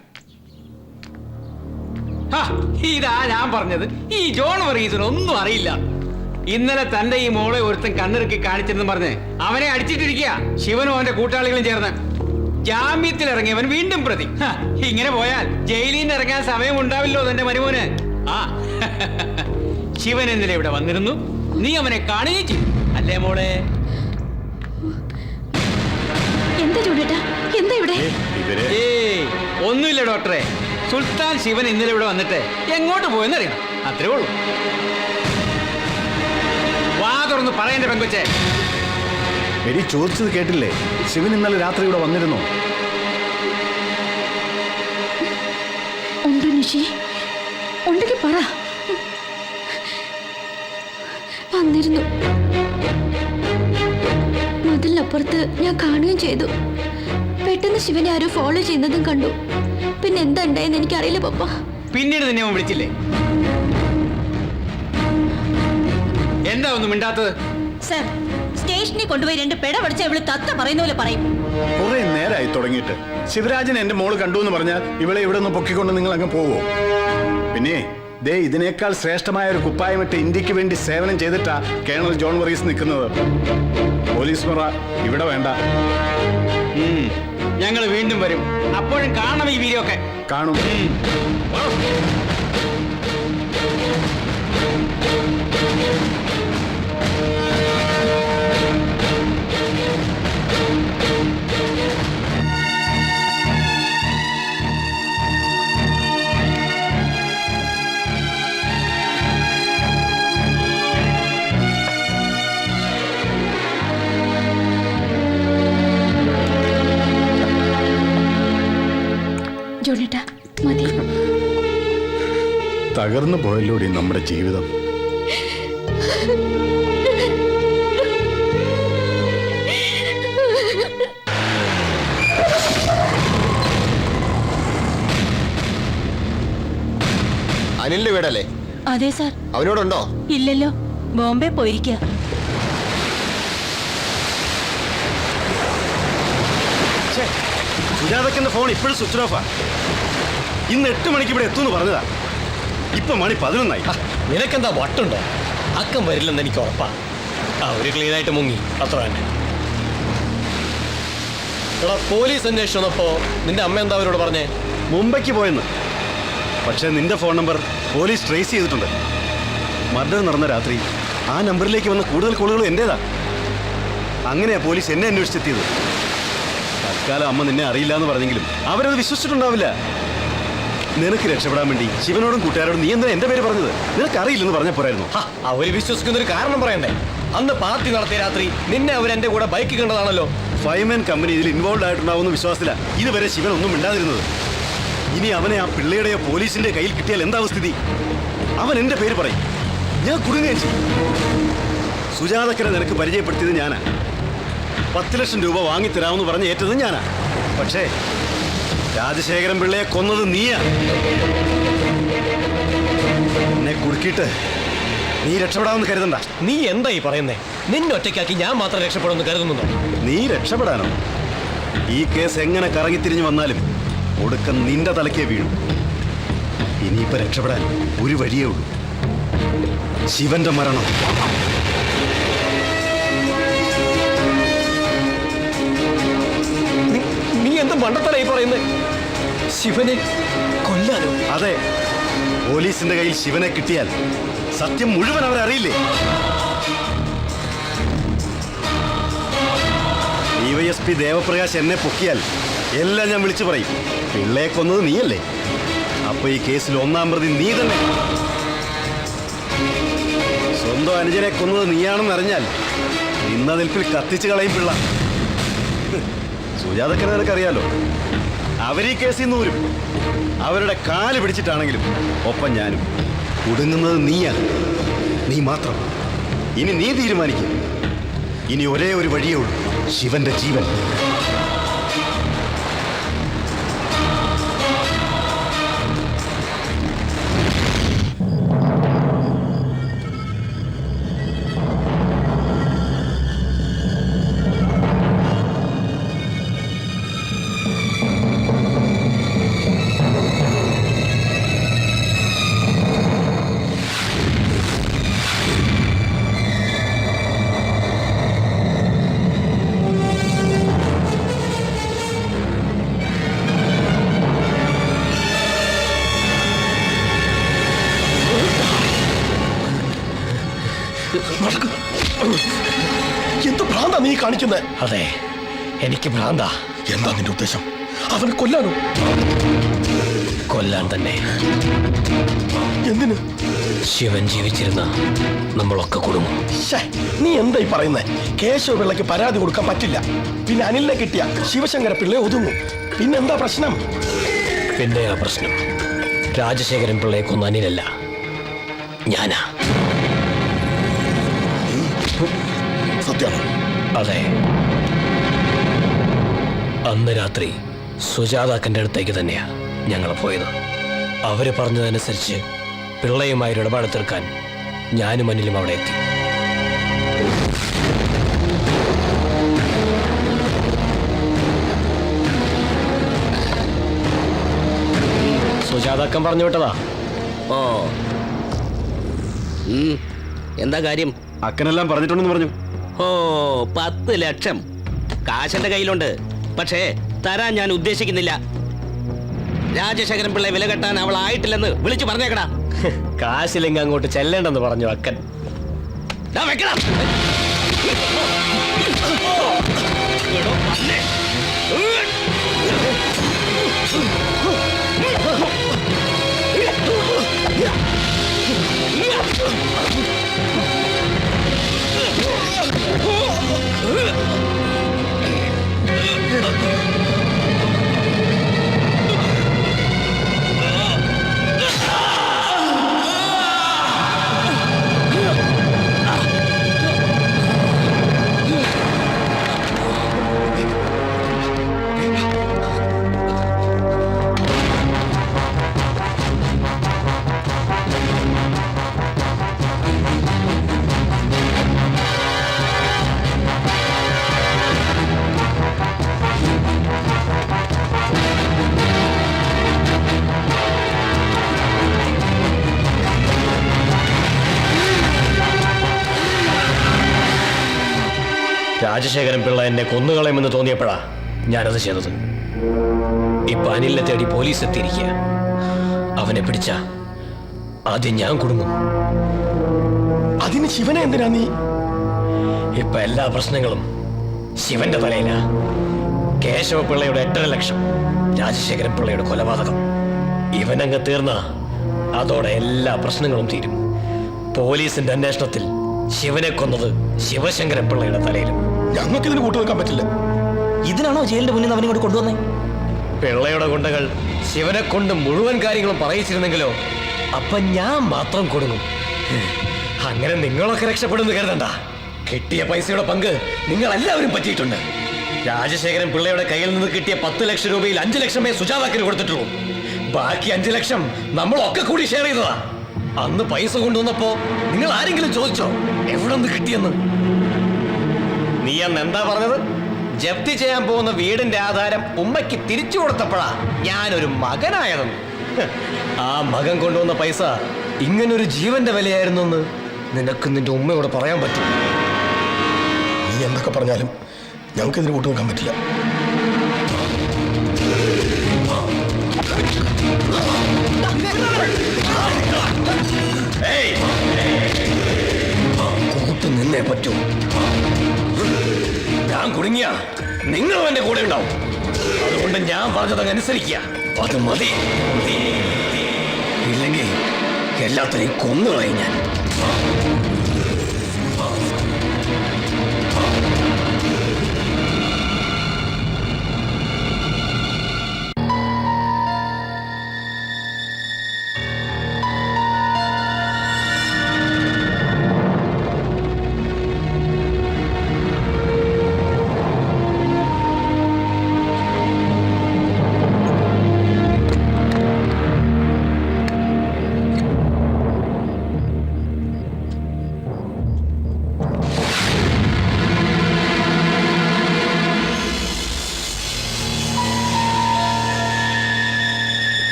ഇതാ ഞാൻ പറഞ്ഞത്, ഈ ജോൺ വർഗീസിന് ഒന്നും അറിയില്ല. ഇന്നലെ തന്റെ ഈ മോളെ ഒരുത്തൻ കണ്ണിറുക്കി കാണിച്ചെന്ന് പറഞ്ഞ് അവനെ അടിച്ചിട്ടിരിക്കുക ശിവനും അവന്റെ കൂട്ടാളികളും ചേർന്ന്. ജാമ്യത്തിൽ ഇറങ്ങിയവൻ വീണ്ടും പ്രതി. ഇങ്ങനെ പോയാൽ ജയിലിൽ നിന്ന് ഇറങ്ങാൻ സമയം ഉണ്ടാവില്ലോ തന്റെ മരുമോന്. ആ ശിവൻ ഇന്നലെ ഇവിടെ വന്നിരുന്നു, നീ അവനെ കാണുകയും ചെയ്തു അല്ലേ മോളെ? എന്താ ചൂടേട്ടാ, എന്താ ഇവിടെ? ഒന്നുമില്ല ഡോക്ടറെ, സുൽത്താൻ ശിവൻ ഇന്നലെ ഇവിടെ വന്നിട്ട് എങ്ങോട്ട് പോയെന്നറിയണം, അത്രേ ഉള്ളൂ. വാ തുറന്ന് പറയണ്ടേ പെങ്കൊച്ചേ? എടി ചോദിച്ചത് കേട്ടില്ലേ? ശിവൻ ഇന്നലെ രാത്രി ഇവിടെ വന്നിരുന്നോ? ഉണ്ട് നിഷി, ഉണ്ടെങ്കിൽ പറ. വന്നിരുന്നു. മതിലിനപ്പുറത്ത് ഞാൻ കാണുകയും ചെയ്തു. പെട്ടെന്ന് ശിവനെ ആരോ ഫോളോ ചെയ്യുന്നതും കണ്ടു. പിന്നെ എന്താ ഉണ്ടായെന്ന് എനിക്കറിയില്ല പപ്പ. പിന്നീട് നിന്നെ അവൻ വിളിച്ചില്ലേ? എന്താ ഒന്നും മിണ്ടാത്തത്? സർ, സ്റ്റേഷനിൽ കൊണ്ടുപോയി 2 പെട പഠിച്ച ഇവള് തത്ത പറയുന്ന പോലെ പറയും. കുറെ നേരമായി തുടങ്ങിയിട്ട്. ശിവരാജൻ എന്റെ മോള് കണ്ടു എന്ന് പറഞ്ഞാൽ ഇവളെ ഇവിടെ നിന്ന് പൊക്കിക്കൊണ്ട് നിങ്ങൾ അങ്ങ് പോവോ? പിന്നെ ദേ ഇതിനേക്കാൾ ശ്രേഷ്ഠമായ ഒരു കുപ്പായമിട്ട് ഇന്ത്യക്ക് വേണ്ടി സേവനം ചെയ്തിട്ടാ കേണൽ ജോൺ വർഗീസ് നിൽക്കുന്നത്. പോലീസ് മുറ ഇവിടെ വേണ്ട. ഞങ്ങൾ വീണ്ടും വരും, അപ്പോഴും കാണണം ഈ വീഡിയോ ഒക്കെ. കാണും. ജോണേട്ടാ മതി. തകർന്നു പോയല്ലോടി നമ്മുടെ ജീവിതം. അനിലിന്റെ വീടല്ലേ? അതെ സാർ. അവനോടുണ്ടോ? ഇല്ലല്ലോ, ബോംബെ പോയിരിക്കുക. സുജാതക്കന്റെ ഫോൺ ഇപ്പോഴും സ്വിച്ച് ഓഫാ. ഇന്ന് 8 മണിക്ക് ഇവിടെ എത്തുമെന്ന് പറഞ്ഞതാ. ഇപ്പൊ മണി 11ആയി. നിനക്കെന്താ വട്ടുണ്ടോ? അക്കം വരില്ലെന്ന് എനിക്ക് ഉറപ്പാ. അവര് ക്ലീൻ ആയിട്ട് മുങ്ങി, അത്ര തന്നെ. എടാ, പോലീസ് അന്വേഷണം വന്നപ്പോ നിന്റെ അമ്മ എന്താ അവരോട് പറഞ്ഞേ? മുംബൈക്ക് പോയെന്ന്. പക്ഷെ നിന്റെ ഫോൺ നമ്പർ പോലീസ് ട്രേസ് ചെയ്തിട്ടുണ്ട്. മർഡർ നടന്ന രാത്രി ആ നമ്പറിലേക്ക് വന്ന കൂടുതൽ കോളുകളും എന്റേതാ. അങ്ങനെയാ പോലീസ് എന്നെ അന്വേഷിച്ചെത്തിയത്. തൽക്കാലം അമ്മ നിന്നെ അറിയില്ല എന്ന് പറഞ്ഞെങ്കിലും അവരത് വിശ്വസിച്ചിട്ടുണ്ടാവില്ല. നിനക്ക് രക്ഷപ്പെടാൻ വേണ്ടി ശിവനോടും കൂട്ടുകാരോടും നീ എന്താ എന്റെ പേര് പറഞ്ഞത്? നിനക്ക് അറിയില്ലെന്ന് പറഞ്ഞ പോരായിരുന്നു. അവര് വിശ്വസിക്കുന്ന ഒരു കാരണം പറയണ്ടേ? അന്ന് പാർട്ടി നടത്തിയ രാത്രി നിന്നെ അവർ എന്റെ കൂടെ ബൈക്ക് കണ്ടതാണല്ലോ. ഫൈമാൻ കമ്പനി ഇതിൽ ഇൻവോൾവ് ആയിട്ടുണ്ടാവുന്ന വിശ്വാസത്തില ഇതുവരെ ശിവൻ ഒന്നും മിണ്ടാതിരുന്നത്. ഇനി അവനെ ആ പിള്ളയുടെയോ പോലീസിന്റെ കയ്യിൽ കിട്ടിയാൽ എന്താവും സ്ഥിതി? അവൻ എന്റെ പേര് പറയും, ഞാൻ കുടുങ്ങുകയും ചെയ്യും. സുജാതക്കനെ നിനക്ക് പരിചയപ്പെടുത്തിയത് ഞാനാ. 10 ലക്ഷം രൂപ വാങ്ങിത്തരാമെന്ന് പറഞ്ഞ് ഏറ്റത് ഞാനാ. പക്ഷേ രാജശേഖരൻ പിള്ളയെ കൊന്നത് നീയാ. എന്നെ കുടുക്കിയിട്ട് നീ രക്ഷപ്പെടാമെന്ന് കരുതണ്ട. നീ എന്താ ഈ പറയുന്നേ? നിന്നൊറ്റയ്ക്കാക്കി ഞാൻ മാത്രം രക്ഷപ്പെടുമെന്ന് കരുതുന്നുണ്ടോ? നീ രക്ഷപ്പെടാനോ? ഈ കേസ് എങ്ങനെ കറങ്ങിത്തിരിഞ്ഞു വന്നാലും ഒടുക്കം നിന്റെ തലക്കേ വീഴും. ഇനിയിപ്പോ രക്ഷപ്പെടാൻ ഒരു വഴിയേ ഉള്ളൂ, ശിവന്റെ മരണം. നീ എന്ത് മണ്ടത്തരായി പറയുന്നേ? ശിവനെ കൊല്ലാനോ? അതെ, പോലീസിന്റെ കയ്യിൽ ശിവനെ കിട്ടിയാൽ സത്യം മുഴുവൻ അവരറിയില്ലേ? DYSP ദേവപ്രകാശ് എന്നെ പൊക്കിയാൽ എല്ലാം ഞാൻ വിളിച്ചു പറയും. പിള്ളയെ കൊന്നത് നീയല്ലേ? അപ്പൊ ഈ കേസിൽ 1-ാം പ്രതി നീ തന്നെ. സ്വന്തം അനുജനെ കൊന്നത് നീയാണെന്ന് അറിഞ്ഞാൽ നിന്ന നിൽപ്പിൽ കത്തിച്ചു കളയും പിള്ള. സുജാതക്കനെ നിനക്കറിയാലോ, അവരീ കേസിൽ നിന്ന് വരും. അവരുടെ കാല് പിടിച്ചിട്ടാണെങ്കിലും ഒപ്പം ഞാനും. ഒടുങ്ങുന്നത് നീയാ, നീ മാത്രം. ഇനി നീ തീരുമാനിക്കും. ഇനി ഒരേ ഒരു വഴിയേ ഉള്ളൂ, ശിവന്റെ ജീവൻ. എന്ത് ഭ്രാന്താ നീ കാണിക്കുന്നത്? അതെ, എനിക്ക് ഭ്രാന്താ. എന്താ നിന്റെ ഉദ്ദേശം? അവനെ കൊല്ലാനോ? കൊല്ലാൻ തന്നെ. എന്തിന്? ശിവൻ ജീവിച്ചിരുന്ന നമ്മളൊക്കെ കുടുങ്ങും. നീ എന്തായി പറയുന്നേ? കേശവ പിള്ളയ്ക്ക് പരാതി കൊടുക്കാൻ പറ്റില്ല. പിന്നെ അനിലിനെ കിട്ടിയ ശിവശങ്കര പിള്ളയെ ഒതുങ്ങും. പിന്നെന്താ പ്രശ്നം? പിന്നെ ആ പ്രശ്നം രാജശേഖരൻ പിള്ളയെ കൊന്ന അനിലല്ല, ഞാനാ. സത്യം? അതെ. അന്ന് രാത്രി സുജാതാക്കന്റെ അടുത്തേക്ക് തന്നെയാ ഞങ്ങൾ പോയത്. അവര് പറഞ്ഞതനുസരിച്ച് പിള്ളയുമായി ഇടപാട് തീർക്കാൻ ഞാനും അനിലും അവിടെ എത്തി. സുജാതാക്കൻ പറഞ്ഞു വിട്ടതാ. ഓ, എന്താ കാര്യം? അക്കനെല്ലാം പറഞ്ഞിട്ടുണ്ടെന്ന് പറഞ്ഞു. ഓ, 10 ലക്ഷം കാശന്റെ കയ്യിലുണ്ട്. പക്ഷേ തരാൻ ഞാൻ ഉദ്ദേശിക്കുന്നില്ല. രാജശേഖരൻ പിള്ളയെ വില കെട്ടാൻ അവൾ ആയിട്ടില്ലെന്ന് വിളിച്ചു പറഞ്ഞേക്കടാ. കാശില്ലെങ്കിൽ അങ്ങോട്ട് ചെല്ലേണ്ടെന്ന് പറഞ്ഞു അക്കൻ. വെക്കണം. രാജശേഖരൻ പിള്ള എന്നെ കൊന്നുകളയുമെന്ന് തോന്നിയപ്പോഴാ ഞാനത് ചെയ്തത്. ഇപ്പൊ അനിലിനെ തേടി പോലീസ് എത്തിയിരിക്കുക. അവനെ പിടിച്ച ആദ്യം ഞാൻ കുടുങ്ങും. അതിന് ശിവനെ എന്തിനാ നീ? ഇപ്പൊ എല്ലാ പ്രശ്നങ്ങളും ശിവന്റെ തലയിലാ. കേശവ പിള്ളയുടെ 8.5 ലക്ഷം, രാജശേഖരൻ പിള്ളയുടെ കൊലപാതകം, ഇവനങ്ങ് തീർന്ന അതോടെ എല്ലാ പ്രശ്നങ്ങളും തീരും. പോലീസിന്റെ അന്വേഷണത്തിൽ ശിവനെ കൊന്നത് ശിവശങ്കരൻ പിള്ളയുടെ തലയിലും. ഞങ്ങൾക്ക് ഇതിന് കൂട്ടുവെക്കാൻ പറ്റില്ല. ഇതിനാണോ ജയിലിന്റെ മുന്നിൽ അവനെ ഇങ്ങോട്ട് കൊണ്ടുവന്നേ? പിള്ളയുടെ ഗുണ്ടകൾ ശിവനെ കൊണ്ട് മുഴുവൻ കാര്യങ്ങളും പറയിച്ചിരുന്നെങ്കിലോ അപ്പൊ ഞാൻ മാത്രം കൊടുങ്ങും. അങ്ങനെ നിങ്ങളൊക്കെ രക്ഷപ്പെടുന്നു കരുതണ്ട. കിട്ടിയ പൈസയുടെ പങ്ക് നിങ്ങൾ എല്ലാവരും പറ്റിയിട്ടുണ്ട്. രാജശേഖരൻ പിള്ളയുടെ കയ്യിൽ നിന്ന് കിട്ടിയ 10 ലക്ഷം രൂപയിൽ 5 ലക്ഷമേ സുജാതാക്കിന് കൊടുത്തിട്ടുള്ളൂ. ബാക്കി 5 ലക്ഷം നമ്മളൊക്കെ കൂടി ഷെയർ ചെയ്തതാ. അന്ന് പൈസ കൊണ്ടുവന്നപ്പോ നിങ്ങൾ ആരെങ്കിലും ചോദിച്ചോ എവിടെ നിന്ന് കിട്ടിയെന്ന്? നീ അന്ന് എന്താ പറഞ്ഞത്? ജപ്തി ചെയ്യാൻ പോകുന്ന വീടിന്റെ ആധാരം ഉമ്മയ്ക്ക് തിരിച്ചു കൊടുത്തപ്പോഴാ ഞാനൊരു മകനായതെന്ന്. ആ മകൻ കൊണ്ടുവന്ന പൈസ ഇങ്ങനൊരു ജീവന്റെ വിലയായിരുന്നു എന്ന് നിനക്ക് നിന്റെ ഉമ്മയോട് പറയാൻ പറ്റും. നീ എന്തൊക്കെ പറഞ്ഞാലും ഞങ്ങൾക്ക് ഇതിന് കൂട്ടുവെക്കാൻ പറ്റില്ല. കൂട്ട് നിന്നേ പറ്റൂ. ഞാൻ കുടുങ്ങിയ നിങ്ങളും എന്റെ കൂടെ ഉണ്ടാവും. അതുകൊണ്ട് ഞാൻ പറഞ്ഞത് അനുസരിക്കുക. അത് മതി. ഇല്ലെങ്കിൽ എല്ലാത്തിനെയും കൊന്നുകളയും ഞാൻ.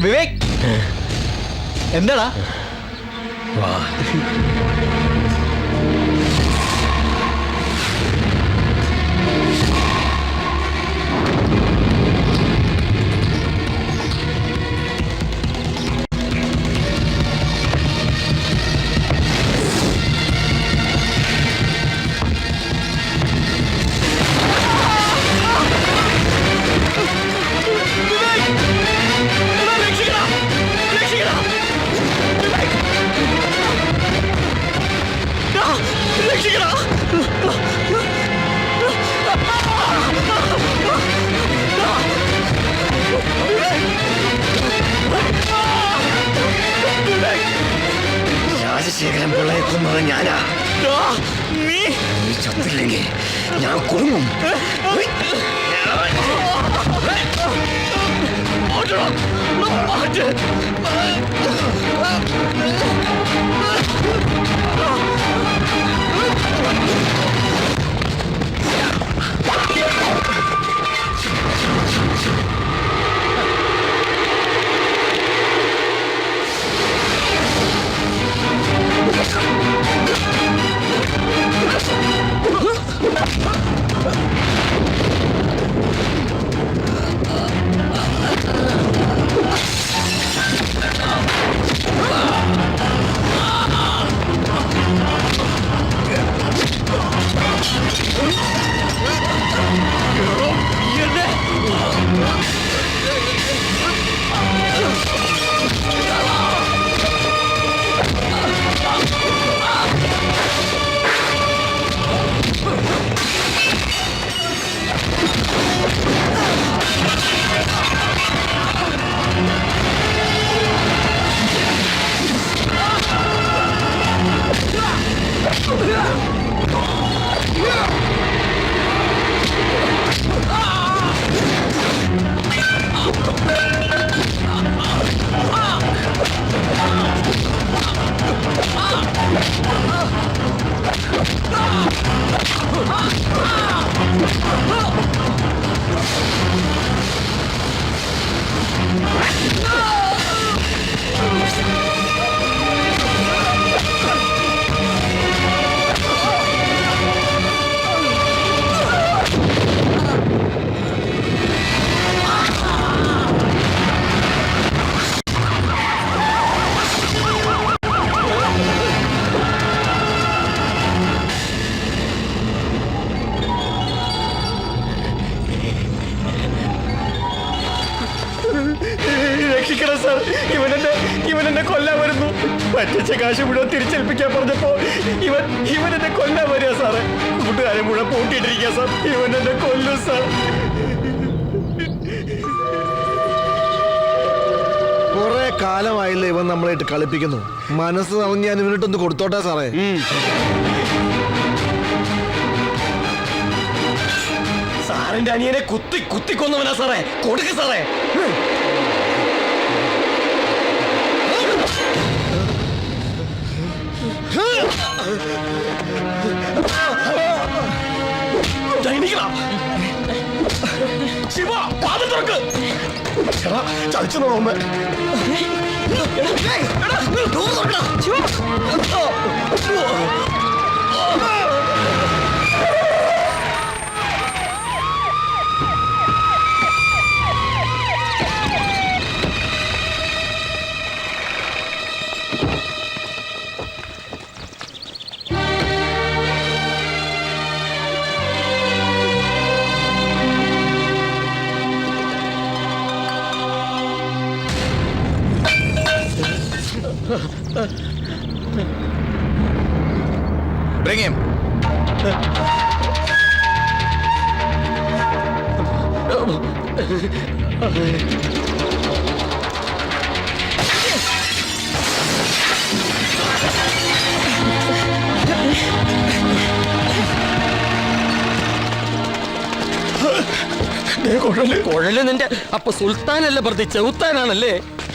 വിവേക് എന്താടാ? വാ. രാജശേഖരൻ പിള്ള എത്തുന്നത് ഞാനാ. നീ ചത്തില്ലെങ്കിൽ ഞാൻ കുടുങ്ങും. രക്ഷിക്കണം സാർ, ഇവൻ എന്നെ കൊല്ലാൻ വരുന്നു. പറ്റിച്ച കാശ് മുഴുവൻ തിരിച്ചേൽപ്പിക്കാൻ പറഞ്ഞപ്പോ ഇവൻ എന്നെ കൊല്ലാൻ വരിക സാറേ. കൂട്ടുകാരെ മുഴുവൻ പൂട്ടിയിട്ടിരിക്കുക സാർ. ഇവൻ എന്നെ കൊല്ലും സാർ. കുറെ കാലമായില്ലേ ഇവൻ നമ്മളായിട്ട് കളിപ്പിക്കുന്നു. മനസ്സ് തവഞ്ഞ് ഞാൻ ഇവനിട്ടൊന്ന് കൊടുത്തോട്ടെ സാറേ. സാറിന്റെ അനിയനെ കുത്തിക്കൊന്നവനാ സാറേ. കൊടുക്ക് സാറേ. ശിവ, വാതിൽ തുറക്ക്. ചതിച്ചു നോക്കുമ്പോ Bring him. കുഴല് നിന്റെ അപ്പൊ സുൽത്താനല്ല പ്രതി ചൗത്താനാണല്ലേ?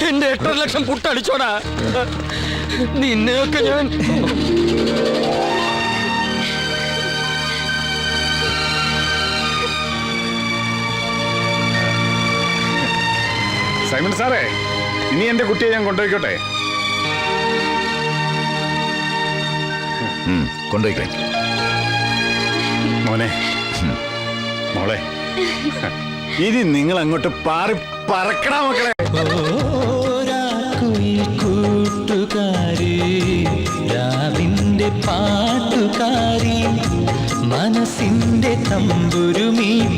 എന്റെ 8.5 ലക്ഷം പുട്ടടിച്ചോടാ. നിന്നെയൊക്കെ ഞാൻ സൈമൺ സാറേ, ഇനി എന്റെ കുട്ടിയെ ഞാൻ കൊണ്ടുപോയിക്കോട്ടെ? കൊണ്ടുപോയിക്കേ മോനെ, മോളെ, ഇനി നിങ്ങൾ അങ്ങോട്ട് പാറി പറക്കണ മക്കളെ. കൂട്ടുകാരി രാവിന്റെ പാട്ടുകാരി മനസ്സിന്റെ തമ്പുരു മീട്ടി